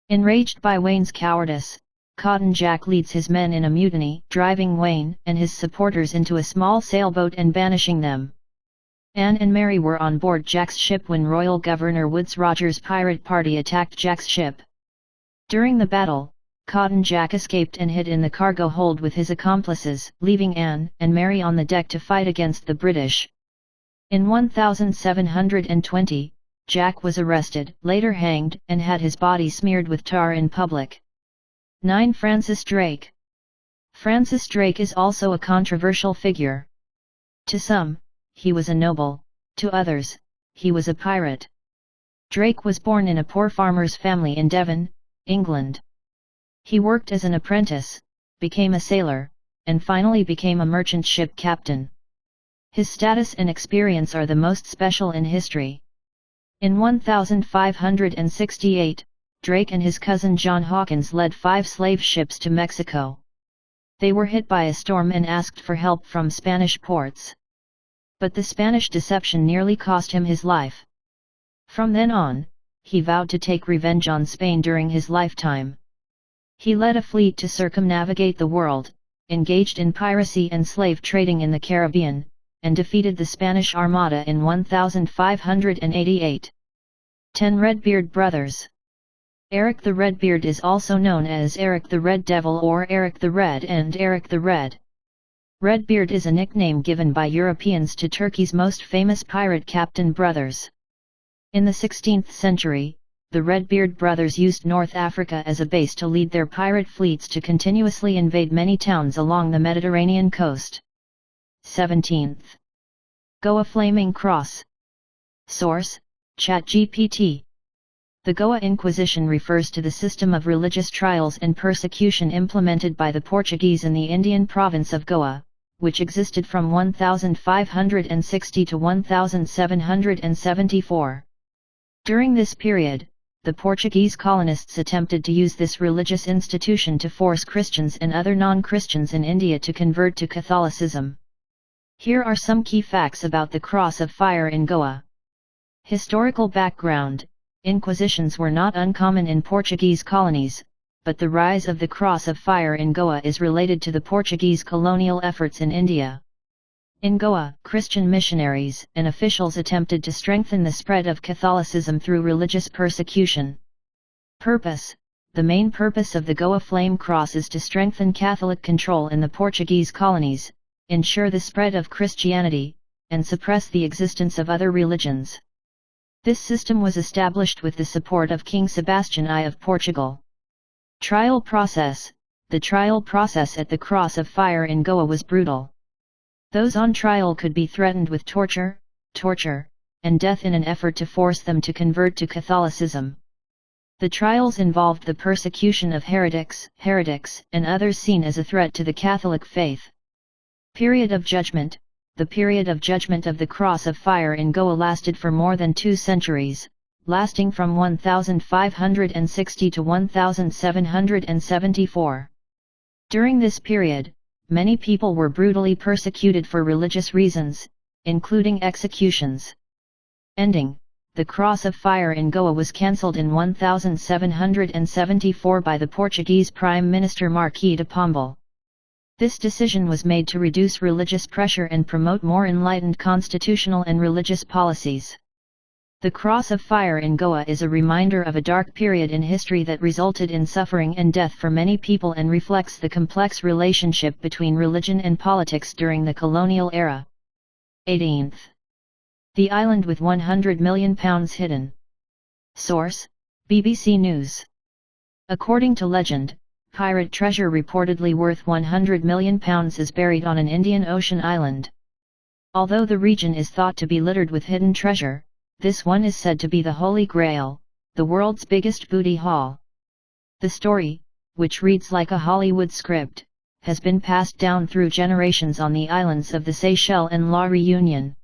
Enraged by Wayne's cowardice, Cotton Jack leads his men in a mutiny, driving Wayne and his supporters into a small sailboat and banishing them. Anne and Mary were on board Jack's ship when Royal Governor Woodes Rogers' pirate party attacked Jack's ship. During the battle, Cotton Jack escaped and hid in the cargo hold with his accomplices, leaving Anne and Mary on the deck to fight against the British. In 1720, Jack was arrested, later hanged, and had his body smeared with tar in public. 9. Francis Drake. Francis Drake is also a controversial figure. To some, he was a noble, to others, he was a pirate. Drake was born in a poor farmer's family in Devon, England. He worked as an apprentice, became a sailor, and finally became a merchant ship captain. His status and experience are the most special in history. In 1568, Drake and his cousin John Hawkins led 5 slave ships to Mexico. They were hit by a storm and asked for help from Spanish ports. But the Spanish deception nearly cost him his life. From then on, he vowed to take revenge on Spain during his lifetime. He led a fleet to circumnavigate the world, engaged in piracy and slave trading in the Caribbean, and defeated the Spanish Armada in 1588. 10. Redbeard Brothers. Eric the Redbeard is also known as Eric the Red Devil or Eric the Red and Eric the Red. Redbeard is a nickname given by Europeans to Turkey's most famous pirate captain brothers. In the 16th century, the Redbeard brothers used North Africa as a base to lead their pirate fleets to continuously invade many towns along the Mediterranean coast. 17th. Goa Flaming Cross. Source: ChatGPT. The Goa Inquisition refers to the system of religious trials and persecution implemented by the Portuguese in the Indian province of Goa, which existed from 1560 to 1774. During this period, the Portuguese colonists attempted to use this religious institution to force Christians and other non-Christians in India to convert to Catholicism. Here are some key facts about the Cross of Fire in Goa. Historical background: Inquisitions were not uncommon in Portuguese colonies, but the rise of the Cross of Fire in Goa is related to the Portuguese colonial efforts in India. In Goa, Christian missionaries and officials attempted to strengthen the spread of Catholicism through religious persecution. Purpose: the main purpose of the Goa Flame Cross is to strengthen Catholic control in the Portuguese colonies, ensure the spread of Christianity, and suppress the existence of other religions. This system was established with the support of King Sebastian I of Portugal. Trial process: the trial process at the Cross of Fire in Goa was brutal. Those on trial could be threatened with torture, and death in an effort to force them to convert to Catholicism. The trials involved the persecution of heretics, and others seen as a threat to the Catholic faith. Period of Judgment: the period of judgment of the Cross of Fire in Goa lasted for more than 2 centuries, lasting from 1560 to 1774. During this period, many people were brutally persecuted for religious reasons, including executions. Ending: the Cross of Fire in Goa was cancelled in 1774 by the Portuguese Prime Minister Marquis de Pombal. This decision was made to reduce religious pressure and promote more enlightened constitutional and religious policies. The Cross of Fire in Goa is a reminder of a dark period in history that resulted in suffering and death for many people and reflects the complex relationship between religion and politics during the colonial era. 18th. The Island with £100 million Hidden. Source: BBC News. According to legend, pirate treasure reportedly worth £100 million is buried on an Indian Ocean island. Although the region is thought to be littered with hidden treasure, this one is said to be the Holy Grail, the world's biggest booty haul. The story, which reads like a Hollywood script, has been passed down through generations on the islands of the Seychelles and La Réunion.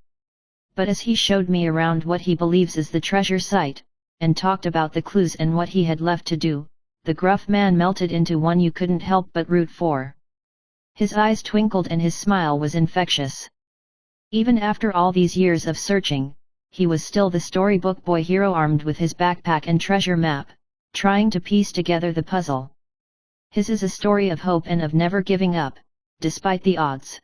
But as he showed me around what he believes is the treasure site, and talked about the clues and what he had left to do, the gruff man melted into one you couldn't help but root for. His eyes twinkled and his smile was infectious. Even after all these years of searching, he was still the storybook boy hero armed with his backpack and treasure map, trying to piece together the puzzle. His is a story of hope and of never giving up, despite the odds.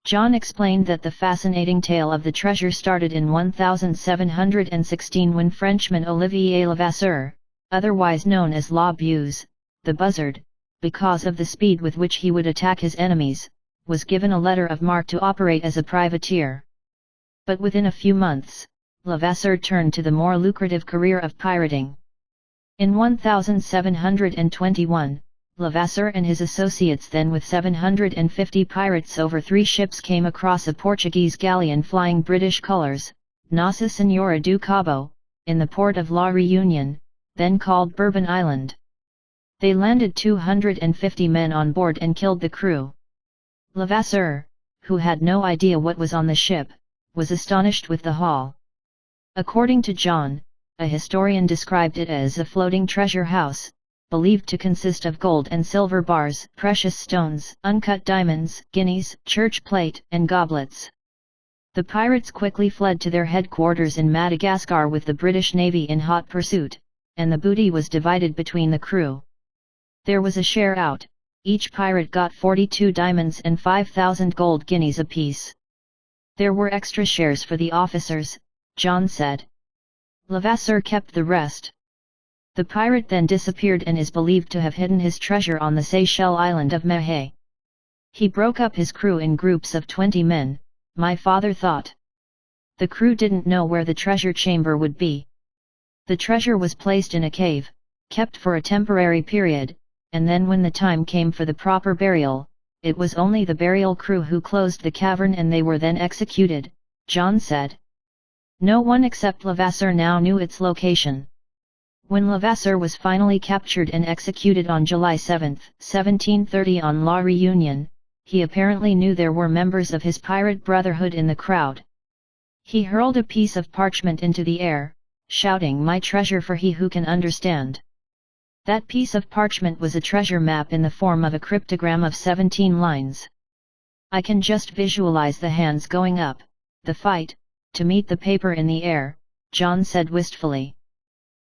John explained that the fascinating tale of the treasure started in 1716 when Frenchman Olivier Levasseur, otherwise known as La Buse, the Buzzard, because of the speed with which he would attack his enemies, was given a letter of marque to operate as a privateer. But within a few months, Levasseur turned to the more lucrative career of pirating. In 1721, Levasseur and his associates, then with 750 pirates over 3 ships, came across a Portuguese galleon flying British colours, Nossa Senhora do Cabo, in the port of La Réunion, then called Bourbon Island. They landed 250 men on board and killed the crew. Levasseur, who had no idea what was on the ship, was astonished with the haul. According to John, a historian described it as a floating treasure house, believed to consist of gold and silver bars, precious stones, uncut diamonds, guineas, church plate, and goblets. The pirates quickly fled to their headquarters in Madagascar with the British Navy in hot pursuit, and the booty was divided between the crew. There was a share out, each pirate got 42 diamonds and 5,000 gold guineas apiece. There were extra shares for the officers, John said. Levasseur kept the rest. The pirate then disappeared and is believed to have hidden his treasure on the Seychelles island of Mahé. He broke up his crew in groups of 20 men, my father thought. The crew didn't know where the treasure chamber would be. The treasure was placed in a cave, kept for a temporary period, and then when the time came for the proper burial, it was only the burial crew who closed the cavern and they were then executed, John said. No one except Levasseur now knew its location. When Levasseur was finally captured and executed on July 7, 1730 on La Réunion, he apparently knew there were members of his pirate brotherhood in the crowd. He hurled a piece of parchment into the air, shouting, "My treasure for he who can understand." That piece of parchment was a treasure map in the form of a cryptogram of 17 lines. I can just visualize the hands going up, the fight, to meet the paper in the air, John said wistfully.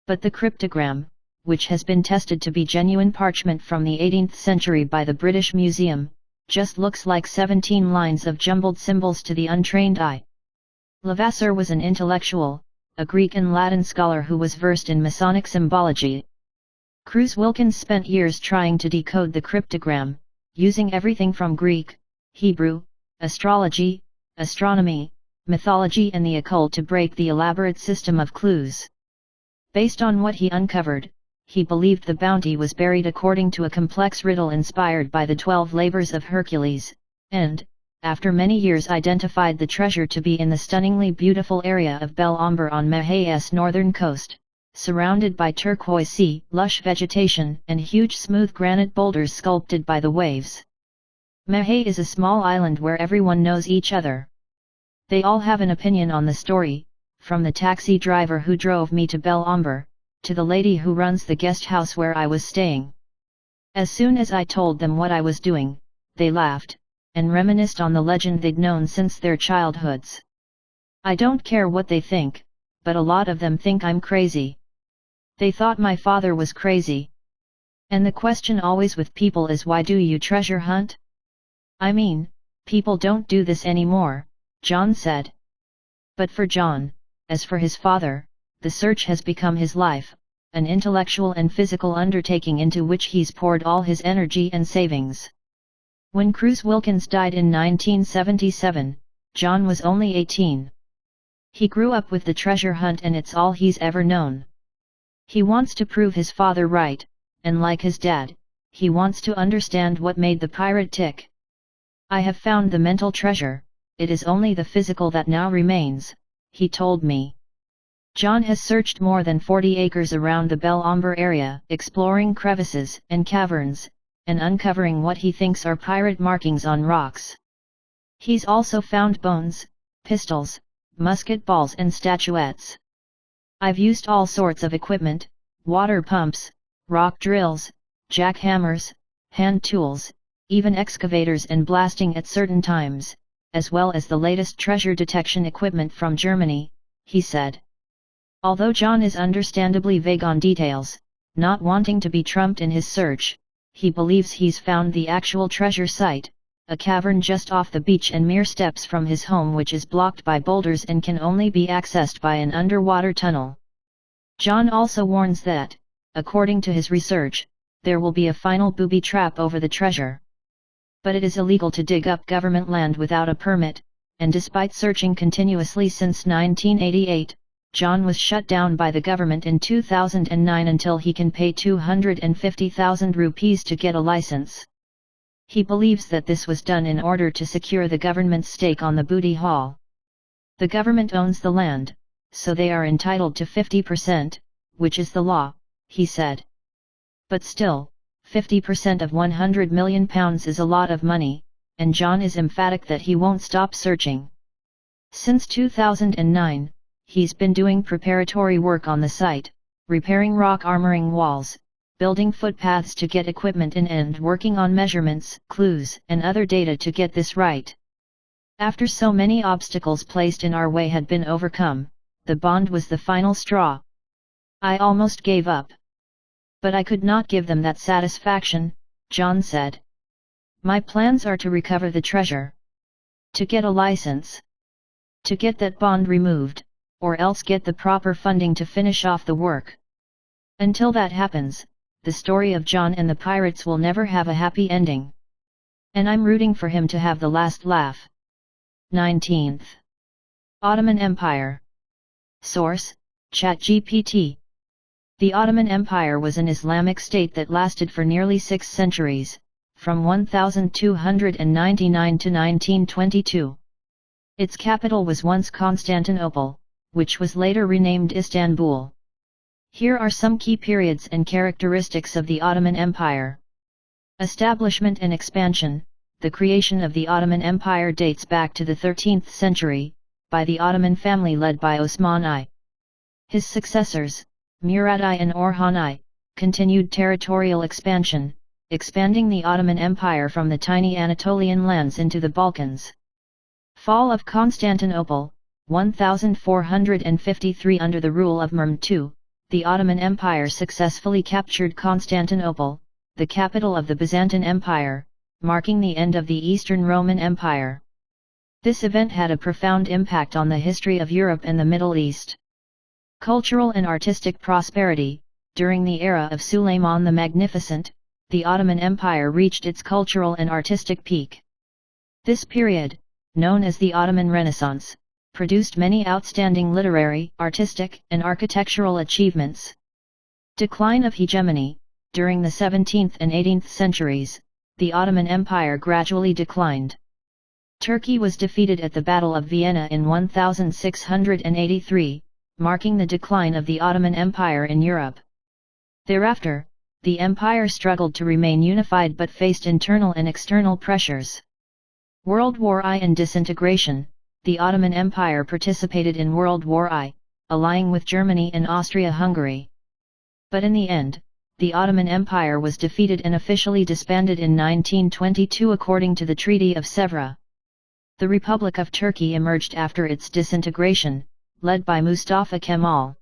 But the cryptogram, which has been tested to be genuine parchment from the 18th century by the British Museum, just looks like 17 lines of jumbled symbols to the untrained eye. Levasseur was an intellectual, a Greek and Latin scholar who was versed in Masonic symbology. Cruz Wilkins spent years trying to decode the cryptogram, using everything from Greek, Hebrew, astrology, astronomy, mythology and the occult to break the elaborate system of clues. Based on what he uncovered, he believed the bounty was buried according to a complex riddle inspired by the 12 labors of Hercules, and, after many years, identified the treasure to be in the stunningly beautiful area of Bel Ombre on Mahé's northern coast, surrounded by turquoise sea, lush vegetation and huge smooth granite boulders sculpted by the waves. Mahé is a small island where everyone knows each other. They all have an opinion on the story, from the taxi driver who drove me to Bel Ombre, to the lady who runs the guest house where I was staying. As soon as I told them what I was doing, they laughed, and reminisced on the legend they'd known since their childhoods. I don't care what they think, but a lot of them think I'm crazy. They thought my father was crazy. And the question always with people is, why do you treasure hunt? I mean, people don't do this anymore, John said. But for John, as for his father, the search has become his life, an intellectual and physical undertaking into which he's poured all his energy and savings. When Cruz Wilkins died in 1977, John was only 18. He grew up with the treasure hunt and it's all he's ever known. He wants to prove his father right, and like his dad, he wants to understand what made the pirate tick. I have found the mental treasure, it is only the physical that now remains, he told me. John has searched more than 40 acres around the Bel Ombre area, exploring crevices and caverns, and uncovering what he thinks are pirate markings on rocks. He's also found bones, pistols, musket balls and statuettes. I've used all sorts of equipment, water pumps, rock drills, jackhammers, hand tools, even excavators and blasting at certain times, as well as the latest treasure detection equipment from Germany, he said. Although John is understandably vague on details, not wanting to be trumped in his search, he believes he's found the actual treasure site, a cavern just off the beach and mere steps from his home which is blocked by boulders and can only be accessed by an underwater tunnel. John also warns that, according to his research, there will be a final booby trap over the treasure. But it is illegal to dig up government land without a permit, and despite searching continuously since 1988, John was shut down by the government in 2009 until he can pay 250,000 rupees to get a license. He believes that this was done in order to secure the government's stake on the booty haul. The government owns the land, so they are entitled to 50%, which is the law, he said. But still, 50% of £100 million is a lot of money, and John is emphatic that he won't stop searching. Since 2009, he's been doing preparatory work on the site, repairing rock armoring walls, building footpaths to get equipment in and working on measurements, clues and other data to get this right. After so many obstacles placed in our way had been overcome, the bond was the final straw. I almost gave up. But I could not give them that satisfaction, John said. My plans are to recover the treasure. To get a license. To get that bond removed, or else get the proper funding to finish off the work. Until that happens, the story of John and the pirates will never have a happy ending. And I'm rooting for him to have the last laugh. 19th. Ottoman Empire. Source: ChatGPT. The Ottoman Empire was an Islamic state that lasted for nearly 6 centuries, from 1299 to 1922. Its capital was once Constantinople, which was later renamed Istanbul. Here are some key periods and characteristics of the Ottoman Empire. Establishment and expansion. The creation of the Ottoman Empire dates back to the 13th century, by the Ottoman family led by Osman I. His successors, Murad I and Orhan I, continued territorial expansion, expanding the Ottoman Empire from the tiny Anatolian lands into the Balkans. Fall of Constantinople, 1453. Under the rule of Mehmed II, the Ottoman Empire successfully captured Constantinople, the capital of the Byzantine Empire, marking the end of the Eastern Roman Empire. This event had a profound impact on the history of Europe and the Middle East. Cultural and artistic prosperity. During the era of Suleiman the Magnificent, the Ottoman Empire reached its cultural and artistic peak. This period, known as the Ottoman Renaissance, produced many outstanding literary, artistic, and architectural achievements. Decline of hegemony. During the 17th and 18th centuries, the Ottoman Empire gradually declined. Turkey was defeated at the Battle of Vienna in 1683, marking the decline of the Ottoman Empire in Europe. Thereafter, the empire struggled to remain unified but faced internal and external pressures. World War I and disintegration. The Ottoman Empire participated in World War I, allying with Germany and Austria-Hungary. But in the end, the Ottoman Empire was defeated and officially disbanded in 1922 according to the Treaty of Sèvres. The Republic of Turkey emerged after its disintegration, led by Mustafa Kemal.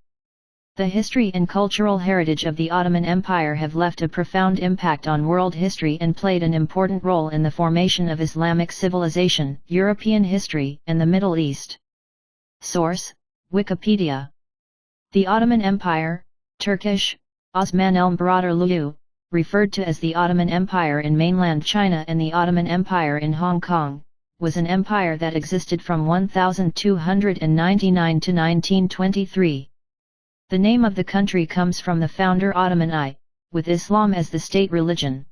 The history and cultural heritage of the Ottoman Empire have left a profound impact on world history and played an important role in the formation of Islamic civilization, European history, and the Middle East. Source: Wikipedia. The Ottoman Empire, Turkish, Osmanlı, referred to as the Ottoman Empire in mainland China and the Ottoman Empire in Hong Kong, was an empire that existed from 1299 to 1923. The name of the country comes from the founder Ottoman I, with Islam as the state religion.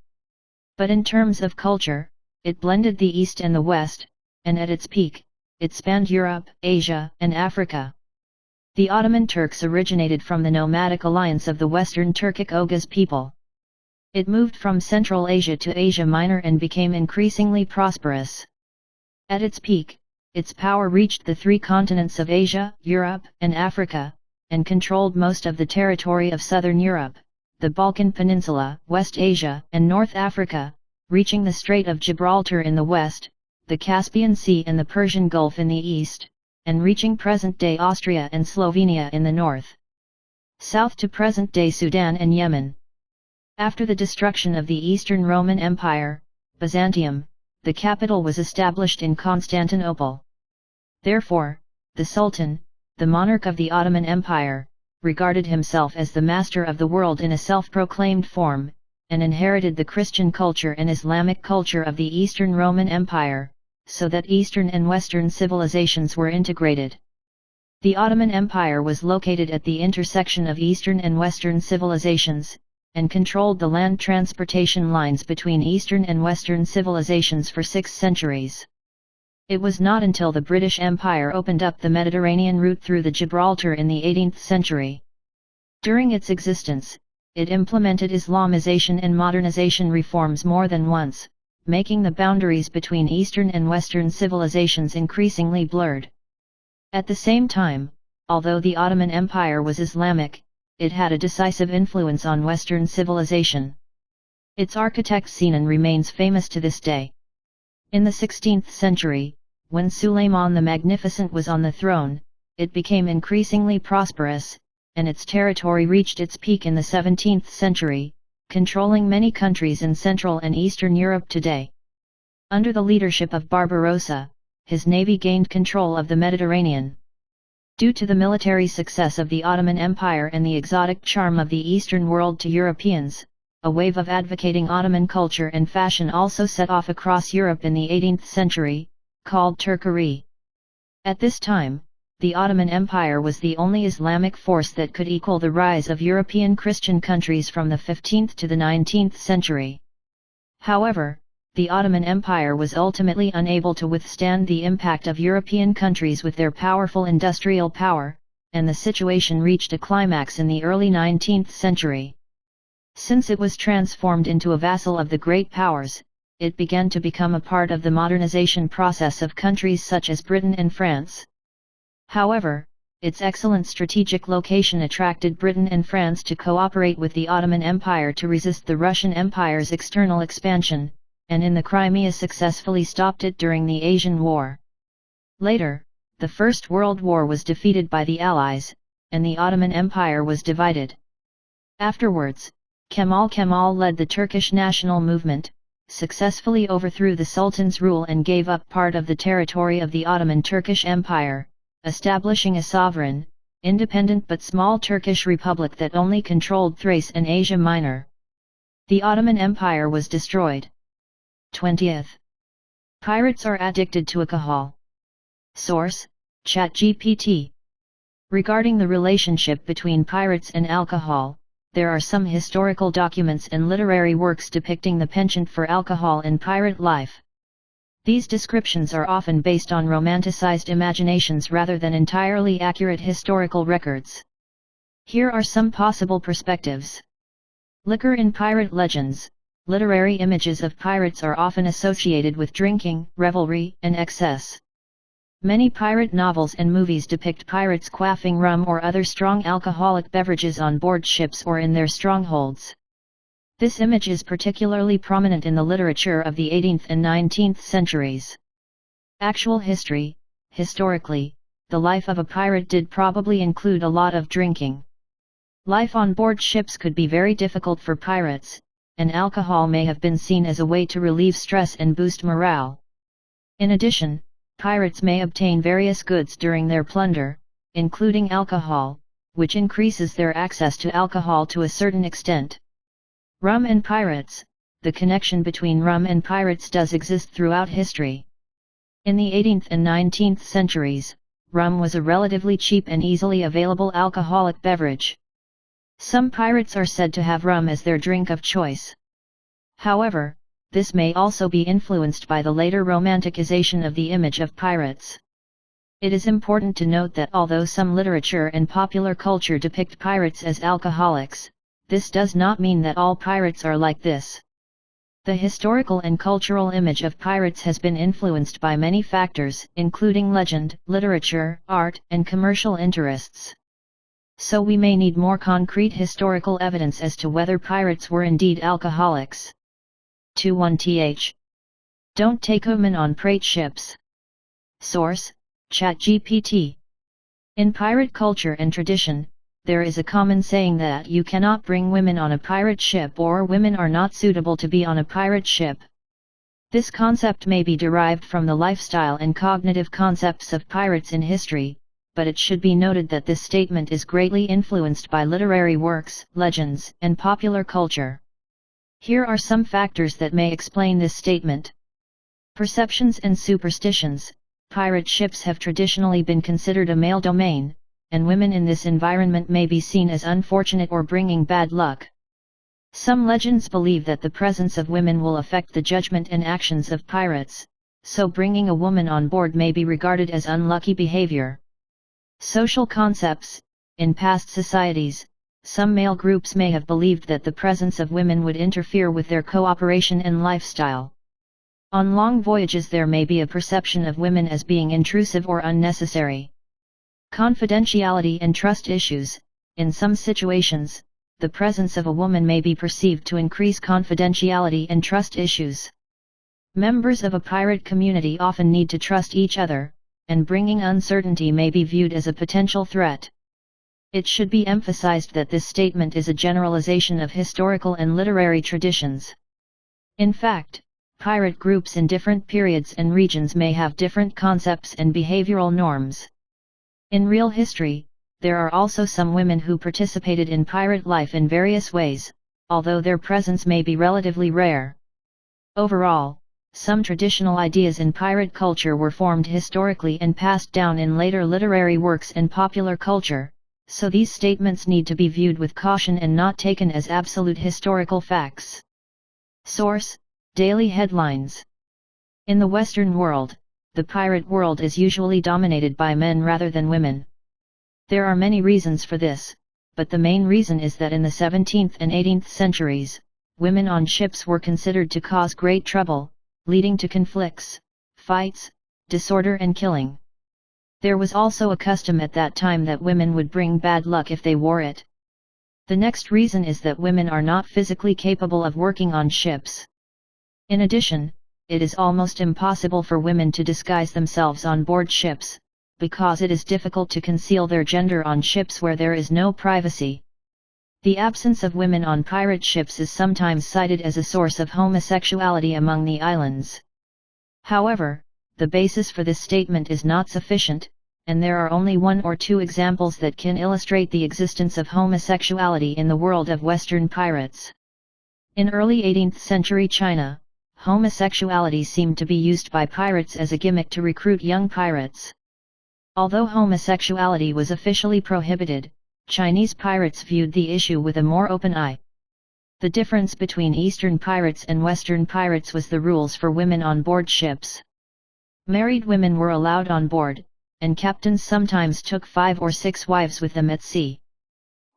But in terms of culture, it blended the East and the West, and at its peak, it spanned Europe, Asia, and Africa. The Ottoman Turks originated from the nomadic alliance of the Western Turkic Oghuz people. It moved from Central Asia to Asia Minor and became increasingly prosperous. At its peak, its power reached the three continents of Asia, Europe, and Africa, and controlled most of the territory of southern Europe, the Balkan Peninsula, West Asia, and North Africa, reaching the Strait of Gibraltar in the west, the Caspian Sea and the Persian Gulf in the east, and reaching present-day Austria and Slovenia in the north. South to present-day Sudan and Yemen. After the destruction of the Eastern Roman Empire, Byzantium, the capital was established in Constantinople. Therefore, the Sultan, the monarch of the Ottoman Empire, regarded himself as the master of the world in a self-proclaimed form, and inherited the Christian culture and Islamic culture of the Eastern Roman Empire, so that Eastern and Western civilizations were integrated. The Ottoman Empire was located at the intersection of Eastern and Western civilizations, and controlled the land transportation lines between Eastern and Western civilizations for 6 centuries. It was not until the British Empire opened up the Mediterranean route through the Gibraltar in the 18th century. During its existence, it implemented Islamization and modernization reforms more than once, making the boundaries between Eastern and Western civilizations increasingly blurred. At the same time, although the Ottoman Empire was Islamic, it had a decisive influence on Western civilization. Its architect Sinan remains famous to this day. In the 16th century, when Sulayman the Magnificent was on the throne, it became increasingly prosperous, and its territory reached its peak in the 17th century, controlling many countries in Central and Eastern Europe today. Under the leadership of Barbarossa, his navy gained control of the Mediterranean. Due to the military success of the Ottoman Empire and the exotic charm of the Eastern world to Europeans, a wave of advocating Ottoman culture and fashion also set off across Europe in the 18th century, called Turkery. At this time, the Ottoman Empire was the only Islamic force that could equal the rise of European Christian countries from the 15th to the 19th century. However, the Ottoman Empire was ultimately unable to withstand the impact of European countries with their powerful industrial power, and the situation reached a climax in the early 19th century. Since it was transformed into a vassal of the great powers, it began to become a part of the modernization process of countries such as Britain and France. However, its excellent strategic location attracted Britain and France to cooperate with the Ottoman Empire to resist the Russian Empire's external expansion, and in the Crimea successfully stopped it during the Asian War. Later, the First World War was defeated by the Allies, and the Ottoman Empire was divided. Afterwards, Kemal led the Turkish national movement, successfully overthrew the Sultan's rule and gave up part of the territory of the Ottoman Turkish Empire, establishing a sovereign, independent but small Turkish republic that only controlled Thrace and Asia Minor. The Ottoman Empire was destroyed. 20th. Pirates are addicted to alcohol. Source: ChatGPT. Regarding the relationship between pirates and alcohol, there are some historical documents and literary works depicting the penchant for alcohol in pirate life. These descriptions are often based on romanticized imaginations rather than entirely accurate historical records. Here are some possible perspectives. Liquor in pirate legends. Literary images of pirates are often associated with drinking, revelry, and excess. Many pirate novels and movies depict pirates quaffing rum or other strong alcoholic beverages on board ships or in their strongholds. This image is particularly prominent in the literature of the 18th and 19th centuries. Actual history. Historically, the life of a pirate did probably include a lot of drinking. Life on board ships could be very difficult for pirates, and alcohol may have been seen as a way to relieve stress and boost morale. In addition, pirates may obtain various goods during their plunder, including alcohol, which increases their access to alcohol to a certain extent. Rum and pirates. The connection between rum and pirates does exist throughout history. In the 18th and 19th centuries, rum was a relatively cheap and easily available alcoholic beverage. Some pirates are said to have rum as their drink of choice. However, this may also be influenced by the later romanticization of the image of pirates. It is important to note that although some literature and popular culture depict pirates as alcoholics, this does not mean that all pirates are like this. The historical and cultural image of pirates has been influenced by many factors, including legend, literature, art, and commercial interests. So we may need more concrete historical evidence as to whether pirates were indeed alcoholics. 21th. Don't take women on pirate ships. Source: ChatGPT. In pirate culture and tradition, there is a common saying that you cannot bring women on a pirate ship, or women are not suitable to be on a pirate ship. This concept may be derived from the lifestyle and cognitive concepts of pirates in history, but it should be noted that this statement is greatly influenced by literary works, legends, and popular culture. Here are some factors that may explain this statement. Perceptions and superstitions. Pirate ships have traditionally been considered a male domain, and women in this environment may be seen as unfortunate or bringing bad luck. Some legends believe that the presence of women will affect the judgment and actions of pirates, so bringing a woman on board may be regarded as unlucky behavior. Social concepts. In past societies, some male groups may have believed that the presence of women would interfere with their cooperation and lifestyle. On long voyages there may be a perception of women as being intrusive or unnecessary. Confidentiality and trust issues. In some situations, the presence of a woman may be perceived to increase confidentiality and trust issues. Members of a pirate community often need to trust each other, and bringing uncertainty may be viewed as a potential threat. It should be emphasized that this statement is a generalization of historical and literary traditions. In fact, pirate groups in different periods and regions may have different concepts and behavioral norms. In real history, there are also some women who participated in pirate life in various ways, although their presence may be relatively rare. Overall, some traditional ideas in pirate culture were formed historically and passed down in later literary works and popular culture, so these statements need to be viewed with caution and not taken as absolute historical facts. Source: Daily Headlines. In the Western world, the pirate world is usually dominated by men rather than women. There are many reasons for this, but the main reason is that in the 17th and 18th centuries, women on ships were considered to cause great trouble, leading to conflicts, fights, disorder and killing. There was also a custom at that time that women would bring bad luck if they wore it. The next reason is that women are not physically capable of working on ships. In addition, it is almost impossible for women to disguise themselves on board ships, because it is difficult to conceal their gender on ships where there is no privacy. The absence of women on pirate ships is sometimes cited as a source of homosexuality among the islands. However, the basis for this statement is not sufficient, and there are only one or two examples that can illustrate the existence of homosexuality in the world of Western pirates. In early 18th century China, homosexuality seemed to be used by pirates as a gimmick to recruit young pirates. Although homosexuality was officially prohibited, Chinese pirates viewed the issue with a more open eye. The difference between Eastern pirates and Western pirates was the rules for women on board ships. Married women were allowed on board, and captains sometimes took 5 or 6 wives with them at sea.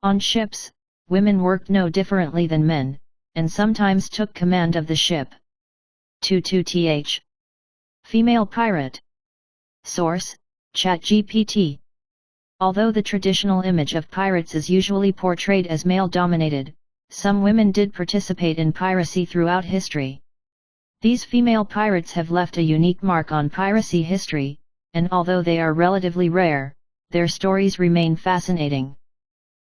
On ships, women worked no differently than men, and sometimes took command of the ship. 22th. Female pirate. Source: ChatGPT. Although the traditional image of pirates is usually portrayed as male-dominated, some women did participate in piracy throughout history. These female pirates have left a unique mark on piracy history, and although they are relatively rare, their stories remain fascinating.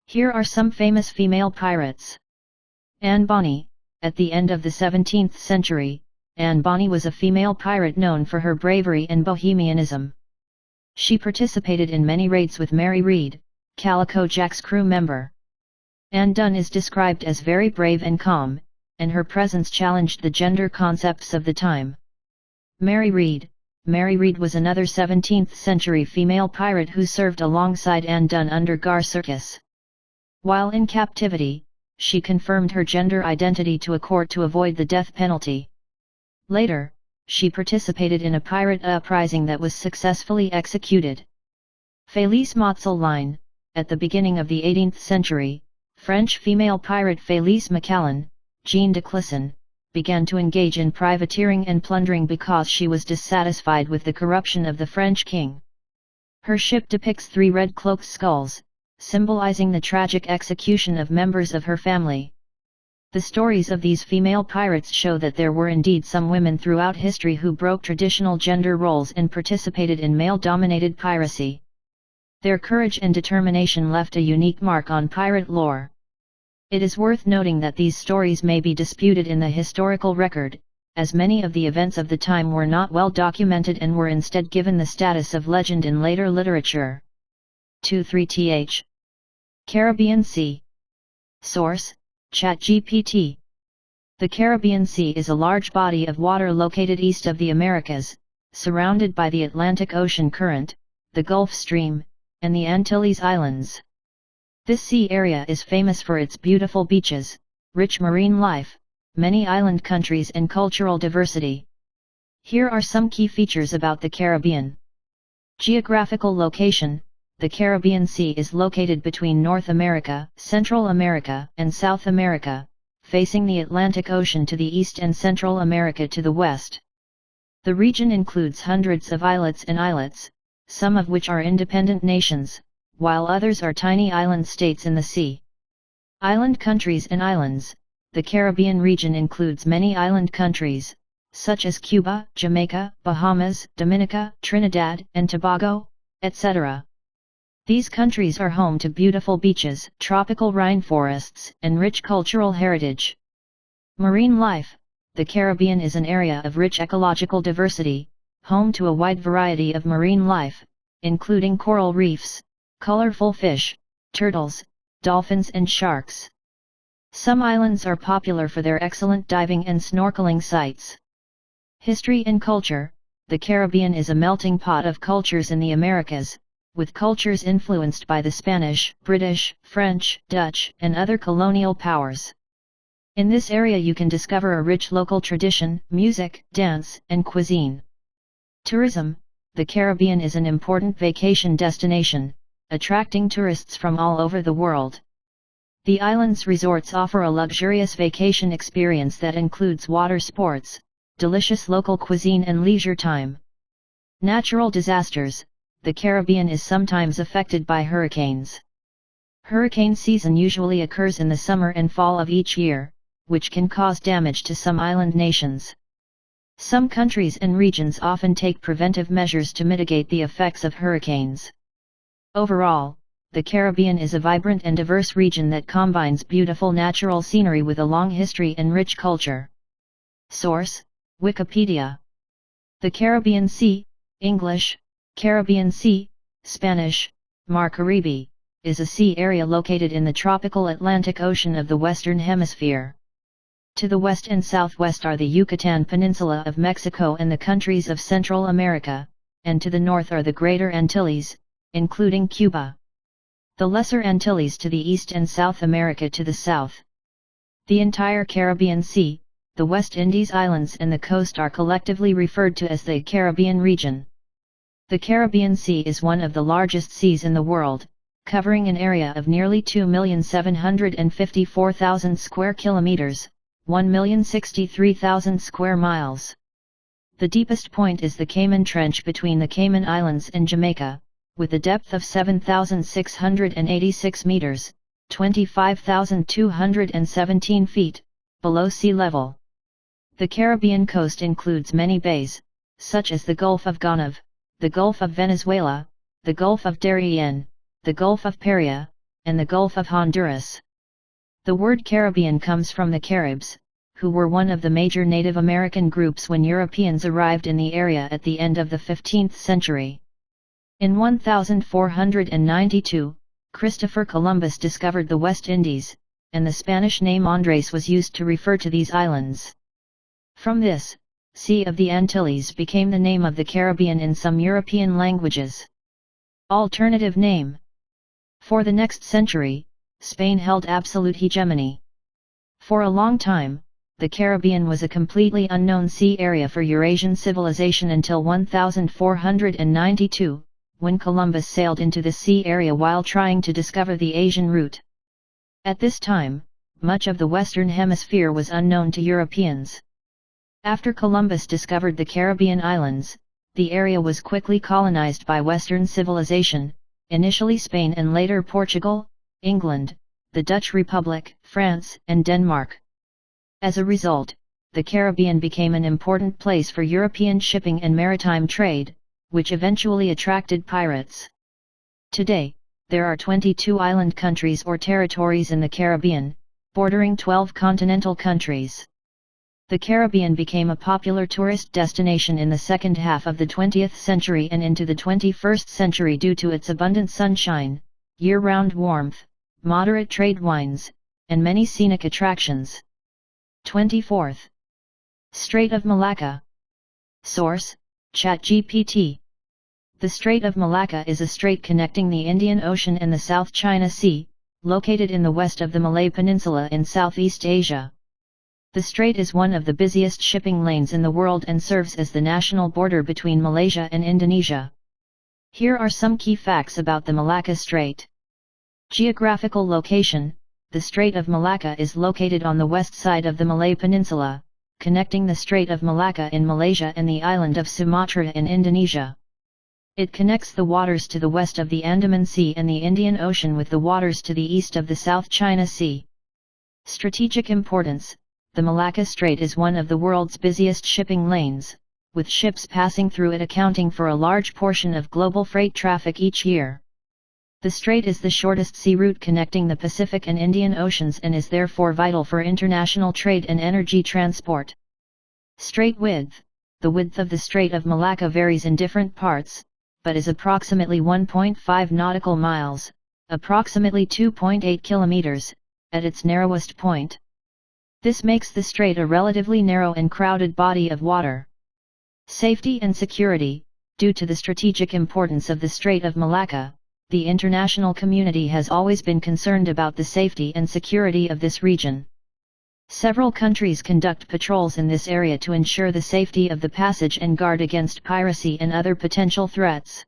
Here are some famous female pirates. Anne Bonny. At the end of the 17th century, Anne Bonny was a female pirate known for her bravery and bohemianism. She participated in many raids with Mary Read, Calico Jack's crew member. Anne Dunn is described as very brave and calm, and her presence challenged the gender concepts of the time. Mary Read was another 17th century female pirate who served alongside Anne Dunn under Gar Circus. While in captivity, she confirmed her gender identity to a court to avoid the death penalty. Later, she participated in a pirate uprising that was successfully executed. Félix Montsolline, at the beginning of the 18th century, French female pirate Félix Macallan, Jeanne de Clisson, began to engage in privateering and plundering because she was dissatisfied with the corruption of the French king. Her ship depicts 3 red-cloaked skulls, symbolizing the tragic execution of members of her family. The stories of these female pirates show that there were indeed some women throughout history who broke traditional gender roles and participated in male-dominated piracy. Their courage and determination left a unique mark on pirate lore. It is worth noting that these stories may be disputed in the historical record, as many of the events of the time were not well documented and were instead given the status of legend in later literature. 23th. Caribbean Sea. Source: ChatGPT. The Caribbean Sea is a large body of water located east of the Americas, surrounded by the Atlantic Ocean current, the Gulf Stream, and the Antilles Islands. This sea area is famous for its beautiful beaches, rich marine life, many island countries and cultural diversity. Here are some key features about the Caribbean. Geographical location: the Caribbean Sea is located between North America, Central America, and South America, facing the Atlantic Ocean to the east and Central America to the west. The region includes hundreds of islets and islets, some of which are independent nations, while others are tiny island states in the sea. Island countries and islands: the Caribbean region includes many island countries, such as Cuba, Jamaica, Bahamas, Dominica, Trinidad and Tobago, etc. These countries are home to beautiful beaches, tropical rainforests, and rich cultural heritage. Marine life: the Caribbean is an area of rich ecological diversity, home to a wide variety of marine life, including coral reefs, colorful fish, turtles, dolphins and sharks. Some islands are popular for their excellent diving and snorkeling sites. History and culture: the Caribbean is a melting pot of cultures in the Americas, with cultures influenced by the Spanish, British, French, Dutch, and other colonial powers. In this area you can discover a rich local tradition, music, dance, and cuisine. Tourism: the Caribbean is an important vacation destination, attracting tourists from all over the world. The island's resorts offer a luxurious vacation experience that includes water sports, delicious local cuisine and leisure time. Natural disasters: the Caribbean is sometimes affected by hurricanes. Hurricane season usually occurs in the summer and fall of each year, which can cause damage to some island nations. Some countries and regions often take preventive measures to mitigate the effects of hurricanes. Overall, the Caribbean is a vibrant and diverse region that combines beautiful natural scenery with a long history and rich culture. Source: Wikipedia. The Caribbean Sea, English, Caribbean Sea, Spanish, Mar Caribe, is a sea area located in the tropical Atlantic Ocean of the Western Hemisphere. To the west and southwest are the Yucatan Peninsula of Mexico and the countries of Central America, and to the north are the Greater Antilles, including Cuba. The Lesser Antilles to the east and South America to the south. The entire Caribbean Sea, the West Indies Islands and the coast are collectively referred to as the Caribbean region. The Caribbean Sea is one of the largest seas in the world, covering an area of nearly 2,754,000 square kilometers, 1,063,000 square miles. The deepest point is the Cayman Trench between the Cayman Islands and Jamaica, with a depth of 7,686 meters, 25,217 feet, below sea level. The Caribbean coast includes many bays, such as the Gulf of Gonave, the Gulf of Venezuela, the Gulf of Darien, the Gulf of Paria, and the Gulf of Honduras. The word Caribbean comes from the Caribs, who were one of the major Native American groups when Europeans arrived in the area at the end of the 15th century. In 1492, Christopher Columbus discovered the West Indies, and the Spanish name Andrés was used to refer to these islands. From this, Sea of the Antilles became the name of the Caribbean in some European languages. Alternative name: for the next century, Spain held absolute hegemony. For a long time, the Caribbean was a completely unknown sea area for Eurasian civilization until 1492, when Columbus sailed into the sea area while trying to discover the Asian route. At this time, much of the Western Hemisphere was unknown to Europeans. After Columbus discovered the Caribbean islands, the area was quickly colonized by Western civilization, initially Spain and later Portugal, England, the Dutch Republic, France, and Denmark. As a result, the Caribbean became an important place for European shipping and maritime trade, which eventually attracted pirates. Today, there are 22 island countries or territories in the Caribbean, bordering 12 continental countries. The Caribbean became a popular tourist destination in the second half of the 20th century and into the 21st century due to its abundant sunshine, year-round warmth, moderate trade winds, and many scenic attractions. 24th. Strait of Malacca. Source: ChatGPT. The Strait of Malacca is a strait connecting the Indian Ocean and the South China Sea, located in the west of the Malay Peninsula in Southeast Asia. The strait is one of the busiest shipping lanes in the world and serves as the national border between Malaysia and Indonesia. Here are some key facts about the Malacca Strait. Geographical location: the Strait of Malacca is located on the west side of the Malay Peninsula, connecting the Strait of Malacca in Malaysia and the island of Sumatra in Indonesia. It connects the waters to the west of the Andaman Sea and the Indian Ocean with the waters to the east of the South China Sea. Strategic importance: the Malacca Strait is one of the world's busiest shipping lanes, with ships passing through it accounting for a large portion of global freight traffic each year. The strait is the shortest sea route connecting the Pacific and Indian Oceans and is therefore vital for international trade and energy transport. Strait width: the width of the Strait of Malacca varies in different parts, but is approximately 1.5 nautical miles, approximately 2.8 kilometers, at its narrowest point. This makes the strait a relatively narrow and crowded body of water. Safety and security: due to the strategic importance of the Strait of Malacca, the international community has always been concerned about the safety and security of this region. Several countries conduct patrols in this area to ensure the safety of the passage and guard against piracy and other potential threats.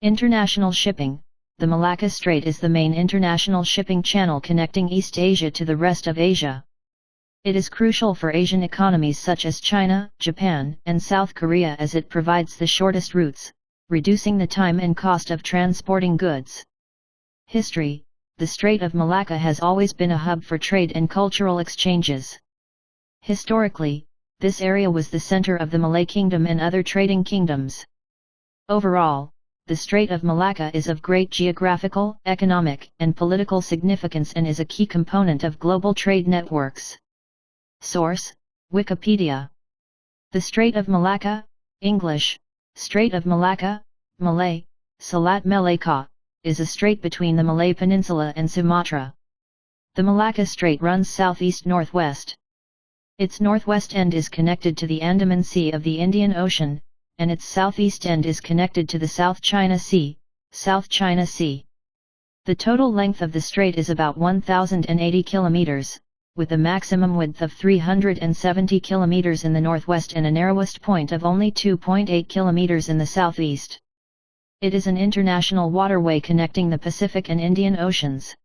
International shipping: the Malacca Strait is the main international shipping channel connecting East Asia to the rest of Asia. It is crucial for Asian economies such as China, Japan, and South Korea as it provides the shortest routes, reducing the time and cost of transporting goods. History: the Strait of Malacca has always been a hub for trade and cultural exchanges. Historically, this area was the center of the Malay Kingdom and other trading kingdoms. Overall, the Strait of Malacca is of great geographical, economic, and political significance and is a key component of global trade networks. Source: Wikipedia. The Strait of Malacca, English, Strait of Malacca, Malay, Selat Melaka, is a strait between the Malay Peninsula and Sumatra. The Malacca Strait runs southeast-northwest. Its northwest end is connected to the Andaman Sea of the Indian Ocean, and its southeast end is connected to the South China Sea, South China Sea. The total length of the strait is about 1,080 kilometers, with a maximum width of 370 kilometers in the northwest and a narrowest point of only 2.8 kilometers in the southeast. It is an international waterway connecting the Pacific and Indian Oceans.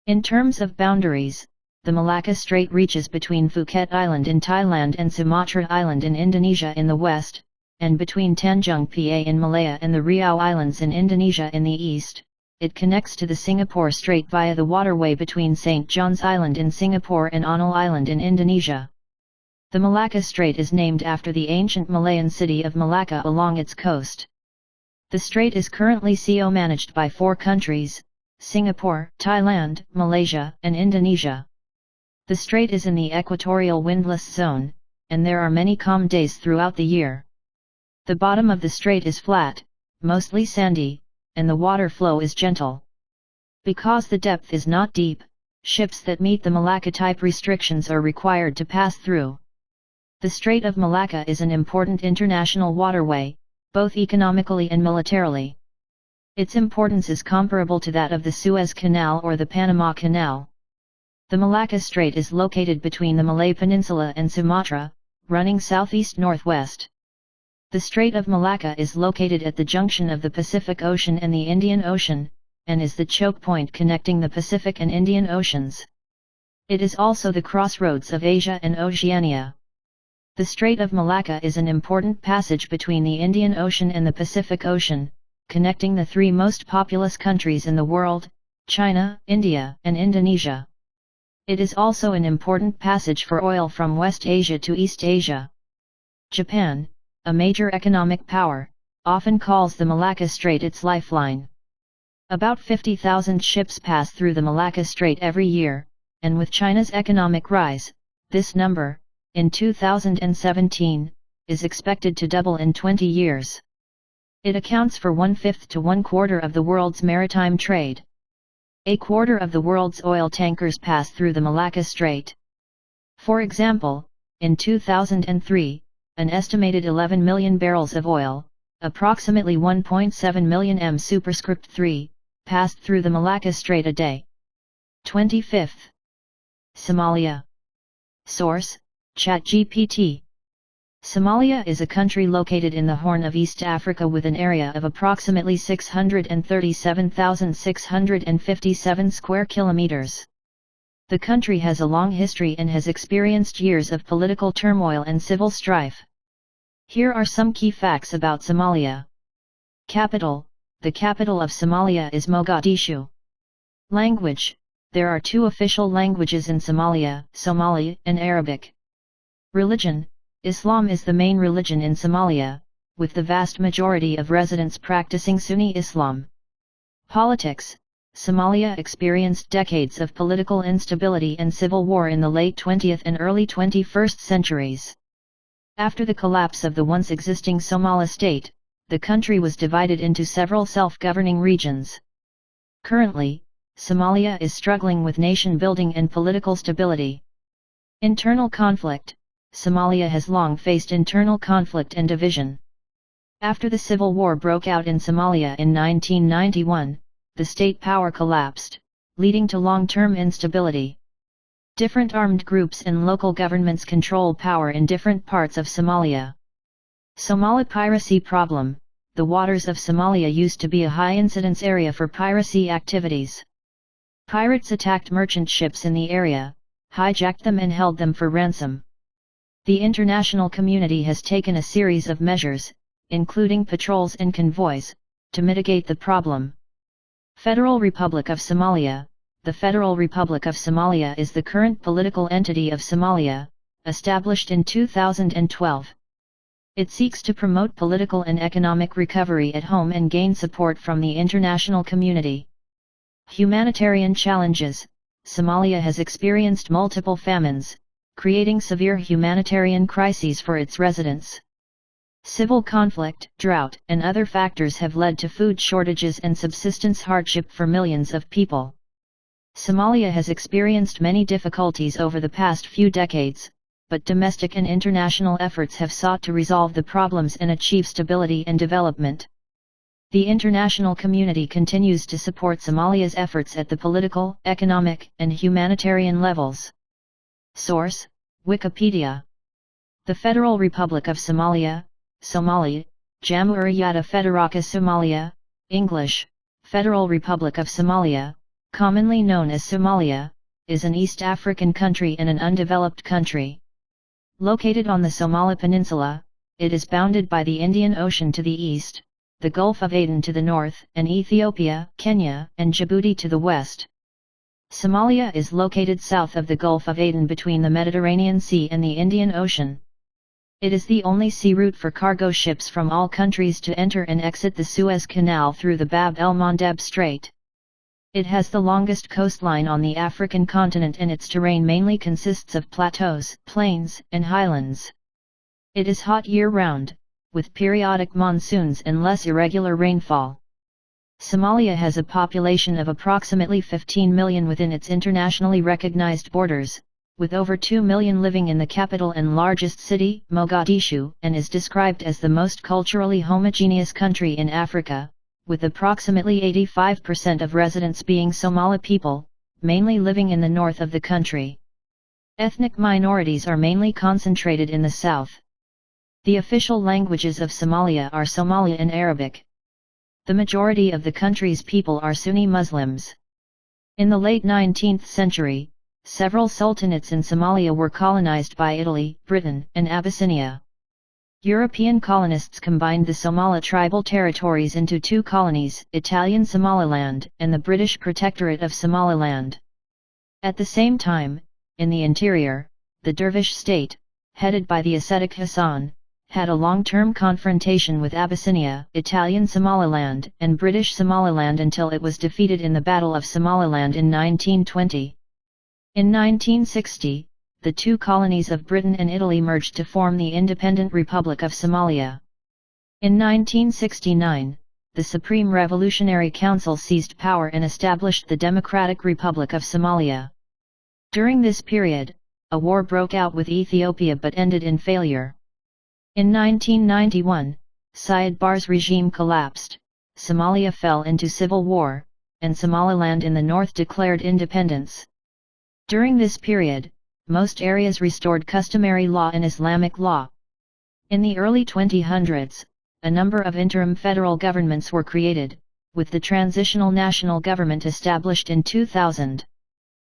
In terms of boundaries, the Malacca Strait reaches between Phuket Island in Thailand and Sumatra Island in Indonesia in the west, and between Tanjung Piai in Malaya and the Riau Islands in Indonesia in the east. It connects to the Singapore Strait via the waterway between St. John's Island in Singapore and Onel Island in Indonesia. The Malacca Strait is named after the ancient Malayan city of Malacca along its coast. The strait is currently CO-managed by 4 countries: Singapore, Thailand, Malaysia, and Indonesia. The strait is in the equatorial windless zone, and there are many calm days throughout the year. The bottom of the strait is flat, mostly sandy, and the water flow is gentle. Because the depth is not deep, ships that meet the Malacca-type restrictions are required to pass through. The Strait of Malacca is an important international waterway, both economically and militarily. Its importance is comparable to that of the Suez Canal or the Panama Canal. The Malacca Strait is located between the Malay Peninsula and Sumatra, running southeast-northwest. The Strait of Malacca is located at the junction of the Pacific Ocean and the Indian Ocean, and is the choke point connecting the Pacific and Indian Oceans. It is also the crossroads of Asia and Oceania. The Strait of Malacca is an important passage between the Indian Ocean and the Pacific Ocean, connecting the three most populous countries in the world, China, India, and Indonesia. It is also an important passage for oil from West Asia to East Asia. Japan, a major economic power, often calls the Malacca Strait its lifeline. About 50,000 ships pass through the Malacca Strait every year, and with China's economic rise, this number, in 2017, is expected to double in 20 years. It accounts for 1/5 to 1/4 of the world's maritime trade. A quarter of the world's oil tankers pass through the Malacca Strait. For example, in 2003, an estimated 11 million barrels of oil, approximately 1.7 million m superscript 3, passed through the Malacca Strait a day. 25th. Somalia. Source: ChatGPT. Somalia is a country located in the Horn of East Africa with an area of approximately 637,657 square kilometers. The country has a long history and has experienced years of political turmoil and civil strife. Here are some key facts about Somalia. Capital: the capital of Somalia is Mogadishu. Language: there are two official languages in Somalia, Somali and Arabic. Religion: Islam is the main religion in Somalia, with the vast majority of residents practicing Sunni Islam. Politics: Somalia experienced decades of political instability and civil war in the late 20th and early 21st centuries. After the collapse of the once existing Somali state, the country was divided into several self-governing regions. Currently, Somalia is struggling with nation-building and political stability. Internal conflict: Somalia has long faced internal conflict and division. After the civil war broke out in Somalia in 1991, the state power collapsed, leading to long-term instability. Different armed groups and local governments control power in different parts of Somalia. Somali piracy problem: the waters of Somalia used to be a high-incidence area for piracy activities. Pirates attacked merchant ships in the area, hijacked them and held them for ransom. The international community has taken a series of measures, including patrols and convoys, to mitigate the problem. Federal Republic of Somalia: the Federal Republic of Somalia is the current political entity of Somalia, established in 2012. It seeks to promote political and economic recovery at home and gain support from the international community. Humanitarian challenges: Somalia has experienced multiple famines, creating severe humanitarian crises for its residents. Civil conflict, drought, and other factors have led to food shortages and subsistence hardship for millions of people. Somalia has experienced many difficulties over the past few decades, but domestic and international efforts have sought to resolve the problems and achieve stability and development. The international community continues to support Somalia's efforts at the political, economic, and humanitarian levels. Source: Wikipedia. The Federal Republic of Somalia, Somali, Jamhuriyadda Federaka Somalia, English, Federal Republic of Somalia, commonly known as Somalia, is an East African country and an undeveloped country. Located on the Somali Peninsula, it is bounded by the Indian Ocean to the east, the Gulf of Aden to the north, and Ethiopia, Kenya, and Djibouti to the west. Somalia is located south of the Gulf of Aden between the Mediterranean Sea and the Indian Ocean. It is the only sea route for cargo ships from all countries to enter and exit the Suez Canal through the Bab el-Mandeb Strait. It has the longest coastline on the African continent and its terrain mainly consists of plateaus, plains, and highlands. It is hot year-round, with periodic monsoons and less irregular rainfall. Somalia has a population of approximately 15 million within its internationally recognized borders, with over 2 million living in the capital and largest city, Mogadishu, and is described as the most culturally homogeneous country in Africa, with approximately 85% of residents being Somali people, mainly living in the north of the country. Ethnic minorities are mainly concentrated in the south. The official languages of Somalia are Somali and Arabic. The majority of the country's people are Sunni Muslims. In the late 19th century, several sultanates in Somalia were colonized by Italy, Britain, and Abyssinia. European colonists combined the Somali tribal territories into two colonies, Italian Somaliland and the British Protectorate of Somaliland. At the same time, in the interior, the Dervish state, headed by the ascetic Hassan, had a long-term confrontation with Abyssinia, Italian Somaliland, and British Somaliland until it was defeated in the Battle of Somaliland in 1920. In 1960, the two colonies of Britain and Italy merged to form the Independent Republic of Somalia. In 1969, the Supreme Revolutionary Council seized power and established the Democratic Republic of Somalia. During this period, a war broke out with Ethiopia but ended in failure. In 1991, Siad Barre's regime collapsed, Somalia fell into civil war, and Somaliland in the north declared independence. During this period, most areas restored customary law and Islamic law. In the early 2000s, a number of interim federal governments were created, with the Transitional National Government established in 2000.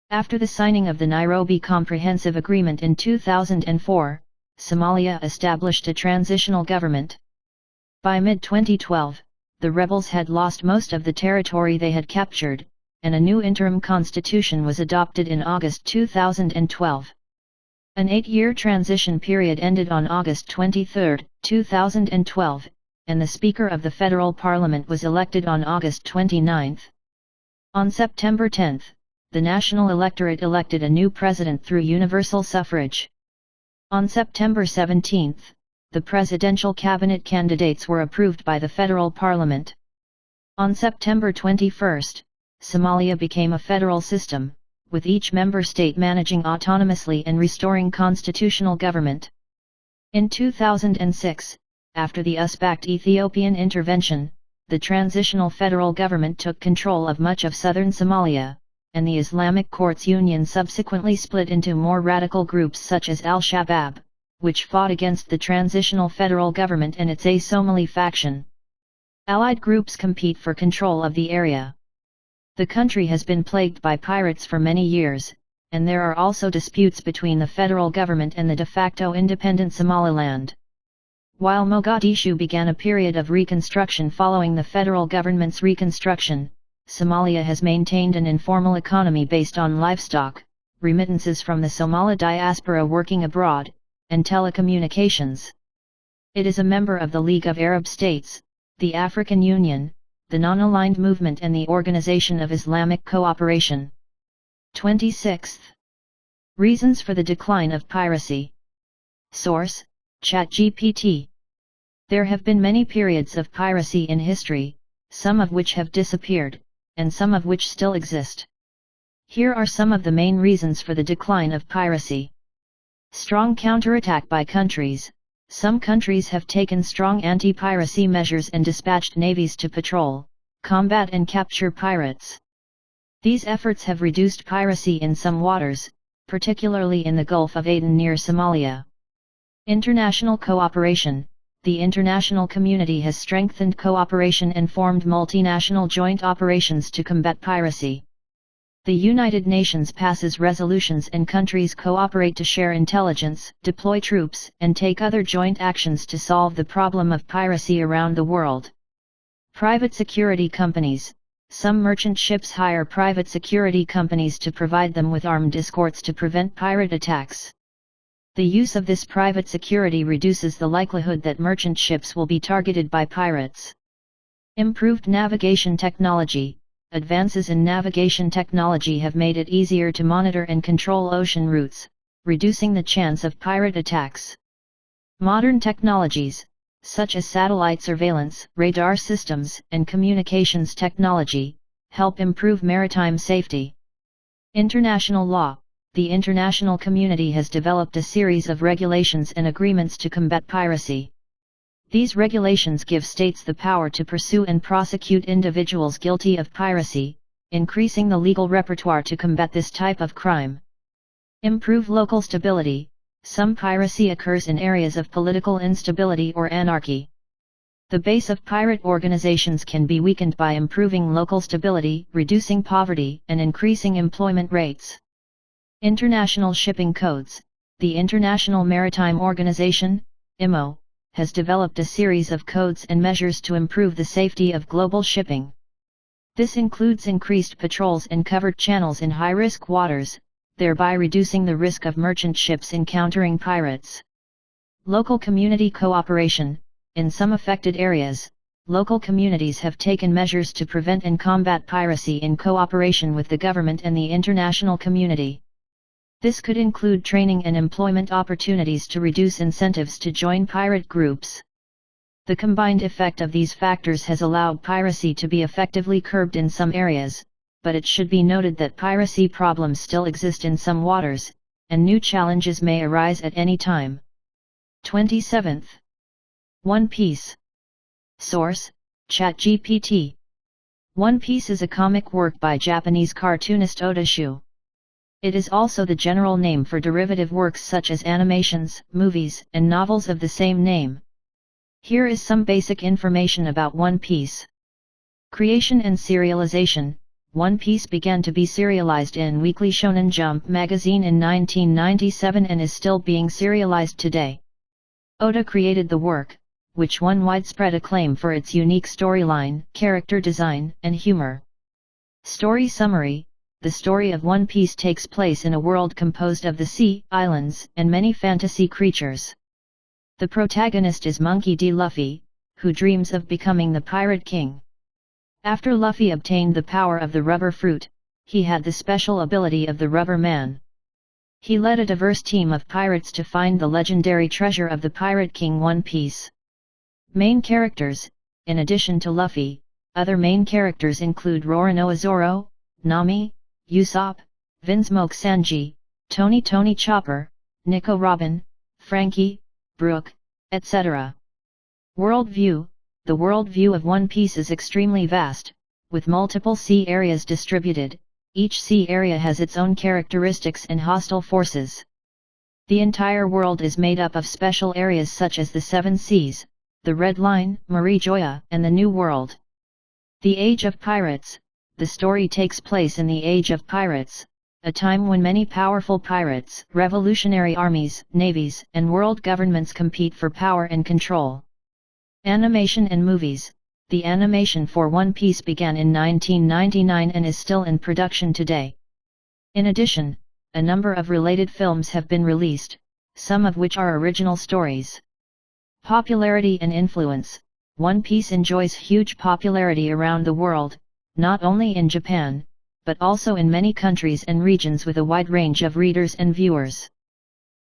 After the signing of the Nairobi Comprehensive Agreement in 2004, Somalia established a transitional government. By mid-2012, the rebels had lost most of the territory they had captured, and a new interim constitution was adopted in August 2012. An 8-year transition period ended on August 23, 2012, and the Speaker of the Federal Parliament was elected on August 29. On September 10, the national electorate elected a new president through universal suffrage. On September 17, the presidential cabinet candidates were approved by the federal parliament. On September 21, Somalia became a federal system, with each member state managing autonomously and restoring constitutional government. In 2006, after the US-backed Ethiopian intervention, the transitional federal government took control of much of southern Somalia, and the Islamic Courts Union subsequently split into more radical groups such as Al-Shabaab, which fought against the transitional federal government and its Somali faction. Allied groups compete for control of the area. The country has been plagued by pirates for many years, and there are also disputes between the federal government and the de facto independent Somaliland. While Mogadishu began a period of reconstruction following the federal government's reconstruction, Somalia has maintained an informal economy based on livestock, remittances from the Somali diaspora working abroad, and telecommunications. It is a member of the League of Arab States, the African Union, the Non-Aligned Movement and the Organization of Islamic Cooperation. 26th. Reasons for the decline of piracy. Source: ChatGPT. There have been many periods of piracy in history, some of which have disappeared, and some of which still exist. Here are some of the main reasons for the decline of piracy. Strong counterattack by countries. Some countries have taken strong anti-piracy measures and dispatched navies to patrol, combat and capture pirates. These efforts have reduced piracy in some waters, particularly in the Gulf of Aden near Somalia. International cooperation. The international community has strengthened cooperation and formed multinational joint operations to combat piracy. The United Nations passes resolutions and countries cooperate to share intelligence, deploy troops, and take other joint actions to solve the problem of piracy around the world. Private security companies. Some merchant ships hire private security companies to provide them with armed escorts to prevent pirate attacks. The use of this private security reduces the likelihood that merchant ships will be targeted by pirates. Improved navigation technology. Advances in navigation technology have made it easier to monitor and control ocean routes, reducing the chance of pirate attacks. Modern technologies, such as satellite surveillance, radar systems, and communications technology, help improve maritime safety. International law. The international community has developed a series of regulations and agreements to combat piracy. These regulations give states the power to pursue and prosecute individuals guilty of piracy, increasing the legal repertoire to combat this type of crime. Improve local stability. Some piracy occurs in areas of political instability or anarchy. The base of pirate organizations can be weakened by improving local stability, reducing poverty, and increasing employment rates. International shipping codes. The International Maritime Organization, IMO, has developed a series of codes and measures to improve the safety of global shipping. This includes increased patrols in covered channels in high-risk waters, thereby reducing the risk of merchant ships encountering pirates. Local community cooperation. In some affected areas, local communities have taken measures to prevent and combat piracy in cooperation with the government and the international community. This could include training and employment opportunities to reduce incentives to join pirate groups. The combined effect of these factors has allowed piracy to be effectively curbed in some areas, but it should be noted that piracy problems still exist in some waters, and new challenges may arise at any time. 27th. One Piece. Source: ChatGPT. One Piece is a comic work by Japanese cartoonist Oda Shu. It is also the general name for derivative works such as animations, movies, and novels of the same name. Here is some basic information about One Piece. Creation and serialization. One Piece began to be serialized in Weekly Shonen Jump magazine in 1997 and is still being serialized today. Oda created the work, which won widespread acclaim for its unique storyline, character design, and humor. Story summary. The story of One Piece takes place in a world composed of the sea, islands, and many fantasy creatures. The protagonist is Monkey D. Luffy, who dreams of becoming the Pirate King. After Luffy obtained the power of the Rubber Fruit, he had the special ability of the Rubber Man. He led a diverse team of pirates to find the legendary treasure of the Pirate King One Piece. Main characters. In addition to Luffy, other main characters include Roronoa Zoro, Nami, Usopp, Vinsmoke Sanji, Tony Chopper, Nico Robin, Frankie, Brook, etc. Worldview. The worldview of One Piece is extremely vast, with multiple sea areas distributed. Each sea area has its own characteristics and hostile forces. The entire world is made up of special areas such as the Seven Seas, the Red Line, Marijoa, and the New World. The Age of Pirates. The story takes place in the Age of Pirates, a time when many powerful pirates, revolutionary armies, navies, and world governments compete for power and control. Animation and movies. The animation for One Piece began in 1999 and is still in production today. In addition, a number of related films have been released, some of which are original stories. Popularity and influence. One Piece enjoys huge popularity around the world, not only in Japan, but also in many countries and regions with a wide range of readers and viewers.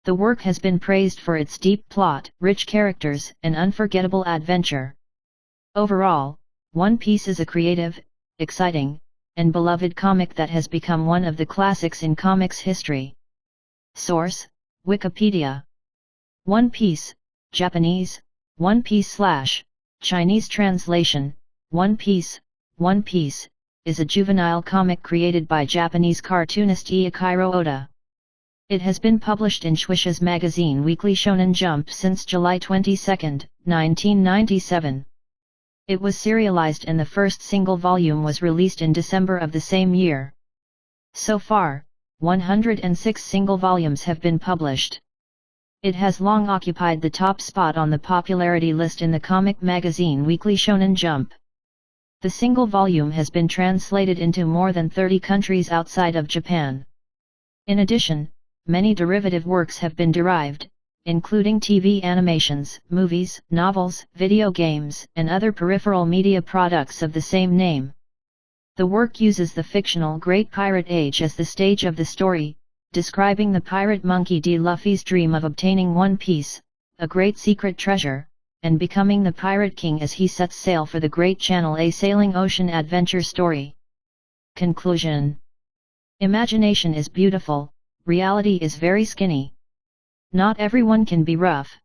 The work has been praised for its deep plot, rich characters, and unforgettable adventure. Overall, One Piece is a creative, exciting, and beloved comic that has become one of the classics in comics history. Source: Wikipedia. One Piece, Japanese, One Piece / Chinese translation, One Piece, is a juvenile comic created by Japanese cartoonist Eiichiro Oda. It has been published in Shueisha's magazine Weekly Shonen Jump since July 22, 1997. It was serialized and the first single volume was released in December of the same year. So far, 106 single volumes have been published. It has long occupied the top spot on the popularity list in the comic magazine Weekly Shonen Jump. The single volume has been translated into more than 30 countries outside of Japan. In addition, many derivative works have been derived, including TV animations, movies, novels, video games, and other peripheral media products of the same name. The work uses the fictional Great Pirate Age as the stage of the story, describing the pirate Monkey D. Luffy's dream of obtaining One Piece, a great secret treasure, and becoming the Pirate King as he sets sail for the Great Channel, a sailing ocean adventure story. Conclusion. Imagination is beautiful, reality is very skinny. Not everyone can be rough.